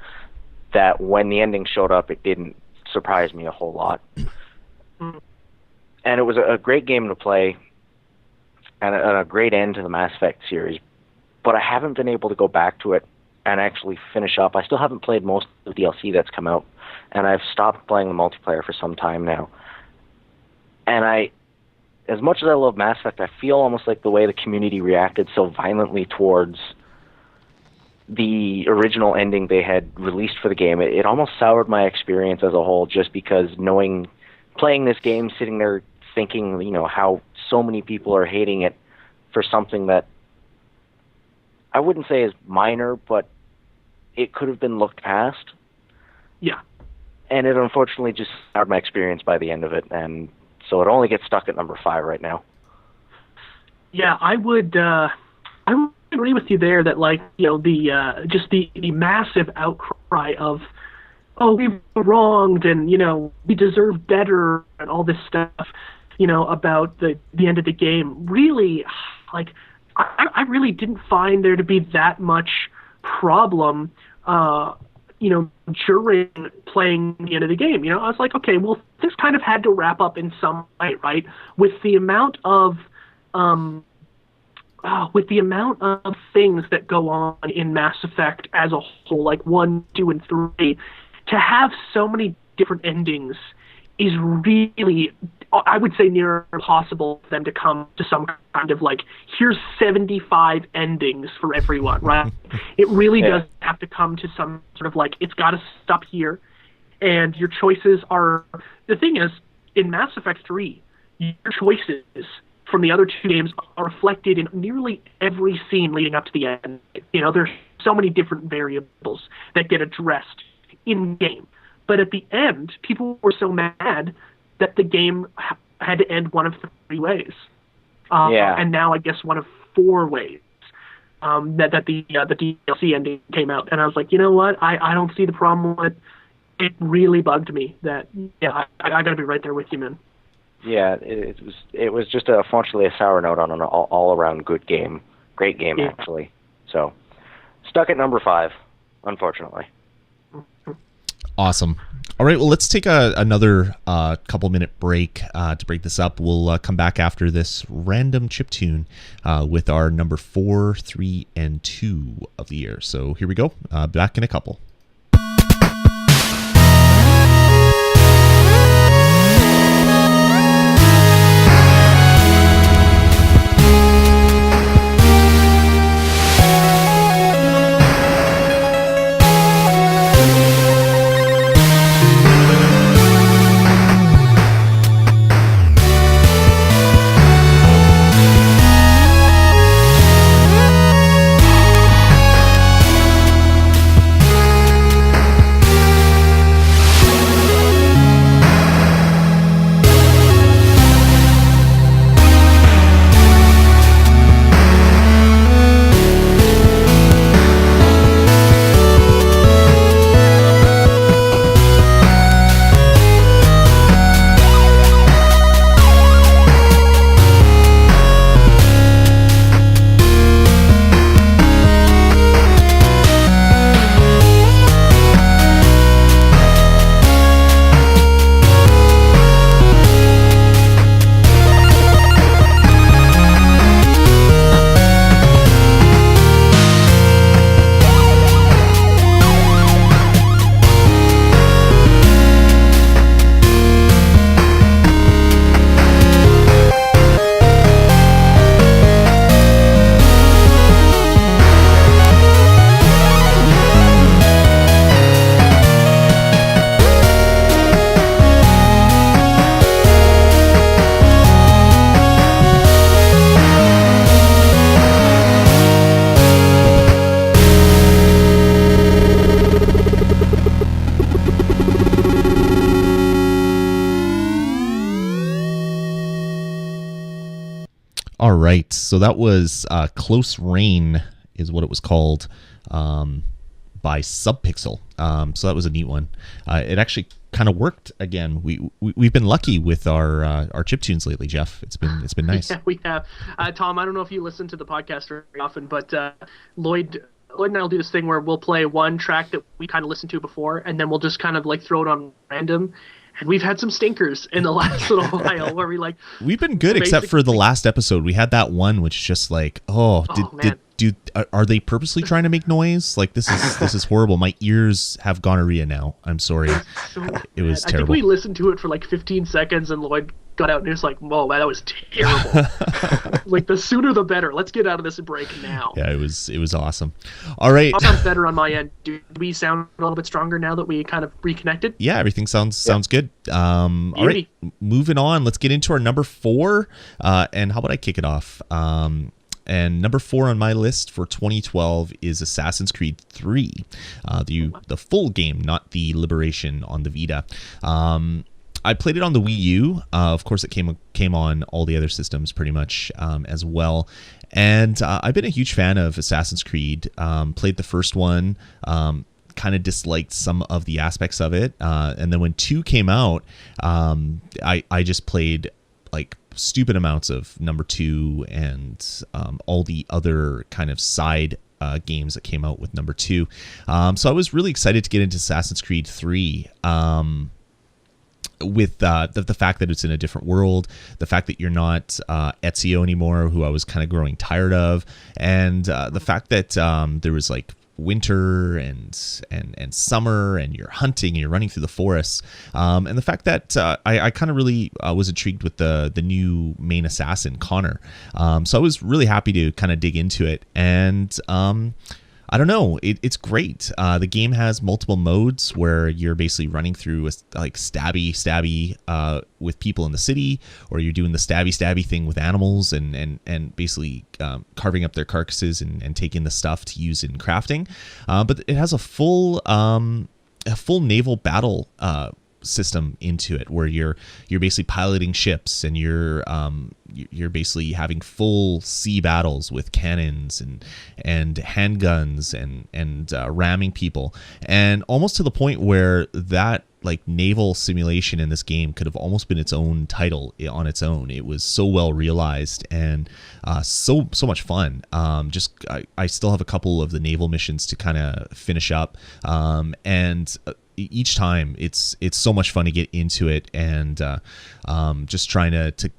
That when the ending showed up, it didn't surprise me a whole lot. And it was a great game to play, and a great end to the Mass Effect series. But I haven't been able to go back to it and actually finish up. I still haven't played most of the DLC that's come out, and I've stopped playing the multiplayer for some time now. And as much as I love Mass Effect, I feel almost like the way the community reacted so violently towards the original ending they had released for the game, it almost soured my experience as a whole, just because playing this game, sitting there thinking, how so many people are hating it for something that I wouldn't say is minor, but it could have been looked past. Yeah. And it unfortunately just soured my experience by the end of it, and so it only gets stuck at number 5 right now. Yeah, I would agree with you there that, like, the massive outcry of, oh, we were wronged, and we deserve better, and all this stuff, about the end of the game. Really, like, I really didn't find there to be that much problem during playing the end of the game. I was like, okay, well, this kind of had to wrap up in some way, right? With the amount of things that go on in Mass Effect as a whole, like 1, 2, and 3, to have so many different endings is really, I would say, near impossible for them to come to some kind of, like, here's 75 endings for everyone, right? It really does have to come to some sort of, like, it's got to stop here, and your choices are... The thing is, in Mass Effect 3, your choices from the other 2 games are reflected in nearly every scene leading up to the end. There's so many different variables that get addressed in-game. But at the end, people were so mad that the game had to end one of 3 ways. And now I guess one of 4 ways that the DLC ending came out. And I was like, you know what? I don't see the problem with it. It really bugged me that, I got to be right there with you, man. Yeah, it was just unfortunately a sour note on an all-around good game. Great game, actually. So, stuck at number 5, unfortunately. Awesome. All right, well, let's take another couple minute break to break this up. We'll come back after this random chiptune with our number 4, 3, and 2 of the year. So here we go. Back in a couple. All right, so that was Close Rain is what it was called by Subpixel. So that was a neat one. It actually kind of worked again. We've been lucky with our chiptunes lately, Jeff. It's been nice. Yeah, we have. Tom, I don't know if you listen to the podcast very often, but Lloyd and I will do this thing where we'll play one track that we kind of listened to before, and then we'll just kind of like throw it on random. And we've had some stinkers in the last little while where we've been good except for the last episode. We had that one which just like, are they purposely trying to make noise? Like this is horrible. My ears have gonorrhea now. I'm sorry. It was terrible. I think we listened to it for like 15 seconds and Lloyd got out and he was like, whoa, man, that was terrible. Like the sooner the better. Let's get out of this break now. Yeah, it was awesome. All right. It sounds better on my end. Do we sound a little bit stronger now that we kind of reconnected? Yeah, everything sounds good. All right, moving on. Let's get into our number 4. And how about I kick it off? And number 4 on my list for 2012 is Assassin's Creed 3, the full game, not the Liberation on the Vita. I played it on the Wii U. Of course, it came on all the other systems pretty much as well. And I've been a huge fan of Assassin's Creed. Played the first one, kind of disliked some of the aspects of it. And then when 2 came out, I just played like stupid amounts of number 2 and all the other kind of side games that came out with number 2. So I was really excited to get into Assassin's Creed 3. With the fact that it's in a different world, the fact that you're not Ezio anymore, who I was kind of growing tired of, and the fact that there was like winter and summer, and you're hunting and you're running through the forests, and the fact that I kind of really was intrigued with the new main assassin, Connor. So I was really happy to kind of dig into it, and I don't know. It's great. The game has multiple modes where you're basically running through like stabby with people in the city, or you're doing the stabby thing with animals and basically carving up their carcasses and taking the stuff to use in crafting. But it has a full naval battle system into it, where you're basically piloting ships, and you're basically having full sea battles with cannons and handguns and ramming people, and almost to the point where that like naval simulation in this game could have almost been its own title on its own. It was so well realized and so much fun. I still have a couple of the naval missions to kind of finish up, and each time it's so much fun to get into it, and just trying to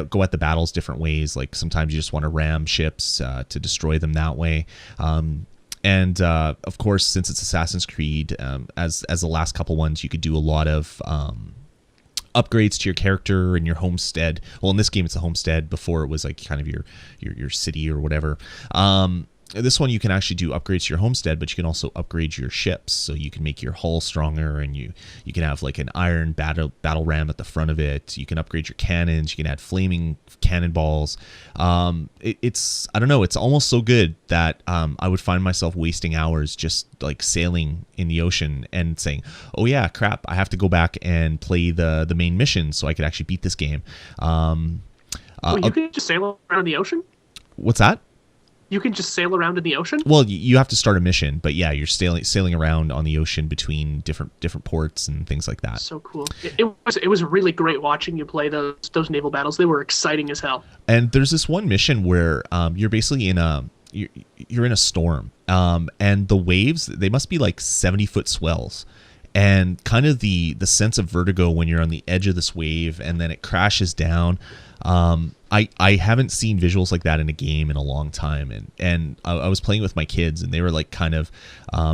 go at the battles different ways. Like sometimes you just want to ram ships to destroy them that way. And of course, since it's Assassin's Creed, as the last couple ones, you could do a lot of upgrades to your character and your homestead. Well, in this game, it's a homestead. Before it was like kind of your city or whatever. This one you can actually do upgrades to your homestead, but you can also upgrade your ships. So you can make your hull stronger, and you can have like an iron battle ram at the front of it. You can upgrade your cannons. You can add flaming cannonballs. It's I don't know. It's almost so good that I would find myself wasting hours just like sailing in the ocean and saying, "Oh yeah, crap! I have to go back and play the main mission so I could actually beat this game." You can just sail around in the ocean? What's that? You can just sail around in the ocean? Well, you have to start a mission, but yeah, you're sailing around on the ocean between different ports and things like that. So cool. It was really great watching you play those naval battles. They were exciting as hell. And there's this one mission where you're basically you're in a storm, and the waves, they must be like 70-foot swells. And kind of the sense of vertigo when you're on the edge of this wave and then it crashes down. I haven't seen visuals like that in a game in a long time, and I was playing with my kids, and they were like kind of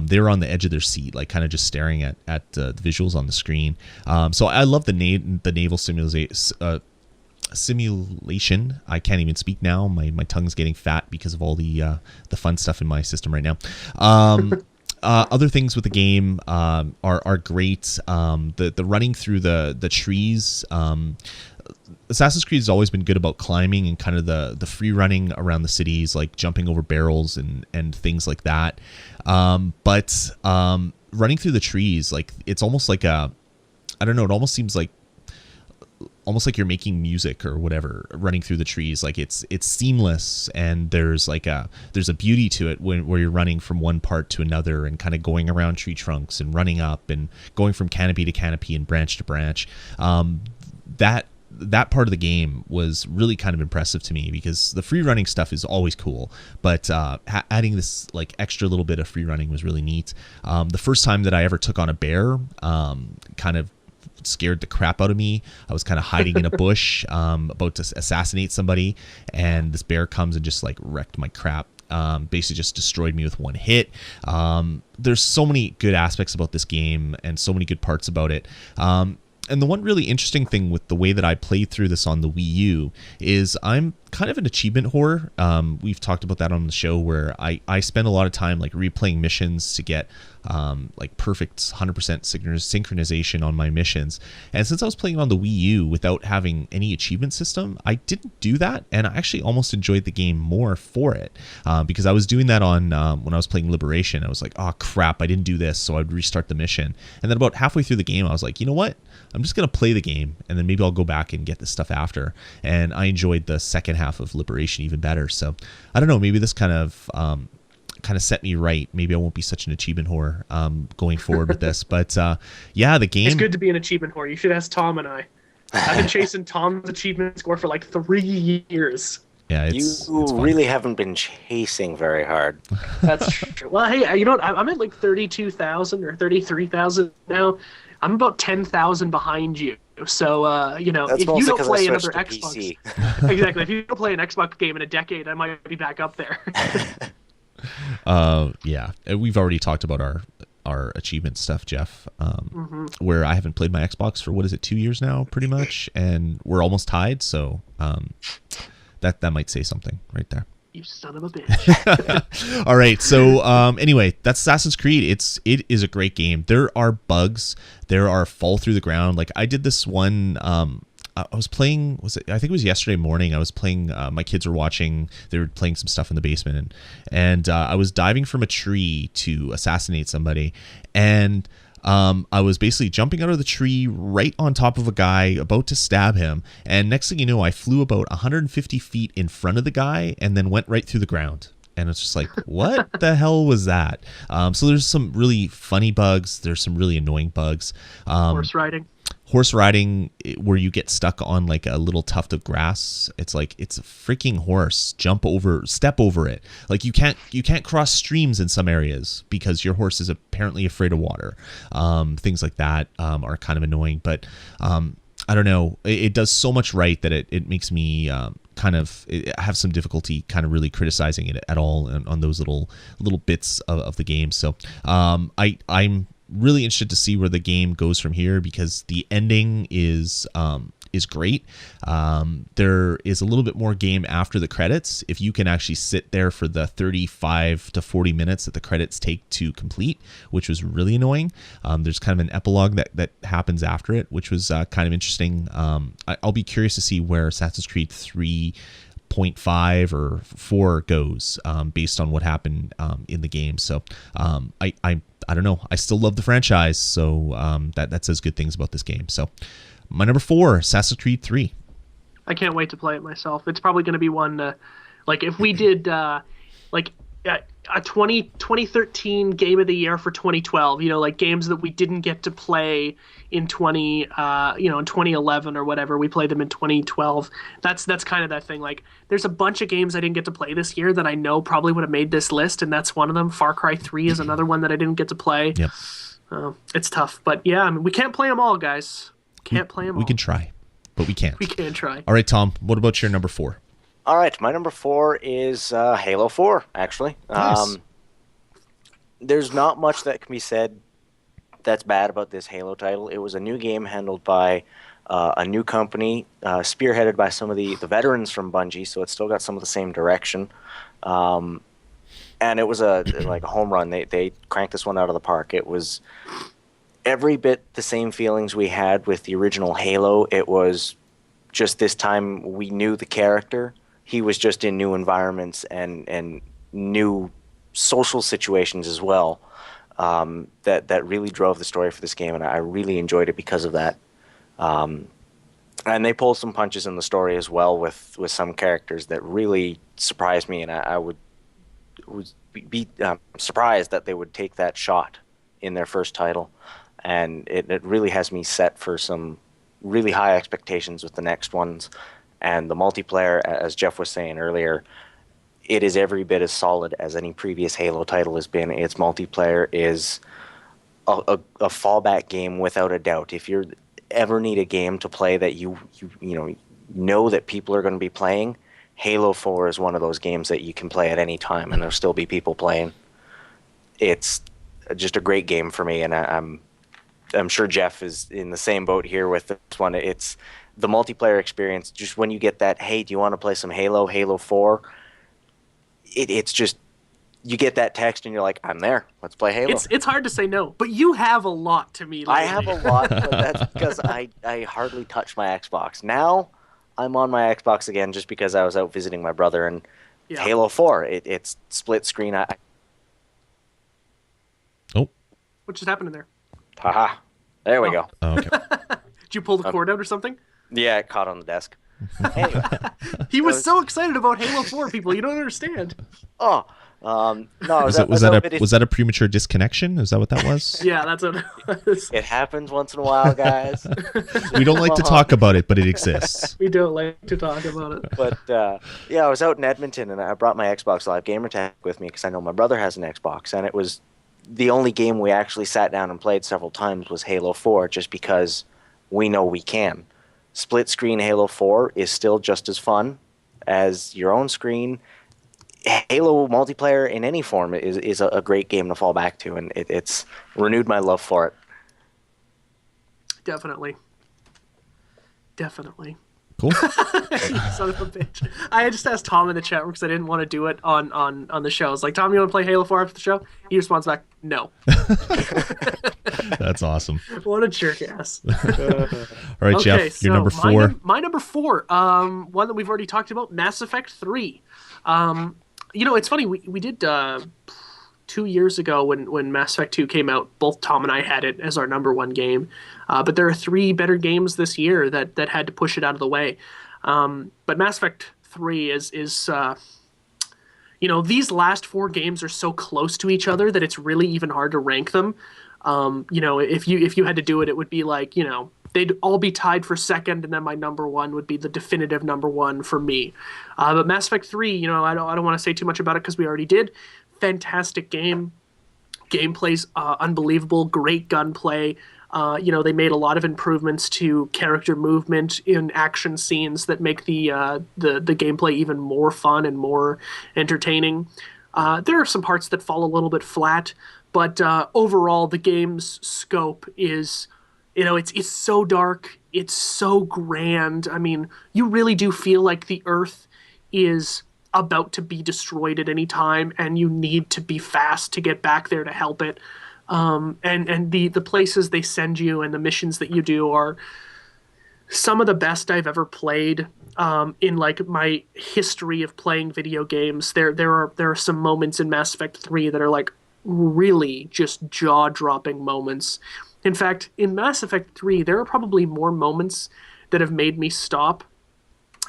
they were on the edge of their seat, like kind of just staring at the visuals on the screen. So I love the naval simulation. I can't even speak now. My tongue's getting fat because of all the fun stuff in my system right now. Other things with the game are great. The running through the trees. Assassin's Creed has always been good about climbing and kind of the free running around the cities, like jumping over barrels and things like that. But running through the trees, like it's almost like I don't know. It almost seems like you're making music or whatever, running through the trees. Like it's seamless, and there's a beauty to it where you're running from one part to another and kind of going around tree trunks and running up and going from canopy to canopy and branch to branch. That part of the game was really kind of impressive to me, because the free running stuff is always cool, but adding this like extra little bit of free running was really neat. The first time that I ever took on a bear, kind of scared the crap out of me. I was kind of hiding in a bush, about to assassinate somebody, and this bear comes and just like wrecked my crap. Basically just destroyed me with one hit. There's so many good aspects about this game and so many good parts about it. And the one really interesting thing with the way that I played through this on the Wii U is I'm kind of an achievement whore. We've talked about that on the show, where I spend a lot of time like replaying missions to get like perfect 100% synchronization on my missions. And since I was playing on the Wii U without having any achievement system, I didn't do that, and I actually almost enjoyed the game more for it, because I was doing that on when I was playing Liberation. I was like, oh crap, I didn't do this, so I'd restart the mission, and then about halfway through the game I was like, you know what, I'm just gonna play the game, and then maybe I'll go back and get this stuff after. And I enjoyed the second half of Liberation even better. So I don't know, maybe this kind of set me right. Maybe I won't be such an achievement whore going forward with this. But yeah, the game. It's good to be an achievement whore. You should ask Tom and I. I've been chasing Tom's achievement score for like 3 years. Yeah, it's really haven't been chasing very hard. That's true. Well, hey, you know what? I'm at like 32,000 or 33,000 now. I'm about 10,000 behind you. So, you know, that's if you don't play another Xbox. Exactly. If you don't play an Xbox game in a decade, I might be back up there. Yeah. We've already talked about our achievement stuff, Jeff, where I haven't played my Xbox for, 2 years now, pretty much. And we're almost tied. So that might say something right there. You son of a bitch. All right. So anyway, that's Assassin's Creed. It is a great game. There are bugs. There are fall through the ground. Like I did this one. I was playing. I think it was yesterday morning. I was playing. My kids were watching. They were playing some stuff in the basement, and I was diving from a tree to assassinate somebody, and I was basically jumping out of the tree right on top of a guy about to stab him, and next thing you know, I flew about 150 feet in front of the guy and then went right through the ground. And it's just like, what the hell was that? So there's some really funny bugs. There's some really annoying bugs. Horse riding. horse riding where you get stuck on like a little tuft of grass. It's like it's a freaking horse. Step over it. Like you can't cross streams in some areas because your horse is apparently afraid of water. Things like that are kind of annoying, but I don't know. It does so much right that it makes me kind of have some difficulty kind of really criticizing it at all on those little bits of the game. So I'm really interested to see where the game goes from here, because the ending is great. There is a little bit more game after the credits. If you can actually sit there for the 35 to 40 minutes that the credits take to complete, which was really annoying. There's kind of an epilogue that happens after it, which was kind of interesting. I'll be curious to see where Assassin's Creed 3.5 or 4 goes based on what happened in the game. So I don't know. I still love the franchise, so that says good things about this game. So my number 4, Assassin's Creed 3. I can't wait to play it myself. It's probably going to be one, like if we did like a 2013 game of the year for 2012, like games that we didn't get to play in in 2011 or whatever, we played them in 2012. That's kind of that thing. Like there's a bunch of games I didn't get to play this year that I know probably would have made this list, and that's one of them. Far Cry 3 is another one that I didn't get to play. Yep. It's tough, but yeah, I mean, we can't play them all, guys. Can't play them all. We can try, but we can't. We can try. All right, Tom, what about your number 4? All right, my number 4 is Halo 4, actually. Nice. There's not much that can be said that's bad about this Halo title. It was a new game handled by a new company, spearheaded by some of the veterans from Bungie, so it's still got some of the same direction. And it was like a home run. They cranked this one out of the park. It was every bit the same feelings we had with the original Halo. It was just this time we knew the character. He was just in new environments and new social situations as well. That really drove the story for this game, and I really enjoyed it because of that. And they pulled some punches in the story as well with some characters that really surprised me, and I would be surprised that they would take that shot in their first title. And it really has me set for some really high expectations with the next ones. And the multiplayer, as Jeff was saying earlier, it is every bit as solid as any previous Halo title has been. Its multiplayer is a fallback game without a doubt. If you ever need a game to play that you know that people are going to be playing, Halo 4 is one of those games that you can play at any time and there'll still be people playing. It's just a great game for me, and I'm sure Jeff is in the same boat here with this one. It's the multiplayer experience. Just when you get that, hey, do you want to play some Halo 4? It's just, you get that text and you're like, I'm there. Let's play Halo. It's hard to say no, but you have a lot to me lately. I have a lot, but that's because I hardly touch my Xbox. Now I'm on my Xbox again just because I was out visiting my brother, and Halo 4, it's split screen. Oh. What just happened in there? Haha. There we go. Oh, okay. Did you pull the cord out or something? Yeah, it caught on the desk. Anyway. He was so excited about Halo 4, people. You don't understand. Oh. No, was that a premature disconnection? Is that what that was? Yeah, that's what it was. It happens once in a while, guys. We don't like to talk about it, but it exists. We don't like to talk about it. But I was out in Edmonton, and I brought my Xbox Live Gamertag with me because I know my brother has an Xbox, and it was the only game we actually sat down and played several times was Halo 4, just because we know we can. Split screen Halo 4 is still just as fun as your own screen. Halo multiplayer in any form is a great game to fall back to, and it's renewed my love for it. Definitely. Cool. You son of a bitch. I just asked Tom in the chat because I didn't want to do it on the show. I was like, Tom, you want to play Halo 4 after the show? He responds back, no. That's awesome. What a jerk ass. All right, okay, Jeff, your number 4. My number 4, one that we've already talked about, Mass Effect 3. It's funny, we did 2 years ago when Mass Effect 2 came out, both Tom and I had it as our number 1 game. But there are 3 better games this year that had to push it out of the way. But Mass Effect 3 is these last 4 games are so close to each other that it's really even hard to rank them. If you had to do it, it would be like, they'd all be tied for second, and then my number one would be the definitive number one for me. But Mass Effect 3, you know, I don't want to say too much about it because we already did. Fantastic game. Gameplay's unbelievable. Great gunplay. You know, they made a lot of improvements to character movement in action scenes that make the gameplay even more fun and more entertaining. There are some parts that fall a little bit flat, but overall, the game's scope is, you know, it's so dark, it's so grand. I mean, you really do feel like the Earth is about to be destroyed at any time, and you need to be fast to get back there to help it. And the places they send you and the missions that you do are some of the best I've ever played. In like my history of playing video games, there are some moments in Mass Effect 3 that are like really just jaw-dropping moments. In fact, in Mass Effect 3, there are probably more moments that have made me stop.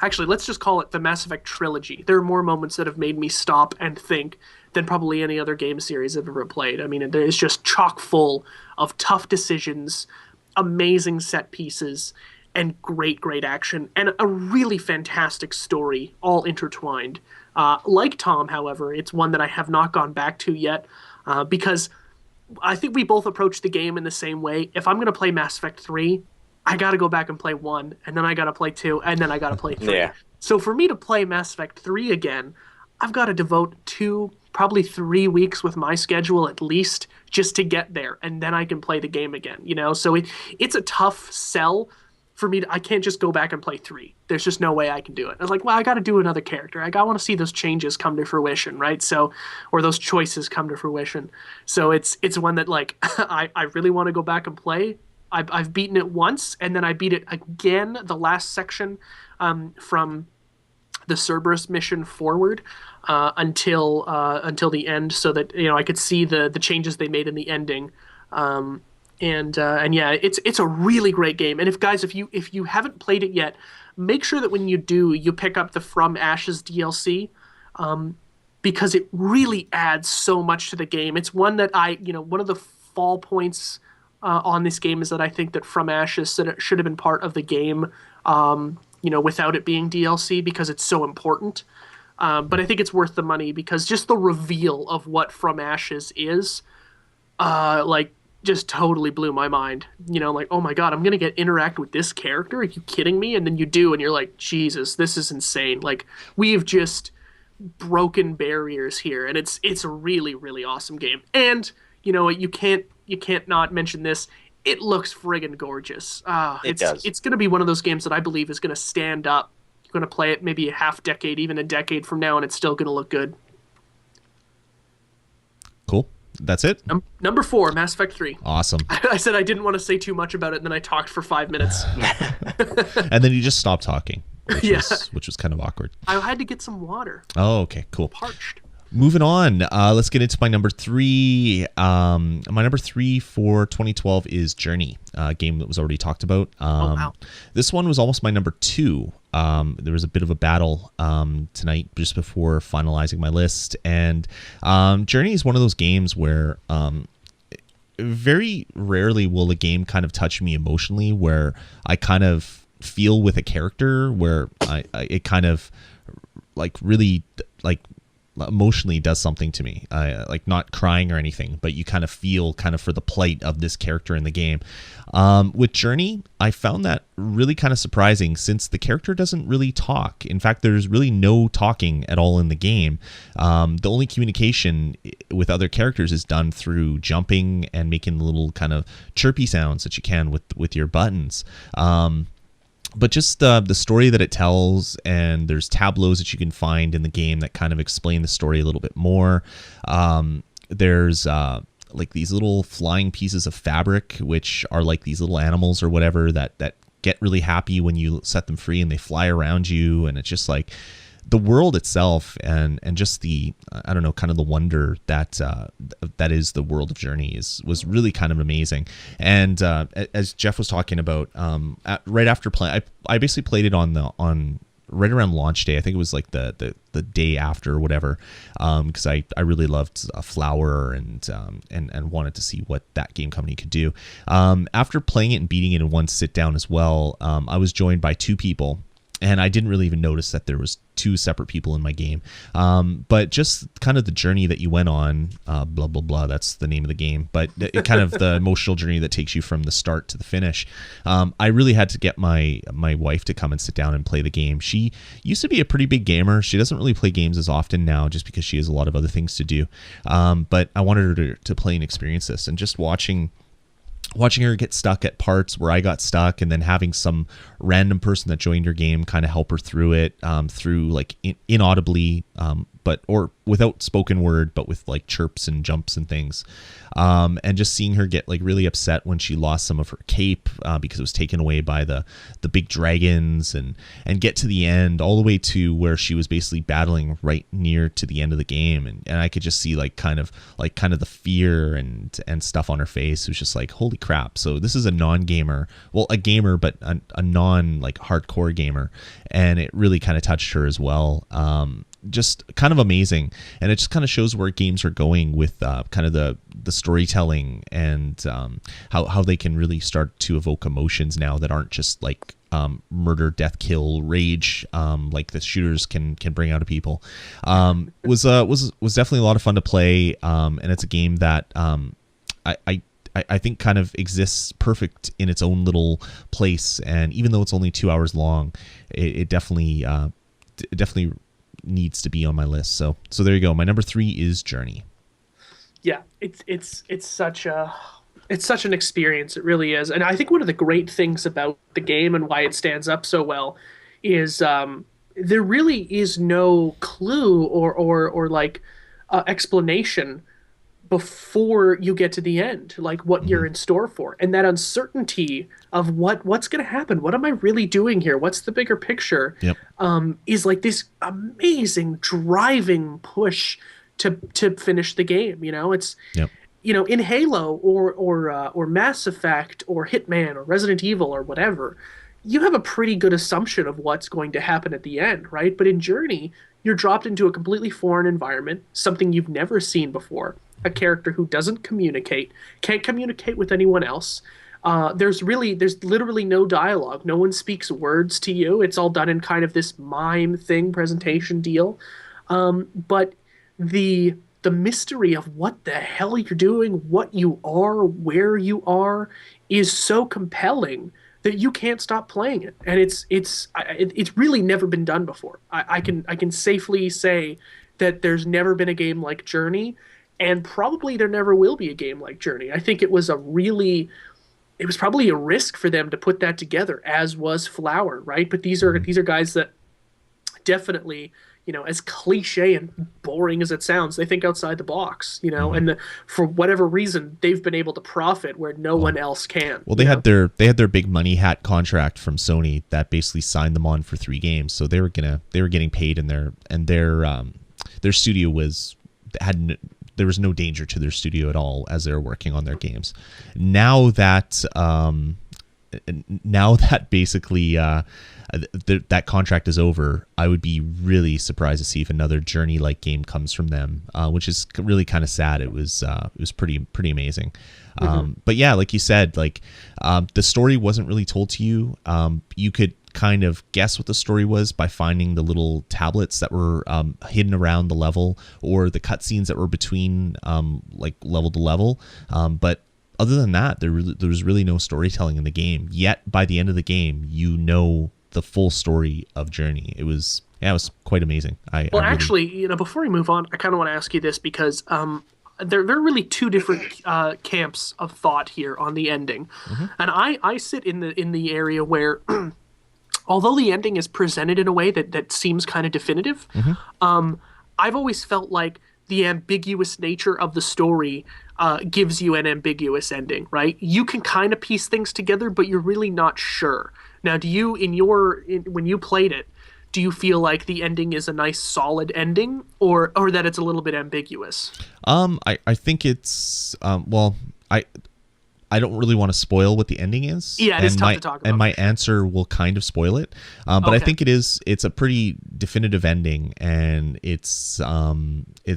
Actually, let's just call it the Mass Effect trilogy. There are more moments that have made me stop and think than probably any other game series I've ever played. I mean, it is just chock full of tough decisions, amazing set pieces, and great action, and a really fantastic story, all intertwined. Like Tom, however, it's one that I have not gone back to yet, because I think we both approach the game in the same way. If I'm going to play Mass Effect 3, I got to go back and play 1, and then I got to play 2, and then I got to play 3. Yeah. So for me to play Mass Effect 3 again, I've got to devote 2, probably 3 weeks with my schedule at least just to get there, and then I can play the game again, you know? So it's a tough sell for me. I can't just go back and play 3. There's just no way I can do it. I was like, well, I got to do another character. I want to see those changes come to fruition, right? So, or those choices come to fruition. So it's one that like I really want to go back and play. I've beaten it once, and then I beat it again, the last section from the Cerberus mission forward until the end, so that, you know, I could see the changes they made in the ending. And yeah, it's a really great game. And if you haven't played it yet, make sure that when you do, you pick up the From Ashes DLC, because it really adds so much to the game. It's one that one of the fall points on this game is that I think that From Ashes should have been part of the game, without it being DLC, because it's so important. But I think it's worth the money because just the reveal of what From Ashes is, just totally blew my mind. You know, like, oh my God, I'm going to get interact with this character? Are you kidding me? And then you do, and you're like, Jesus, this is insane. Like, we've just broken barriers here, and it's a really, really awesome game. And, you know, you can't not mention this. It looks friggin' gorgeous. It does. It's going to be one of those games that I believe is going to stand up. You're going to play it maybe a half decade, even a decade from now, and it's still going to look good. Cool. That's it? Number 4, Mass Effect 3. Awesome. I said I didn't want to say too much about it, and then I talked for 5 minutes. And then you just stopped talking, which was kind of awkward. I had to get some water. Oh, okay, cool. Parched. Moving on, let's get into my number 3. My number 3 for 2012 is Journey, a game that was already talked about. Wow. This one was almost my number 2. There was a bit of a battle tonight just before finalizing my list. And Journey is one of those games where very rarely will a game kind of touch me emotionally, where I kind of feel with a character, where it kind of like really like emotionally does something to me, like not crying or anything, but you kind of feel kind of for the plight of this character in the game. With Journey, I found that really kind of surprising, since the character doesn't really talk. In fact, there's really no talking at all in the game. The only communication with other characters is done through jumping and making the little kind of chirpy sounds that you can with your buttons. But just the story that it tells, and there's tableaus that you can find in the game that kind of explain the story a little bit more. There's like these little flying pieces of fabric, which are like these little animals or whatever that get really happy when you set them free, and they fly around you. And it's just like the world itself, and just the, I don't know, kind of the wonder that is the world of Journey was really kind of amazing. And as Jeff was talking about, right after playing, I basically played it on right around launch day. I think it was like the day after or whatever, because I really loved Flower and wanted to see what that game company could do. After playing it and beating it in one sit down as well, I was joined by two people. And I didn't really even notice that there was two separate people in my game. But just kind of the journey that you went on, blah, blah, blah, that's the name of the game. But it kind of the emotional journey that takes you from the start to the finish. I really had to get my wife to come and sit down and play the game. She used to be a pretty big gamer. She doesn't really play games as often now just because she has a lot of other things to do. But I wanted her to play and experience this. And just watching her get stuck at parts where I got stuck, and then having some random person that joined your game kind of help her through it, through like inaudibly, or without spoken word, but with like chirps and jumps and things. And just seeing her get like really upset when she lost some of her cape because it was taken away by the big dragons, and get to the end all the way to where she was basically battling right near to the end of the game. And I could just see like kind of the fear and stuff on her face. It was just like, holy crap. So this is a non-gamer, well, a gamer, but a non like hardcore gamer. And it really kind of touched her as well. Just kind of amazing, and it just kind of shows where games are going with kind of the storytelling, and how they can really start to evoke emotions now that aren't just like murder, death, kill, rage, like the shooters can bring out of people. Was definitely a lot of fun to play, and it's a game that I think kind of exists perfect in its own little place, and even though it's only 2 hours long, it definitely needs to be on my list. So there you go. My number 3 is Journey. Yeah, it's such an experience. It really is. And I think one of the great things about the game and why it stands up so well is there really is no clue or like explanation before you get to the end, like what you're in store for. And that uncertainty of what's going to happen. What am I really doing here? What's the bigger picture? Yep. Is like this amazing driving push to finish the game. You know, it's, Yep. you know, in Halo or Mass Effect or Hitman or Resident Evil or whatever, you have a pretty good assumption of what's going to happen at the end, right? But in Journey, you're dropped into a completely foreign environment, something you've never seen before. A character who doesn't communicate, can't communicate with anyone else. There's literally no dialogue. No one speaks words to you. It's all done in kind of this mime thing, presentation deal. But the mystery of what the hell you're doing, what you are, where you are, is so compelling that you can't stop playing it. And it's really never been done before. I can safely say that there's never been a game like Journey. And probably there never will be a game like Journey. I think it was probably a risk for them to put that together, as was Flower, right? But these are guys that definitely, you know, as cliche and boring as it sounds, they think outside the box, you know, and for whatever reason, they've been able to profit where no one else can. Well, they had their big money hat contract from Sony that basically signed them on for 3 games, so they were getting paid, and their studio there was no danger to their studio at all as they were working on their games. Now that basically that contract is over, I would be really surprised to see if another Journey-like game comes from them, which is really kind of sad. It was pretty amazing. But yeah, like you said, like the story wasn't really told to you. You could kind of guess what the story was by finding the little tablets that were hidden around the level, or the cutscenes that were between like level to level. But other than that, there was really no storytelling in the game. Yet by the end of the game, you know the full story of Journey. It was quite amazing. Actually, you know, before we move on, I kind of want to ask you this, because there are really two different camps of thought here on the ending, and I sit in the area where. Although the ending is presented in a way that seems kind of definitive, I've always felt like the ambiguous nature of the story gives you an ambiguous ending, right? You can kind of piece things together, but you're really not sure. Now, do you, when you played it, do you feel like the ending is a nice solid ending, or that it's a little bit ambiguous? I think it's I don't really want to spoil what the ending is. Yeah, it is tough to talk about. And my answer will kind of spoil it. But I Okay. think it's a pretty definitive ending, and it's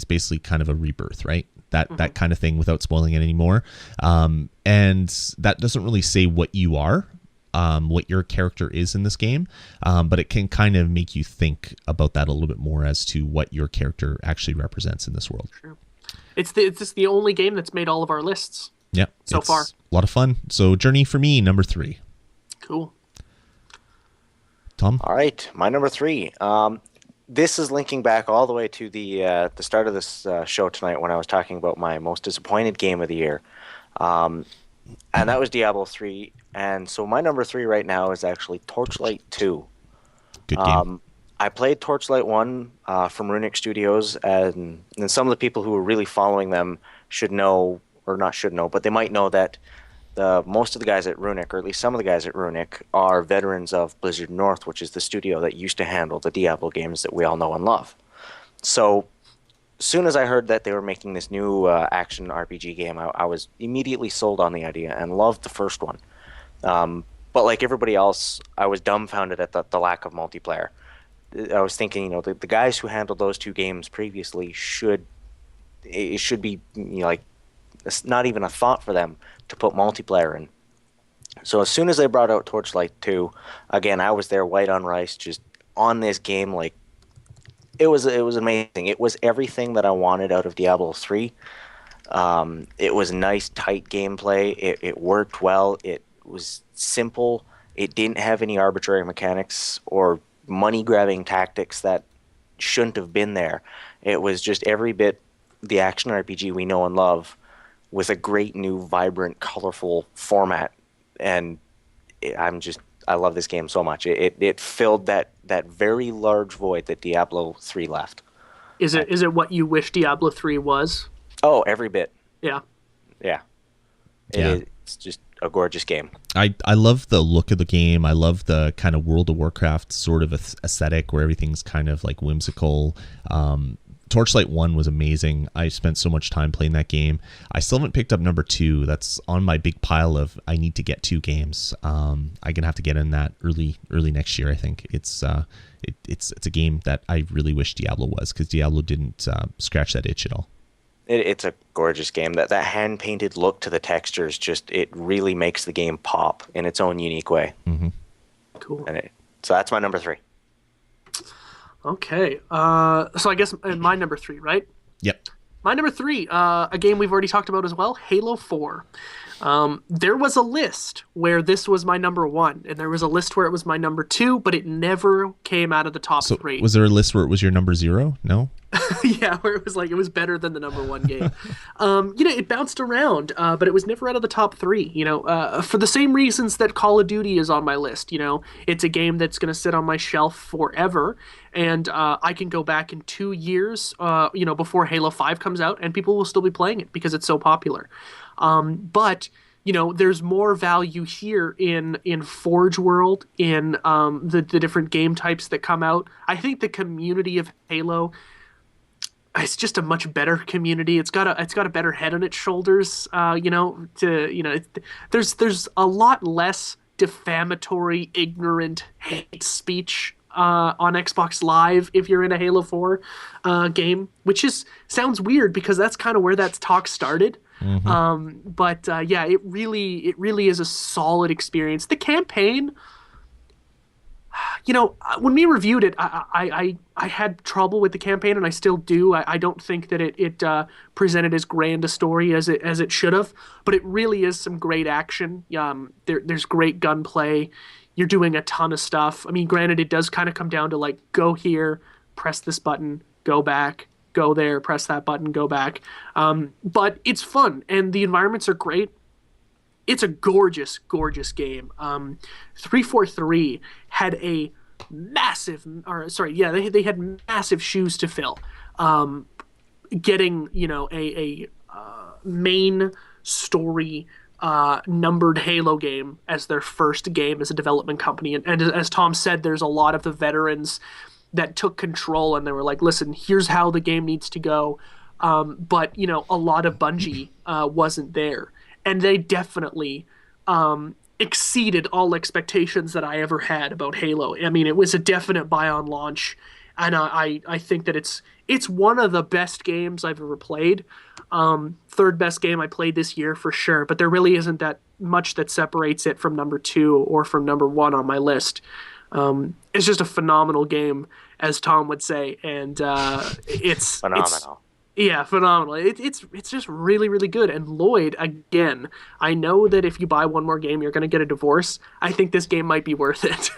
basically kind of a rebirth, right? That kind of thing without spoiling it anymore. And that doesn't really say what you are, what your character is in this game, but it can kind of make you think about that a little bit more as to what your character actually represents in this world. Sure. It's just the only game that's made all of our lists. Yeah, So it's far. a lot of fun. So Journey for me, number 3. Cool. Tom? All right, my number 3. This is linking back all the way to the start of this show tonight when I was talking about my most disappointed game of the year, and that was Diablo 3. And so my number 3 right now is actually Torchlight 2. Good game. I played Torchlight 1 from Runic Studios, and some of the people who are really following them should know, or not should know, but they might know that most of the guys at Runic, or at least some of the guys at Runic, are veterans of Blizzard North, which is the studio that used to handle the Diablo games that we all know and love. So as soon as I heard that they were making this new action RPG game, I was immediately sold on the idea and loved the first one. But like everybody else, I was dumbfounded at the lack of multiplayer. I was thinking, the guys who handled those two games previously should be, like, it's not even a thought for them to put multiplayer in. So as soon as they brought out Torchlight 2, again, I was there, white on rice, just on this game. Like, it was amazing. It was everything that I wanted out of Diablo 3. It was nice, tight gameplay. It worked well. It was simple. It didn't have any arbitrary mechanics or money-grabbing tactics that shouldn't have been there. It was just every bit the action RPG we know and love, with a great new, vibrant, colorful format. And I love this game so much. It filled that very large void that Diablo 3 left. Is it what you wish Diablo 3 was? Oh, every bit. Yeah. Yeah. Yeah. It's just a gorgeous game. I love the look of the game. I love the kind of World of Warcraft sort of aesthetic where everything's kind of like whimsical. Torchlight 1 was amazing. I spent so much time playing that game. I still haven't picked up number 2. That's on my big pile of I need to get 2 games. I'm gonna have to get in that early next year. I think it's a game that I really wish Diablo was, because Diablo didn't scratch that itch at all. It's a gorgeous game. That hand painted look to the textures, it really makes the game pop in its own unique way. Mm-hmm. Cool. So that's my number 3. Okay. So I guess my number 3, right? Yep. My number 3, a game we've already talked about as well, Halo 4. There was a list where this was my number 1, and there was a list where it was my number 2, but it never came out of the top 3. Was there a list where it was your number 0? No? Yeah, where it was like, it was better than the number 1 game. It bounced around, but it was never out of the top 3, for the same reasons that Call of Duty is on my list. It's a game that's going to sit on my shelf forever, and I can go back in 2 years, before Halo 5 comes out, and people will still be playing it because it's so popular. But there's more value here in Forge World, in the different game types that come out. I think the community of Halo, it's just a much better community. It's got a better head on its shoulders. There's a lot less defamatory, ignorant hate speech on Xbox Live if you're in a Halo 4 game, which sounds weird because that's kind of where that talk started. Mm-hmm. But it really is a solid experience. The campaign, when we reviewed it, I had trouble with the campaign, and I still do. I don't think that it presented as grand a story as it should have, but it really is some great action. There's great gunplay. You're doing a ton of stuff. I mean, granted, it does kind of come down to like, go here, press this button, go back, go there, press that button, go back. But it's fun, and the environments are great. It's a gorgeous, gorgeous game. 343 had a massive, they had massive shoes to fill. Getting, a main story numbered Halo game as their first game as a development company. And as Tom said, there's a lot of the veterans that took control, and they were like, listen, here's how the game needs to go. But, a lot of Bungie wasn't there. and they definitely exceeded all expectations that I ever had about Halo. I mean, it was a definite buy on launch, and I think that it's one of the best games I've ever played. Third best game I played this year for sure, but there really isn't that much that separates it from number 2 or from number 1 on my list. It's just a phenomenal game, as Tom would say, and it's Phenomenal. yeah, phenomenal. It's just really, really good. And Lloyd, again, I know that if you buy one more game, you're going to get a divorce. I think this game might be worth it.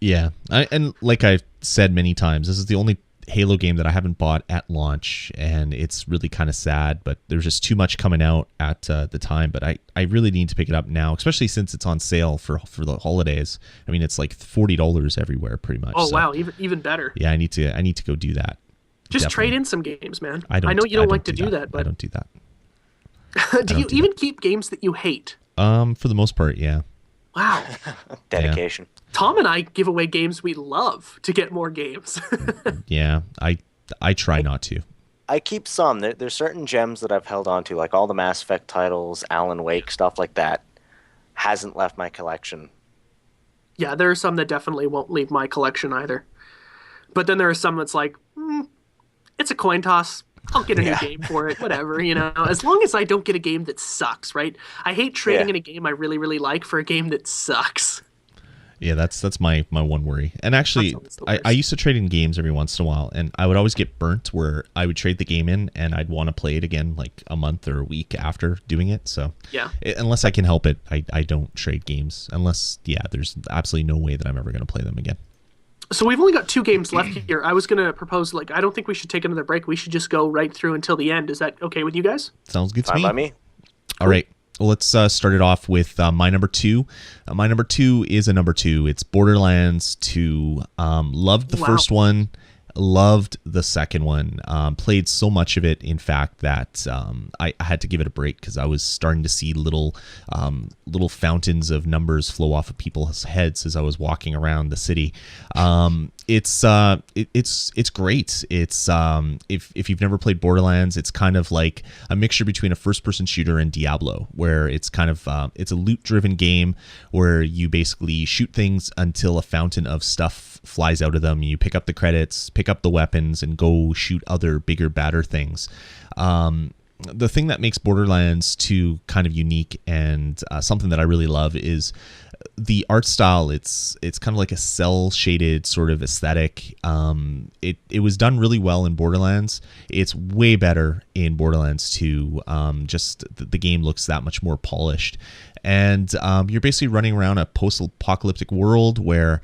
Yeah, and like I've said many times, this is the only Halo game that I haven't bought at launch, and it's really kind of sad, but there's just too much coming out at the time. But I really need to pick it up now, especially since it's on sale for the holidays. I mean, it's like $40 everywhere pretty much. Oh, so, wow, even better. Yeah, I need to go do that. Just Definitely. trade in some games, man. I know you don't like to do that, but I don't do that. do you even keep games that you hate? For the most part, yeah. Wow. Dedication. Tom and I give away games we love to get more games. Yeah, I try not to. I keep some. There's certain gems that I've held on to, like all the Mass Effect titles, Alan Wake, stuff like that. Hasn't left my collection. Yeah, there are some that definitely won't leave my collection either. But then there are some that's like, it's a coin toss. I'll get a new game for it, whatever, as long as I don't get a game that sucks, right? I hate trading in a game I really, really like for a game that sucks. Yeah, that's my one worry. And actually, I used to trade in games every once in a while, and I would always get burnt where I would trade the game in, and I'd want to play it again like a month or a week after doing it. So yeah, unless I can help it, I don't trade games. Unless, there's absolutely no way that I'm ever going to play them again. So we've only got 2 games left here. I was going to propose, I don't think we should take another break. We should just go right through until the end. Is that okay with you guys? Sounds good to Fine me. by me. All right. Well, let's start it off with my number 2. My number 2 is a number 2. It's Borderlands 2. Loved the first one. Loved the second one. Played so much of it, in fact, that I had to give it a break because I was starting to see little fountains of numbers flow off of people's heads as I was walking around the city. It's great. It's if you've never played Borderlands, it's kind of like a mixture between a first-person shooter and Diablo, where it's kind of it's a loot-driven game where you basically shoot things until a fountain of stuff flies out of them. You pick up the credits, pick up the weapons, and go shoot other bigger, badder things. The thing that makes Borderlands 2 kind of unique and something that I really love is the art style. It's kind of like a cell shaded sort of aesthetic. It was done really well in Borderlands. It's way better in Borderlands 2. Just the game looks that much more polished. And you're basically running around a post-apocalyptic world where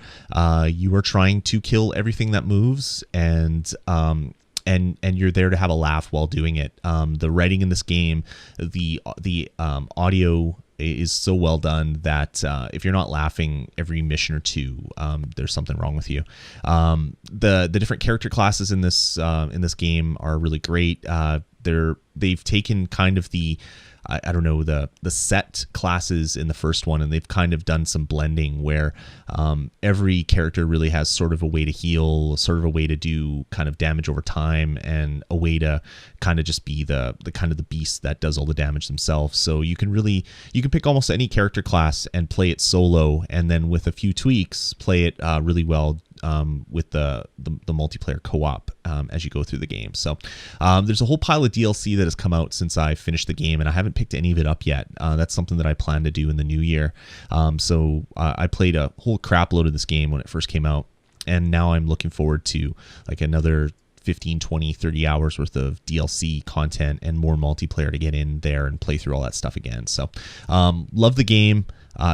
you are trying to kill everything that moves, and you're there to have a laugh while doing it. The writing in this game, the audio is so well done that if you're not laughing every mission or two, there's something wrong with you. The different character classes in this game are really great. They've taken kind of the set classes in the first one, and they've kind of done some blending where every character really has sort of a way to heal, sort of a way to do kind of damage over time, and a way to kind of just be the kind of the beast that does all the damage themselves. So you can pick almost any character class and play it solo, and then with a few tweaks, play it really well with the multiplayer co-op as you go through the game. So there's a whole pile of DLC that has come out since I finished the game, and I haven't picked any of it up yet. That's something that I plan to do in the new year. So I played a whole crap load of this game when it first came out, and now I'm looking forward to like another 15, 20, 30 hours worth of DLC content and more multiplayer to get in there and play through all that stuff again. So love the game.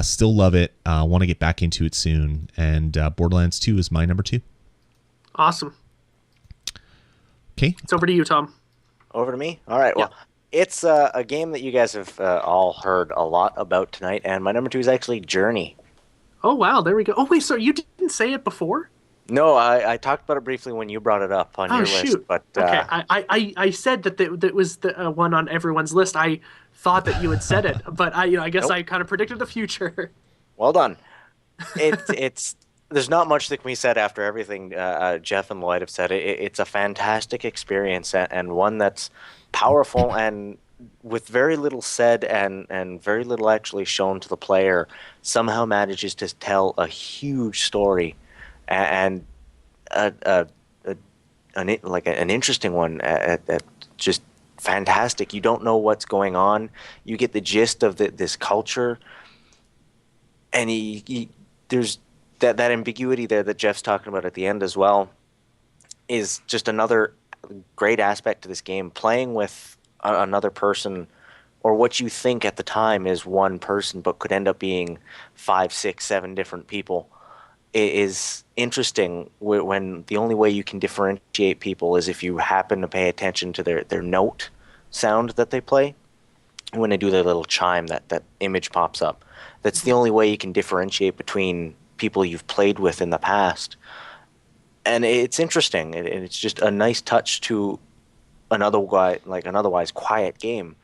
Still love it. Want to get back into it soon. And Borderlands 2 is my number 2. Awesome. Okay. It's over to you, Tom. Over to me? All right. Well, it's a game that you guys have all heard a lot about tonight, and my number 2 is actually Journey. Oh, wow. There we go. Oh, wait, so you didn't say it before? No, I talked about it briefly when you brought it up on your list. But okay, I said that was the one on everyone's list. I thought that you had said it, but I guess I kind of predicted the future. Well done. It's there's not much that can be said after everything Jeff and Lloyd have said. It's a fantastic experience, and one that's powerful and with very little said and very little actually shown to the player, somehow manages to tell a huge story and a, an interesting one at just fantastic. You don't know what's going on. You get the gist of this culture, and there's that ambiguity there that Jeff's talking about at the end as well is just another great aspect to this game. Playing with another person, or what you think at the time is one person, but could end up being 5, 6, 7 different people, is interesting when the only way you can differentiate people is if you happen to pay attention to their note sound that they play. When they do their little chime, that image pops up. That's the only way you can differentiate between people you've played with in the past. And it's interesting. It's just a nice touch to an otherwise quiet game.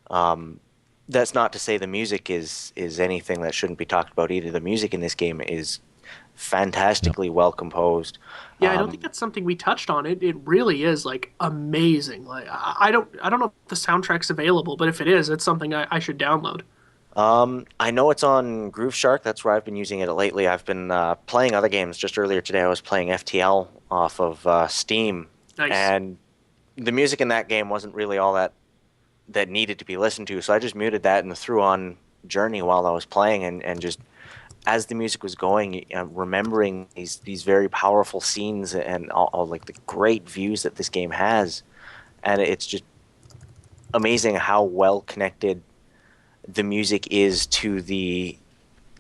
That's not to say the music is anything that shouldn't be talked about either. The music in this game is fantastically well composed. Yeah, I don't think that's something we touched on. It really is like amazing. Like I don't know if the soundtrack's available, but if it is, it's something I should download. I know it's on Groove Shark. That's where I've been using it lately. I've been playing other games. Just earlier today, I was playing FTL off of Steam, Nice. and the music in that game wasn't really all that needed to be listened to. So I just muted that and threw on Journey while I was playing, and just as the music was going, remembering these very powerful scenes and all like the great views that this game has, and it's just amazing how well connected the music is to the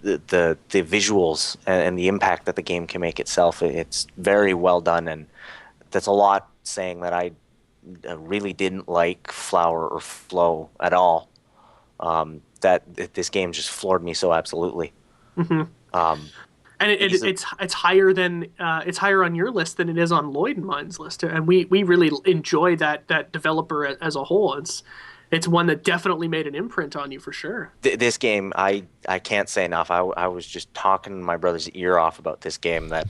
visuals and the impact that the game can make itself. It's very well done, and that's a lot saying that I really didn't like Flower or Flow at all. That this game just floored me so absolutely. Mm-hmm. And it's higher than it's higher on your list than it is on Lloyd and mine's list, and we really enjoy that developer as a whole. It's one that definitely made an imprint on you for sure. This game, I can't say enough. I was just talking my brother's ear off about this game that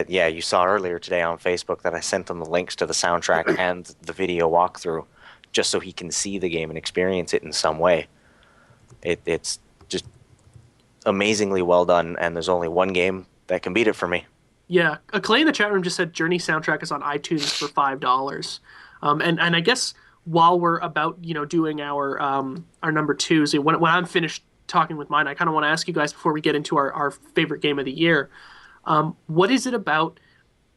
yeah, you saw earlier today on Facebook that I sent him the links to the soundtrack and the video walkthrough just so he can see the game and experience it in some way. It's just amazingly well done, and there's only one game that can beat it for me. Yeah, Clay in the chat room just said Journey soundtrack is on iTunes for $5. And I guess while we're about doing our number twos, when I'm finished talking with mine, I kind of want to ask you guys before we get into our favorite game of the year, what is it about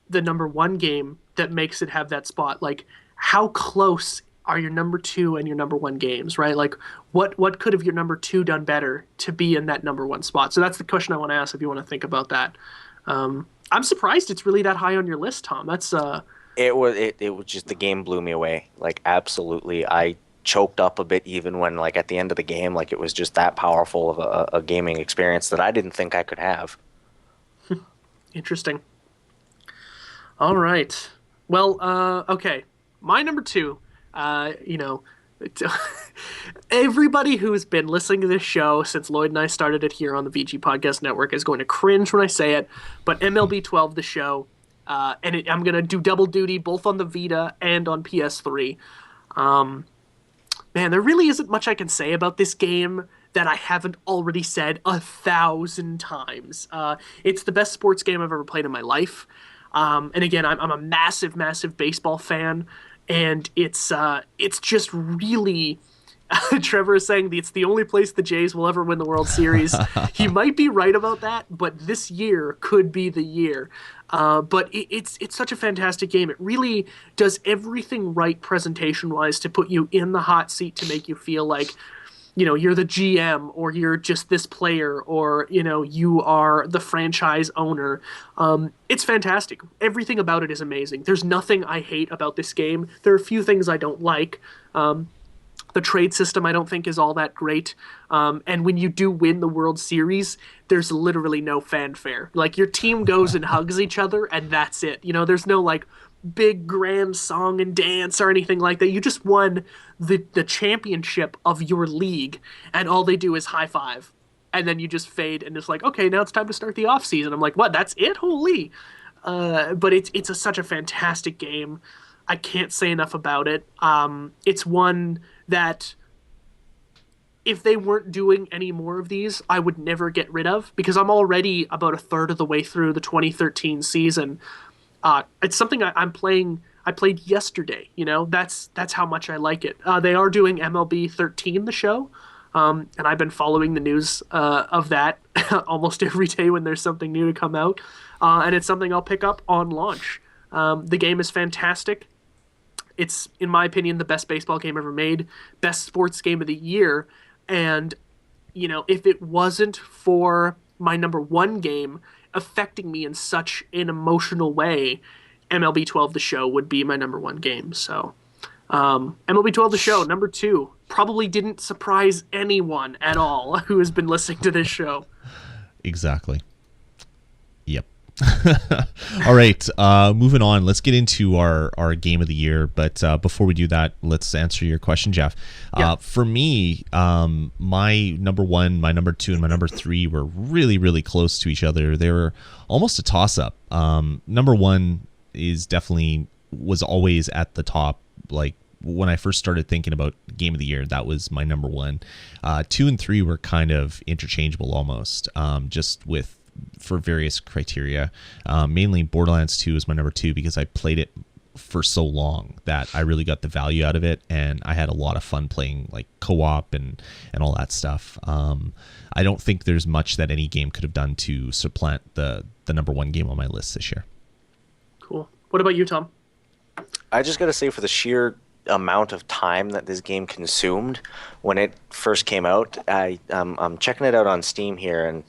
the number one game that makes it have that spot? Like, how close are your number two and your number one games, right? Like, what could have your number two done better to be in that number one spot? So that's the question I want to ask if you want to think about that. I'm surprised it's really that high on your list, Tom. That's It was just, the game blew me away. Like, absolutely. I choked up a bit even when, like, at the end of the game, like, it was just that powerful of a gaming experience that I didn't think I could have. Interesting. All right. Well, okay. My number two, everybody who's been listening to this show since Lloyd and I started it here on the VG Podcast Network is going to cringe when I say it, but MLB 12, the show, and I'm going to do double duty both on the Vita and on PS3. Man, there really isn't much I can say about this game that I haven't already said 1,000 times. It's the best sports game I've ever played in my life. And again, I'm a massive, massive baseball fan, and it's just really... Trevor is saying it's the only place the Jays will ever win the World Series. He might be right about that, but this year could be the year. But it's such a fantastic game. It really does everything right presentation-wise to put you in the hot seat, to make you feel like, you're the GM, or you're just this player, or, you are the franchise owner. It's fantastic. Everything about it is amazing. There's nothing I hate about this game. There are a few things I don't like. The trade system I don't think is all that great. And when you do win the World Series, there's literally no fanfare. Like, your team goes and hugs each other, and that's it. There's no, like, big grand song and dance or anything like that. You just won the championship of your league, and all they do is high five. And then you just fade, and it's like, okay, now it's time to start the off season. I'm like, what? That's it? Holy. But it's such a fantastic game. I can't say enough about it. It's one that if they weren't doing any more of these, I would never get rid of, because I'm already about a third of the way through the 2013 season. It's something I'm playing. I played yesterday. That's how much I like it. They are doing MLB 13, the show, and I've been following the news of that almost every day when there's something new to come out, and it's something I'll pick up on launch. The game is fantastic. It's, in my opinion, the best baseball game ever made, best sports game of the year. And, if it wasn't for my number one game affecting me in such an emotional way, MLB 12 The Show would be my number one game. So MLB 12 The Show, number two, probably didn't surprise anyone at all who has been listening to this show. Exactly. Yep. All right, moving on. Let's get into our game of the year. But before we do that, let's answer your question, Jeff. Yeah. For me, my number one, my number two, and my number three were really, really close to each other. They were almost a toss-up. Number one was always at the top. Like, when I first started thinking about game of the year, that was my number one. 2 and 3 were kind of interchangeable almost, just for various criteria. Mainly Borderlands 2 is my number 2 because I played it for so long that I really got the value out of it, and I had a lot of fun playing like co-op and all that stuff. I don't think there's much that any game could have done to supplant the number one game on my list this year. Cool. What about you, Tom? I just got to say, for the sheer amount of time that this game consumed when it first came out, I'm checking it out on Steam here, and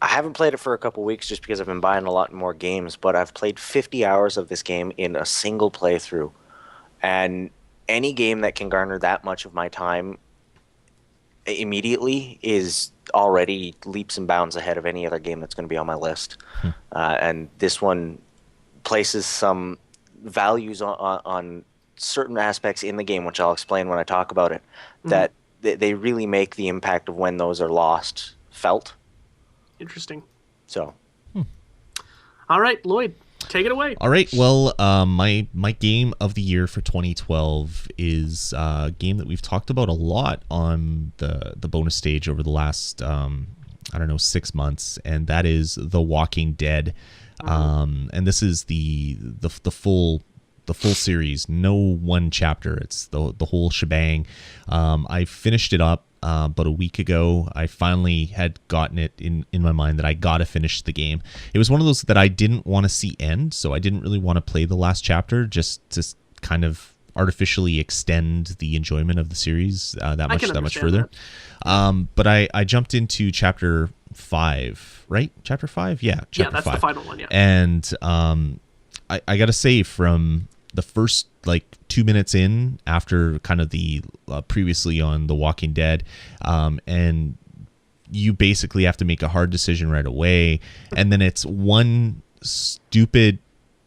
I haven't played it for a couple weeks just because I've been buying a lot more games, but I've played 50 hours of this game in a single playthrough. And any game that can garner that much of my time immediately is already leaps and bounds ahead of any other game that's going to be on my list. And this one places some values on certain aspects in the game, which I'll explain when I talk about it, that they really make the impact of when those are lost felt. Interesting. So, all right, Lloyd, take it away. All right. Well, my game of the year for 2012 is a game that we've talked about a lot on the bonus stage over the last 6 months, and that is The Walking Dead. And this is the full series, no one chapter. It's the whole shebang. I finished it up about a week ago. I finally had gotten it in my mind that I gotta finish the game. It was one of those that I didn't want to see end, so I didn't really want to play the last chapter, just to kind of artificially extend the enjoyment of the series that much further. But I jumped into chapter 5, right? Chapter 5? Yeah, chapter 5. Yeah, that's the final one, yeah. And I gotta say, from the first 2 minutes in, after kind of the previously on The Walking Dead, and you basically have to make a hard decision right away, and then it's one stupid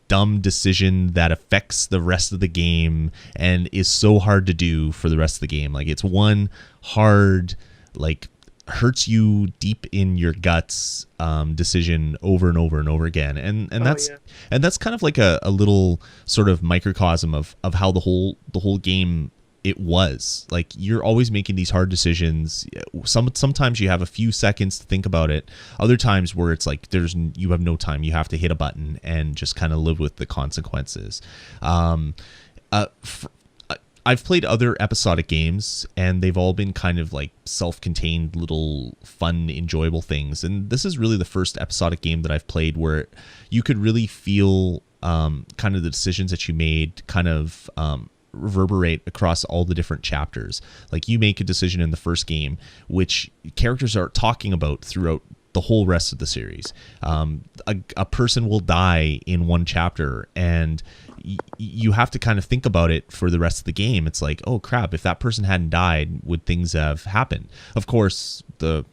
dumb decision that affects the rest of the game and is so hard to do for the rest of the game. Like, it's one hard, hurts you deep in your guts decision over and over and over again, and that's kind of like a little sort of microcosm of how the whole game it was. Like, you're always making these hard decisions. Sometimes you have a few seconds to think about it. Other times where it's like you have no time. You have to hit a button and just kind of live with the consequences. I've played other episodic games, and they've all been kind of like self-contained little fun, enjoyable things. And this is really the first episodic game that I've played where you could really feel kind of the decisions that you made kind of reverberate across all the different chapters. Like, you make a decision in the first game, which characters are talking about throughout the whole rest of the series. A person will die in one chapter, and you have to kind of think about it for the rest of the game. It's like, oh crap, if that person hadn't died, would things have happened? Of course, the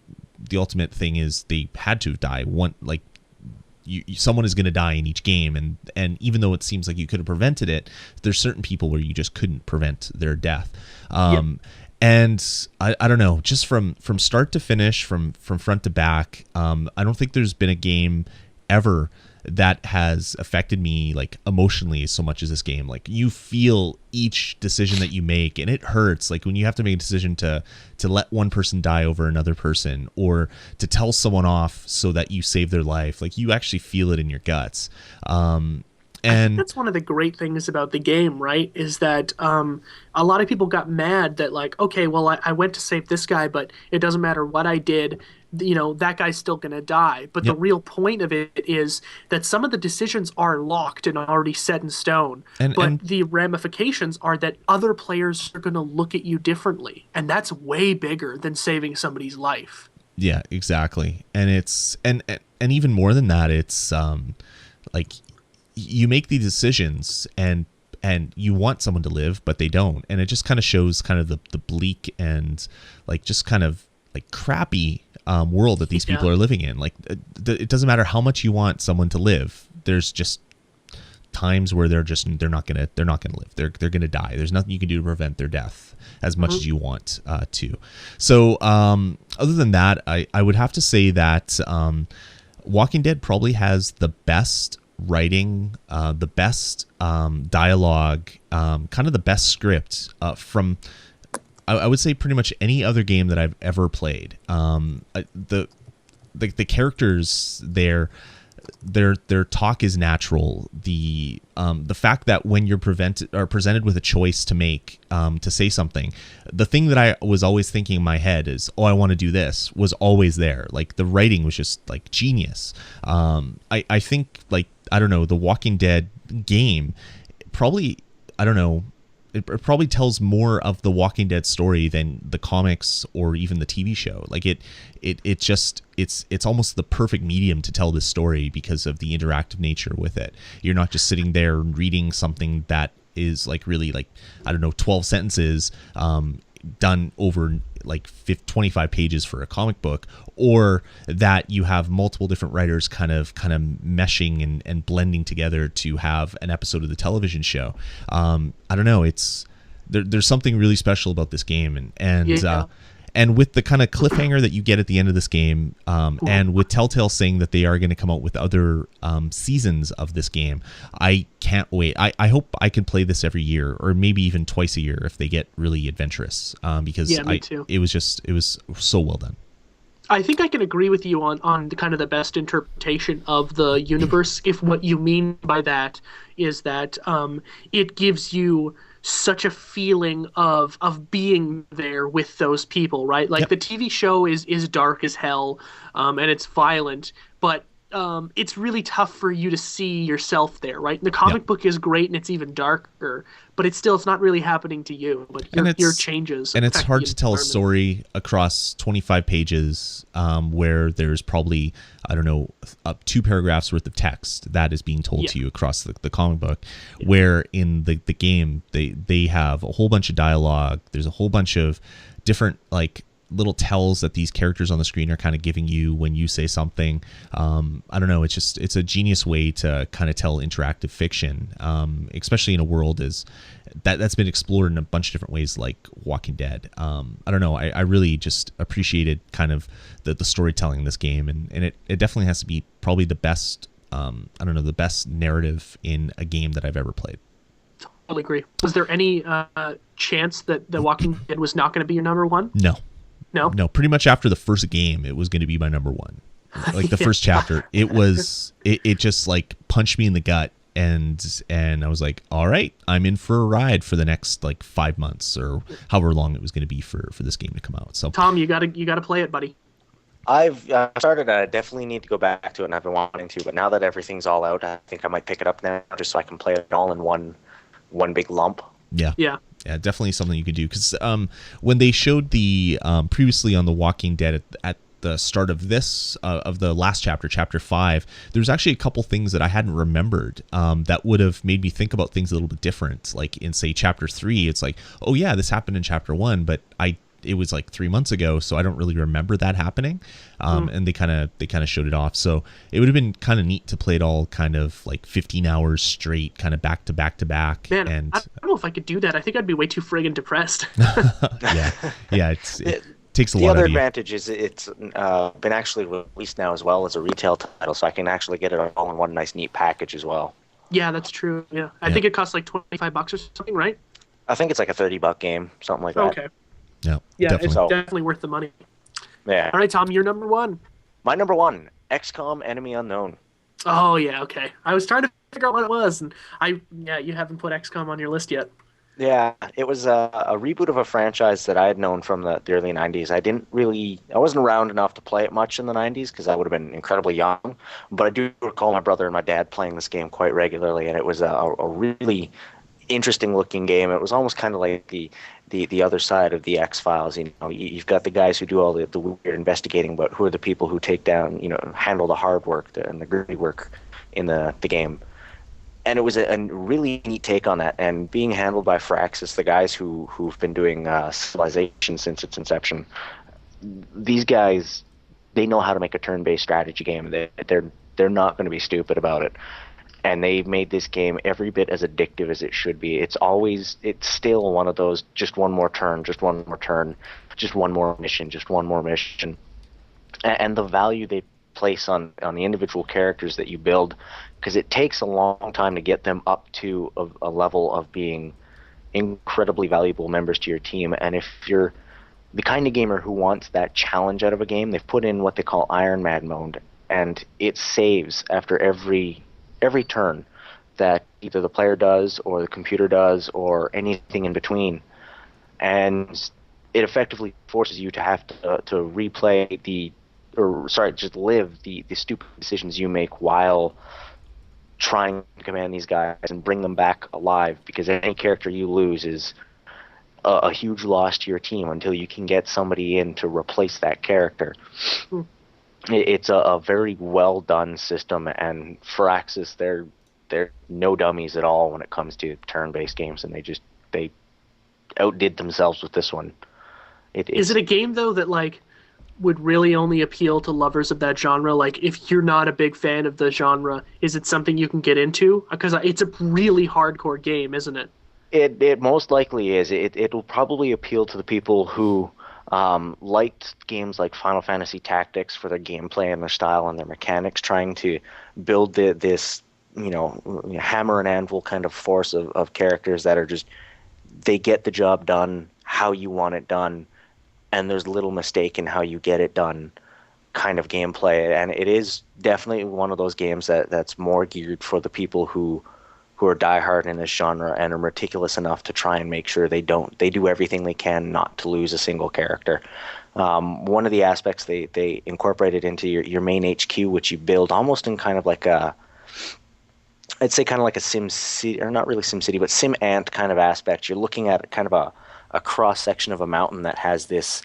ultimate thing is they had to die. Someone is going to die in each game, and even though it seems like you could have prevented it, there's certain people where you just couldn't prevent their death. And I don't know, just from start to finish, from front to back, I don't think there's been a game ever that has affected me like emotionally so much as this game. Like you feel each decision that you make, and it hurts. Like when you have to make a decision to let one person die over another person, or to tell someone off so that you save their life. Like you actually feel it in your guts. I think that's one of the great things about the game, right? Is that a lot of people got mad that like, okay, well, I went to save this guy, but it doesn't matter what I did, you know, that guy's still going to die. But the real point of it is that some of the decisions are locked and already set in stone. But the ramifications are that other players are going to look at you differently. And that's way bigger than saving somebody's life. Yeah, exactly. And it's and even more than that, it's like you make these decisions and you want someone to live, but they don't. And it just kind of shows kind of the bleak and like just kind of like crappy world that these people are living in. Like it doesn't matter how much you want someone to live. There's just times where they're not gonna live. They're gonna die. There's nothing you can do to prevent their death as much as you want to. So other than that, I would have to say that Walking Dead probably has the best writing, the best dialogue, kind of the best script from I would say pretty much any other game that I've ever played. The characters their talk is natural. The fact that when you're presented with a choice to make, to say something, the thing that I was always thinking in my head is, oh, I want to do this, was always there. Like the writing was just like genius. I think like, I don't know, the Walking Dead game probably, I don't know, it probably tells more of the Walking Dead story than the comics or even the TV show. Like it's almost the perfect medium to tell this story because of the interactive nature with it. You're not just sitting there reading something that is like really like, I don't know, 12 sentences done over like 25 pages for a comic book, or that you have multiple different writers kind of meshing and blending together to have an episode of the television show. I don't know, it's there's something really special about this game, and with the kind of cliffhanger that you get at the end of this game, and with Telltale saying that they are going to come out with other seasons of this game, I can't wait. I hope I can play this every year, or maybe even twice a year if they get really adventurous, because it was so well done. I think I can agree with you on the kind of the best interpretation of the universe, if what you mean by that is that it gives you such a feeling of being there with those people, right? Like the TV show is dark as hell, and it's violent, but it's really tough for you to see yourself there, right? And the comic book is great and it's even darker, but it's not really happening to you. But your changes. And it's hard to tell a story across 25 pages where there's probably, I don't know, 2 paragraphs worth of text that is being told to you across the comic book, where in the game they have a whole bunch of dialogue. There's a whole bunch of different like little tells that these characters on the screen are kind of giving you when you say something. I don't know, it's a genius way to kind of tell interactive fiction, especially in a world that's been explored in a bunch of different ways, like Walking Dead. I don't know, I really just appreciated kind of the storytelling in this game, and it definitely has to be probably the best, I don't know, the best narrative in a game that I've ever played. Totally agree. Was there any chance that The Walking Dead was not going to be your number one? No, pretty much after the first game, it was going to be my number one. Like the first chapter, it just like punched me in the gut, and I was like, all right, I'm in for a ride for the next like 5 months or however long it was going to be for this game to come out. So Tom, you gotta play it, buddy. I've started. I definitely need to go back to it, and I've been wanting to. But now that everything's all out, I think I might pick it up now, just so I can play it all in one big lump. Yeah, definitely something you could do, because when they showed the previously on The Walking Dead at the start of this of the last chapter 5, there's actually a couple things that I hadn't remembered that would have made me think about things a little bit different. Like in, say, chapter 3, it's like, oh yeah, this happened in chapter 1, but it was like 3 months ago, so I don't really remember that happening. And they kind of showed it off. So it would have been kind of neat to play it all kind of like 15 hours straight, kind of back to back to back. Man, and I don't know if I could do that. I think I'd be way too friggin' depressed. yeah. It takes a The lot other out of you. advantage is it's been actually released now as well as a retail title, so I can actually get it all in one nice, neat package as well. Yeah, that's true. Yeah, I Yeah. think it costs like $25 or something, right? I think it's like a $30 game, something like that. Okay. Yeah, Yeah, definitely. it's So- definitely worth the money. Yeah. All right, Tom, you're number one. My number one, XCOM Enemy Unknown. Oh yeah, okay. I was trying to figure out what it was, and you haven't put XCOM on your list yet. Yeah, it was a reboot of a franchise that I had known from the early 90s. I wasn't around enough to play it much in the 90s because I would have been incredibly young, but I do recall my brother and my dad playing this game quite regularly, and it was a really interesting looking game. It was almost kind of like the other side of the X-Files. You've got the guys who do all the weird investigating, but who are the people who take down, handle the hard work and the gritty work in the game. And it was a really neat take on that, and being handled by Firaxis, the guys who've been doing Civilization since its inception. These guys, they know how to make a turn-based strategy game. They're not going to be stupid about it, and they've made this game every bit as addictive as it should be. It's still one of those just one more turn, just one more turn, just one more mission, just one more mission, and the value they place on the individual characters that you build, because it takes a long time to get them up to a level of being incredibly valuable members to your team. And if you're the kind of gamer who wants that challenge out of a game, they've put in what they call Iron Man mode, and it saves after every turn that either the player does or the computer does or anything in between. And it effectively forces you to have to replay just live the stupid decisions you make while trying to command these guys and bring them back alive, because any character you lose is a huge loss to your team until you can get somebody in to replace that character. It's a very well done system, and Firaxis, they're no dummies at all when it comes to turn-based games, and they outdid themselves with this one. Is it a game though that would really only appeal to lovers of that genre? Like, if you're not a big fan of the genre, is it something you can get into? Because it's a really hardcore game, isn't it? It most likely is. It'll probably appeal to the people who liked games like Final Fantasy Tactics for their gameplay and their style and their mechanics, trying to build this hammer and anvil kind of force of characters that are just, they get the job done how you want it done, and there's little mistake in how you get it done kind of gameplay. And it is definitely one of those games that's more geared for the people who are diehard in this genre and are meticulous enough to try and make sure they do everything they can not to lose a single character. One of the aspects they incorporated into your main HQ, which you build almost in kind of like I'd say kind of like a Sim City, or not really Sim City, but Sim Ant kind of aspect. You're looking at kind of a cross section of a mountain that has this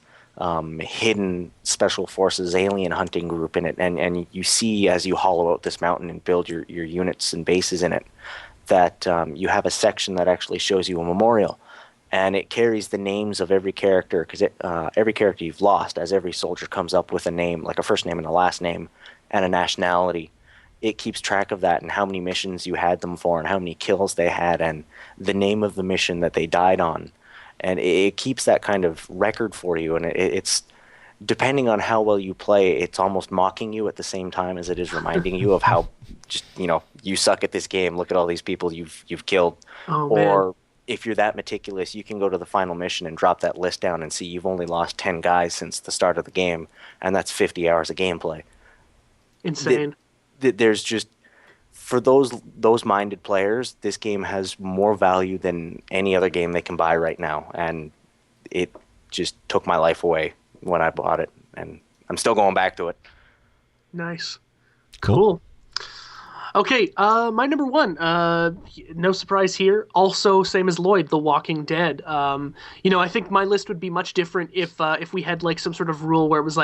hidden special forces alien hunting group in it, and you see as you hollow out this mountain and build your units and bases in it, that you have a section that actually shows you a memorial, and it carries the names of every character, because every character you've lost, as every soldier comes up with a name, like a first name and a last name and a nationality. It keeps track of that and how many missions you had them for and how many kills they had and the name of the mission that they died on. And it keeps that kind of record for you, and it's depending on how well you play, it's almost mocking you at the same time as it is reminding you of how just you suck at this game. Look at all these people you've killed. Oh, or man. if you're that meticulous, you can go to the final mission and drop that list down and see you've only lost 10 guys since the start of the game, and that's 50 hours of gameplay. Insane. There's just, for those minded players, this game has more value than any other game they can buy right now, and it just took my life away when I bought it, and I'm still going back to it. Nice. Cool. Okay, my number one, no surprise here. Also, same as Lloyd, The Walking Dead. I think my list would be much different if we had some sort of rule where it was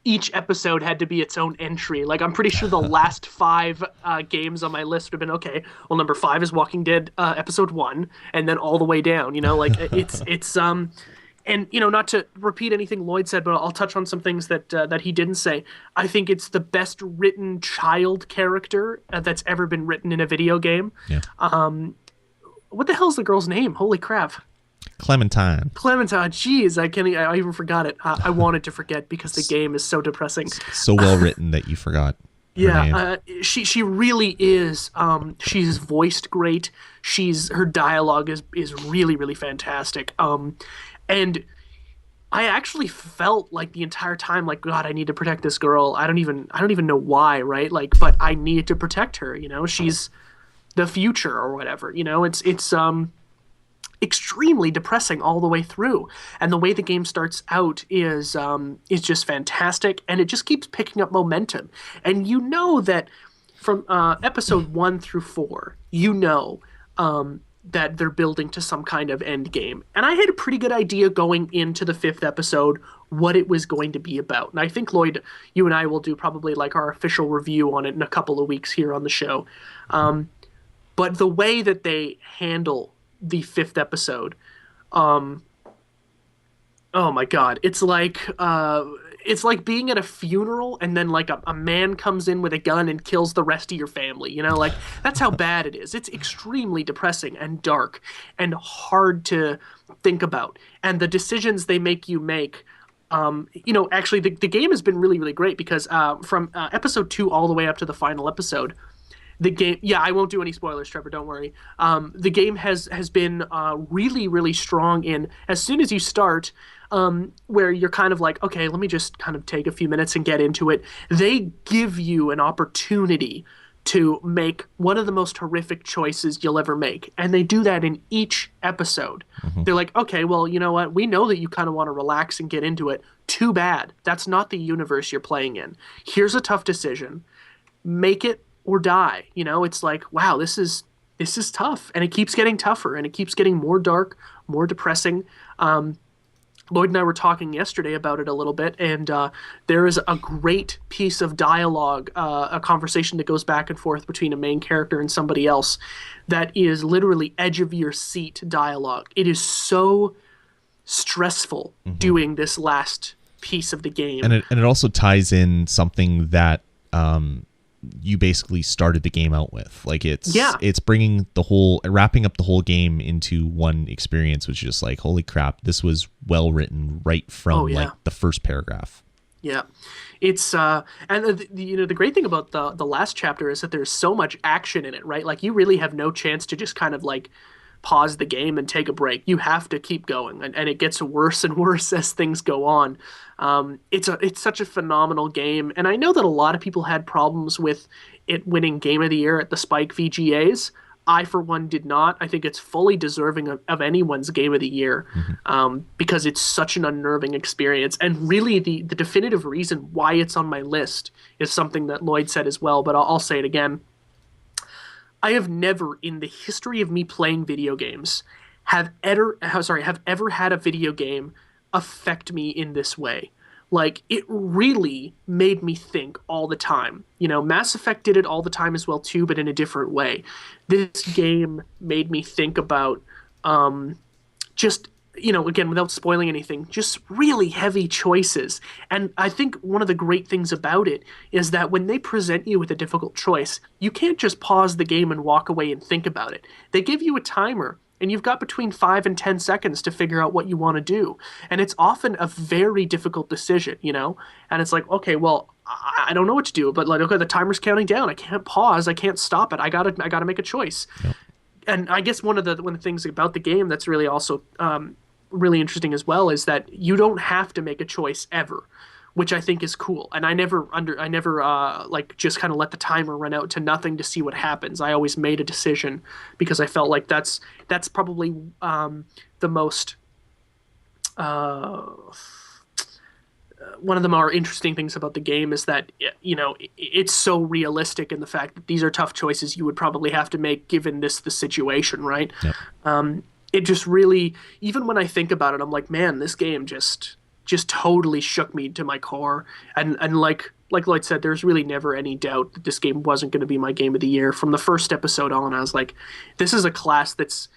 each episode had to be its own entry. I'm pretty sure the last 5 games on my list would have been, okay, well, number 5 is Walking Dead episode 1, and then all the way down, it's and not to repeat anything Lloyd said, but I'll touch on some things that he didn't say. I think it's the best written child character that's ever been written in a video game. Yeah. What the hell's the girl's name? Holy crap. Clementine. Clementine. Jeez, I even forgot it. I wanted to forget because the game is so depressing. So well written that you forgot her name. She really is. She's voiced great. Her dialogue is really really fantastic. And I actually felt like the entire time, like, God, I need to protect this girl. I don't even know why, right? Like, but I need to protect her. You know, she's the future or whatever. You know, it's extremely depressing all the way through. And the way the game starts out is just fantastic, and it just keeps picking up momentum. And you know that from episode 1 through 4, you know that they're building to some kind of end game. And I had a pretty good idea going into the 5th episode what it was going to be about. And I think, Lloyd, you and I will do probably like our official review on it in a couple of weeks here on the show. But the way that they handle the 5th episode, oh my God, it's like being at a funeral and then like a man comes in with a gun and kills the rest of your family. You know, like that's how bad it is. It's extremely depressing and dark and hard to think about. And the decisions they make you make, you know, actually the game has been really, really great because from episode 2 all the way up to the final episode, the game, yeah, I won't do any spoilers, Trevor, don't worry. The game has been really, really strong in, as soon as you start, where you're kind of like, okay, let me just kind of take a few minutes and get into it. They give you an opportunity to make one of the most horrific choices you'll ever make. And they do that in each episode. Mm-hmm. They're like, okay, well, you know what? We know that you kind of want to relax and get into it. Too bad. That's not the universe you're playing in. Here's a tough decision. Make it or die. You know, it's like, wow, this is tough, and it keeps getting tougher, and it keeps getting more dark, more depressing. Lloyd and I were talking yesterday about it a little bit, and there is a great piece of dialogue, a conversation that goes back and forth between a main character and somebody else that is literally edge of your seat dialogue. It is so stressful doing this last piece of the game, and it also ties in something that you basically started the game out with. Like it's bringing wrapping up the whole game into one experience, which is just like, holy crap, this was well written right from like the first paragraph. Yeah, it's and the great thing about the last chapter is that there's so much action in it, right? Like you really have no chance to just kind of like pause the game and take a break. You have to keep going, and it gets worse and worse as things go on. It's such a phenomenal game, and I know that a lot of people had problems with it winning Game of the Year at the Spike VGAs. I, for one, did not. I think it's fully deserving of anyone's Game of the Year, because it's such an unnerving experience. And really, the definitive reason why it's on my list is something that Lloyd said as well, but I'll say it again. I have never, in the history of me playing video games, have ever had a video game affect me in this way. Like, it really made me think all the time. You know, Mass Effect did it all the time as well too, but in a different way. This game made me think about just, you know, again, without spoiling anything, just really heavy choices. And I think one of the great things about it is that when they present you with a difficult choice, you can't just pause the game and walk away and think about it. They give you a timer, and you've got between 5 and 10 seconds to figure out what you want to do. And it's often a very difficult decision, you know? And it's like, okay, well, I don't know what to do, but like, okay, the timer's counting down. I can't pause. I can't stop it. I gotta make a choice. Yep. And I guess one of the things about the game that's really also really interesting as well is that you don't have to make a choice ever, which I think is cool. And I never like just kind of let the timer run out to nothing to see what happens. I always made a decision because I felt like that's probably the most one of the more interesting things about the game is that, you know, it's so realistic in the fact that these are tough choices you would probably have to make given the situation, right? Yep. It just really, even when I think about it, I'm like, man, this game just totally shook me to my core. And like Lloyd said, there's really never any doubt that this game wasn't going to be my Game of the Year. From the first episode on, I was like, this is a class that's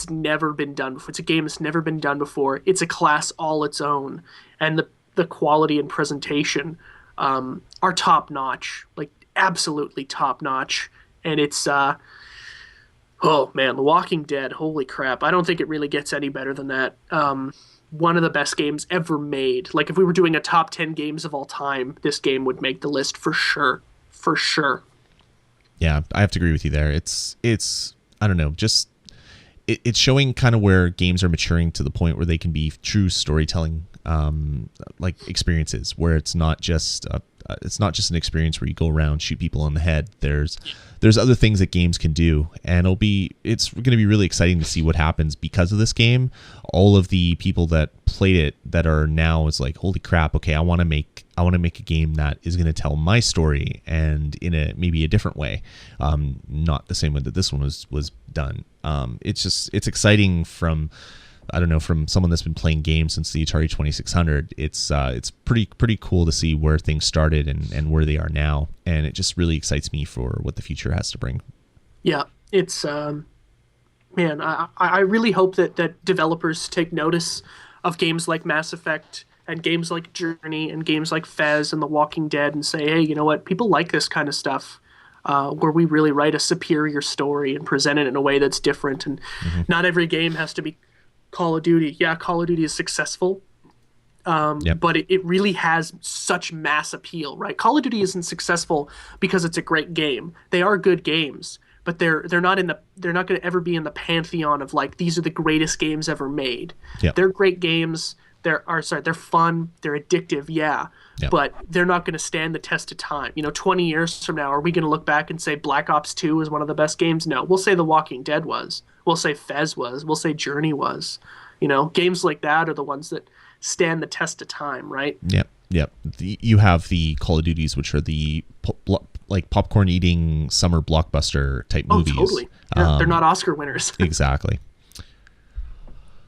never been done before. It's a game that's never been done before. It's a class all its own. And the quality and presentation are top notch, like absolutely top notch. And it's Oh man, The Walking Dead. Holy crap. I don't think it really gets any better than that. One of the best games ever made. Like if we were doing a top 10 games of all time, this game would make the list for sure. For sure. Yeah, I have to agree with you there. It's I don't know, just it's showing kind of where games are maturing to the point where they can be true storytelling like experiences, where it's not just an experience where you go around, shoot people on the head. There's other things that games can do, and it's going to be really exciting to see what happens because of this game. All of the people that played it that are now is like, holy crap, okay, I want to make a game that is going to tell my story and in maybe a different way, not the same way that this one was done. It's exciting from someone that's been playing games since the Atari 2600. It's pretty cool to see where things started and where they are now, and it just really excites me for what the future has to bring. Yeah, it's man, I really hope that developers take notice of games like Mass Effect and games like Journey and games like Fez and The Walking Dead and say, hey, you know what, people like this kind of stuff. Where we really write a superior story and present it in a way that's different, and not every game has to be Call of Duty. Yeah, Call of Duty is successful, but it really has such mass appeal, right? Call of Duty isn't successful because it's a great game. They are good games, but they're not going to ever be in the pantheon of like these are the greatest games ever made. Yep. They're great games. They're fun. They're addictive. Yeah. Yep. But they're not going to stand the test of time. 20 years from now, are we going to look back and say Black Ops 2 is one of the best games? No. We'll say The Walking Dead was. We'll say Fez was. We'll say Journey was. Games like that are the ones that stand the test of time, right? Yep. You have the Call of Duties, which are the like popcorn eating summer blockbuster type movies. Oh, totally. Yeah, they're not Oscar winners. Exactly.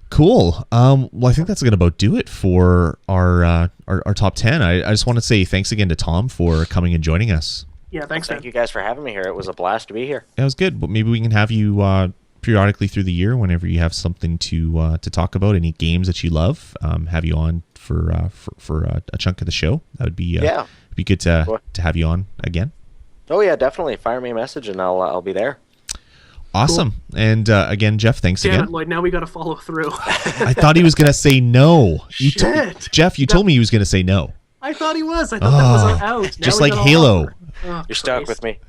Cool. Well, I think that's going to about do it for our top 10. I just want to say thanks again to Tom for coming and joining us. Yeah, thanks. Thank you guys for having me here. It was a blast to be here. That was good. But maybe we can have you periodically through the year whenever you have something to talk about, any games that you love. Have you on for a chunk of the show. That would be be good to have you on again. Oh yeah, definitely. Fire me a message and I'll be there. Awesome. Cool. And again, Jeff, thanks Damn again. It, Lloyd, now we got to follow through. I thought he was going to say no. Jeff, you told me he was going to say no. I thought he was. I thought that was out. Now just like Halo. You're stuck with me.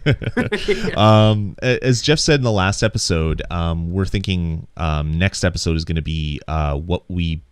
As Jeff said in the last episode, we're thinking next episode is going to be what we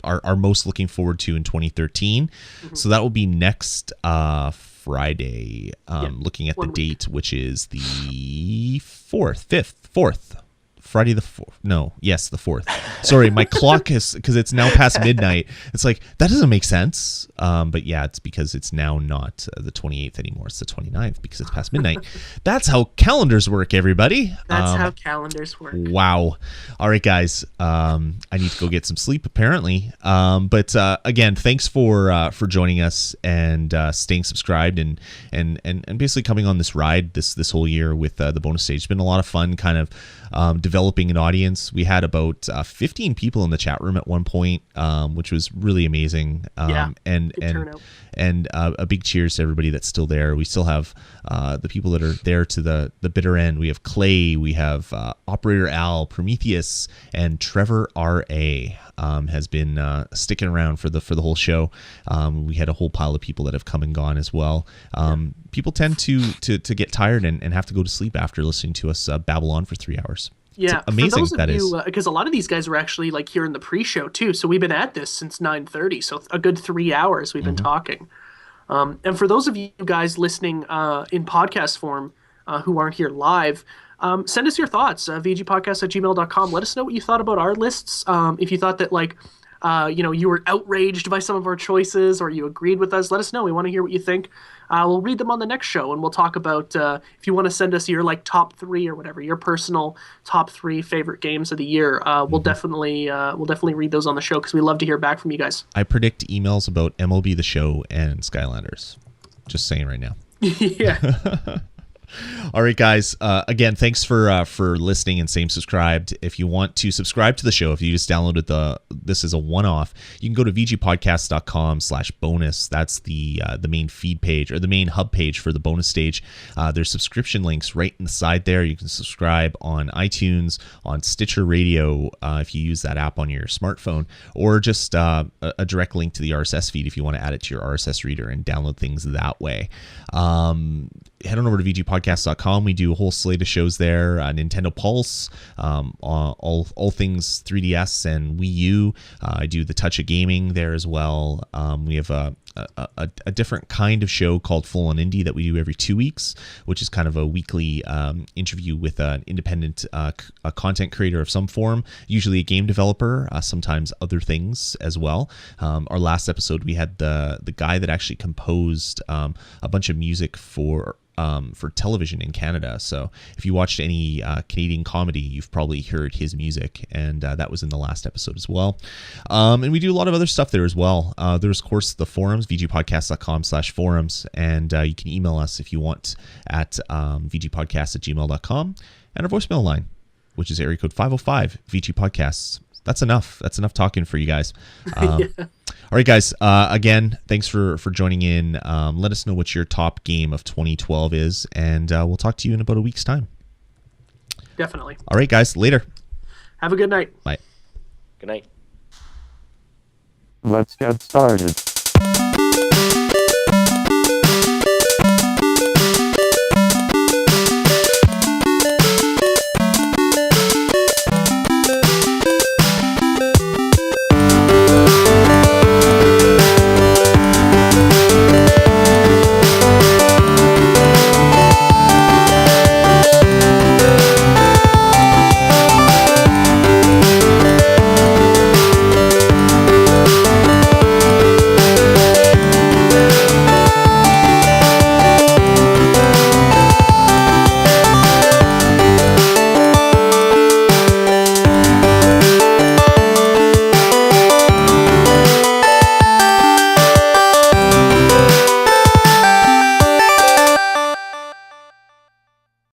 are most looking forward to in 2013. So that will be next Friday, looking at the date, which is the 4th. Friday the 4th. No, yes, the 4th. Sorry, my clock is, because it's now past midnight. It's like, that doesn't make sense. But yeah, it's because it's now not the 28th anymore. It's the 29th because it's past midnight. That's how calendars work, everybody. That's how calendars work. Wow. All right, guys. I need to go get some sleep, apparently. But again, thanks for joining us and staying subscribed and basically coming on this ride this whole year with the bonus stage. It's been a lot of fun, kind of developing an audience. We had about 15 people in the chat room at one point, which was really amazing. And a big cheers to everybody that's still there. We still have the people that are there to the bitter end. We have Clay, we have Operator Al, Prometheus, and Trevor R.A. Has been sticking around for the whole show. We had a whole pile of people that have come and gone as well. People tend to get tired and have to go to sleep after listening to us babble on for 3 hours. Yeah, it's amazing. For those of that you, is because a lot of these guys were actually like here in the pre-show too. So we've been at this since 9:30, so a good 3 hours we've been talking. And for those of you guys listening in podcast form who aren't here live, send us your thoughts. vgpodcast@gmail.com. Let us know what you thought about our lists. If you thought that you were outraged by some of our choices or you agreed with us, let us know. We want to hear what you think. We'll read them on the next show, and we'll talk about if you want to send us your top 3 or whatever, your personal top 3 favorite games of the year. We'll definitely read those on the show because we love to hear back from you guys. I predict emails about MLB The Show and Skylanders. Just saying right now. Yeah. All right, guys. Again, thanks for listening and staying subscribed. If you want to subscribe to the show, if you just downloaded this is a one-off, you can go to vgpodcast.com/bonus. That's the main feed page or the main hub page for the bonus stage. There's subscription links right inside there. You can subscribe on iTunes, on Stitcher Radio, if you use that app on your smartphone, or just a direct link to the RSS feed if you want to add it to your RSS reader and download things that way. Head on over to vgpodcast.com. We do a whole slate of shows there. Nintendo Pulse, all things 3DS and Wii U. I do the Touch of Gaming there as well. We have a different kind of show called Full on Indie that we do every 2 weeks, which is kind of a weekly interview with an independent a content creator of some form, usually a game developer, sometimes other things as well. Our last episode, we had the guy that actually composed a bunch of music for television in Canada. So if you watched any Canadian comedy, you've probably heard his music, and that was in the last episode as well. And we do a lot of other stuff there as well. There's, of course, the forums, vgpodcast.com/forums, and you can email us if you want at vgpodcast@gmail.com, and our voicemail line, which is area code 505 VG-Podcasts. That's enough. That's enough talking for you guys. Yeah. All right, guys. Again, thanks for joining in. Let us know what your top game of 2012 is, and we'll talk to you in about a week's time. Definitely. All right, guys. Later. Have a good night. Bye. Good night. Let's get started.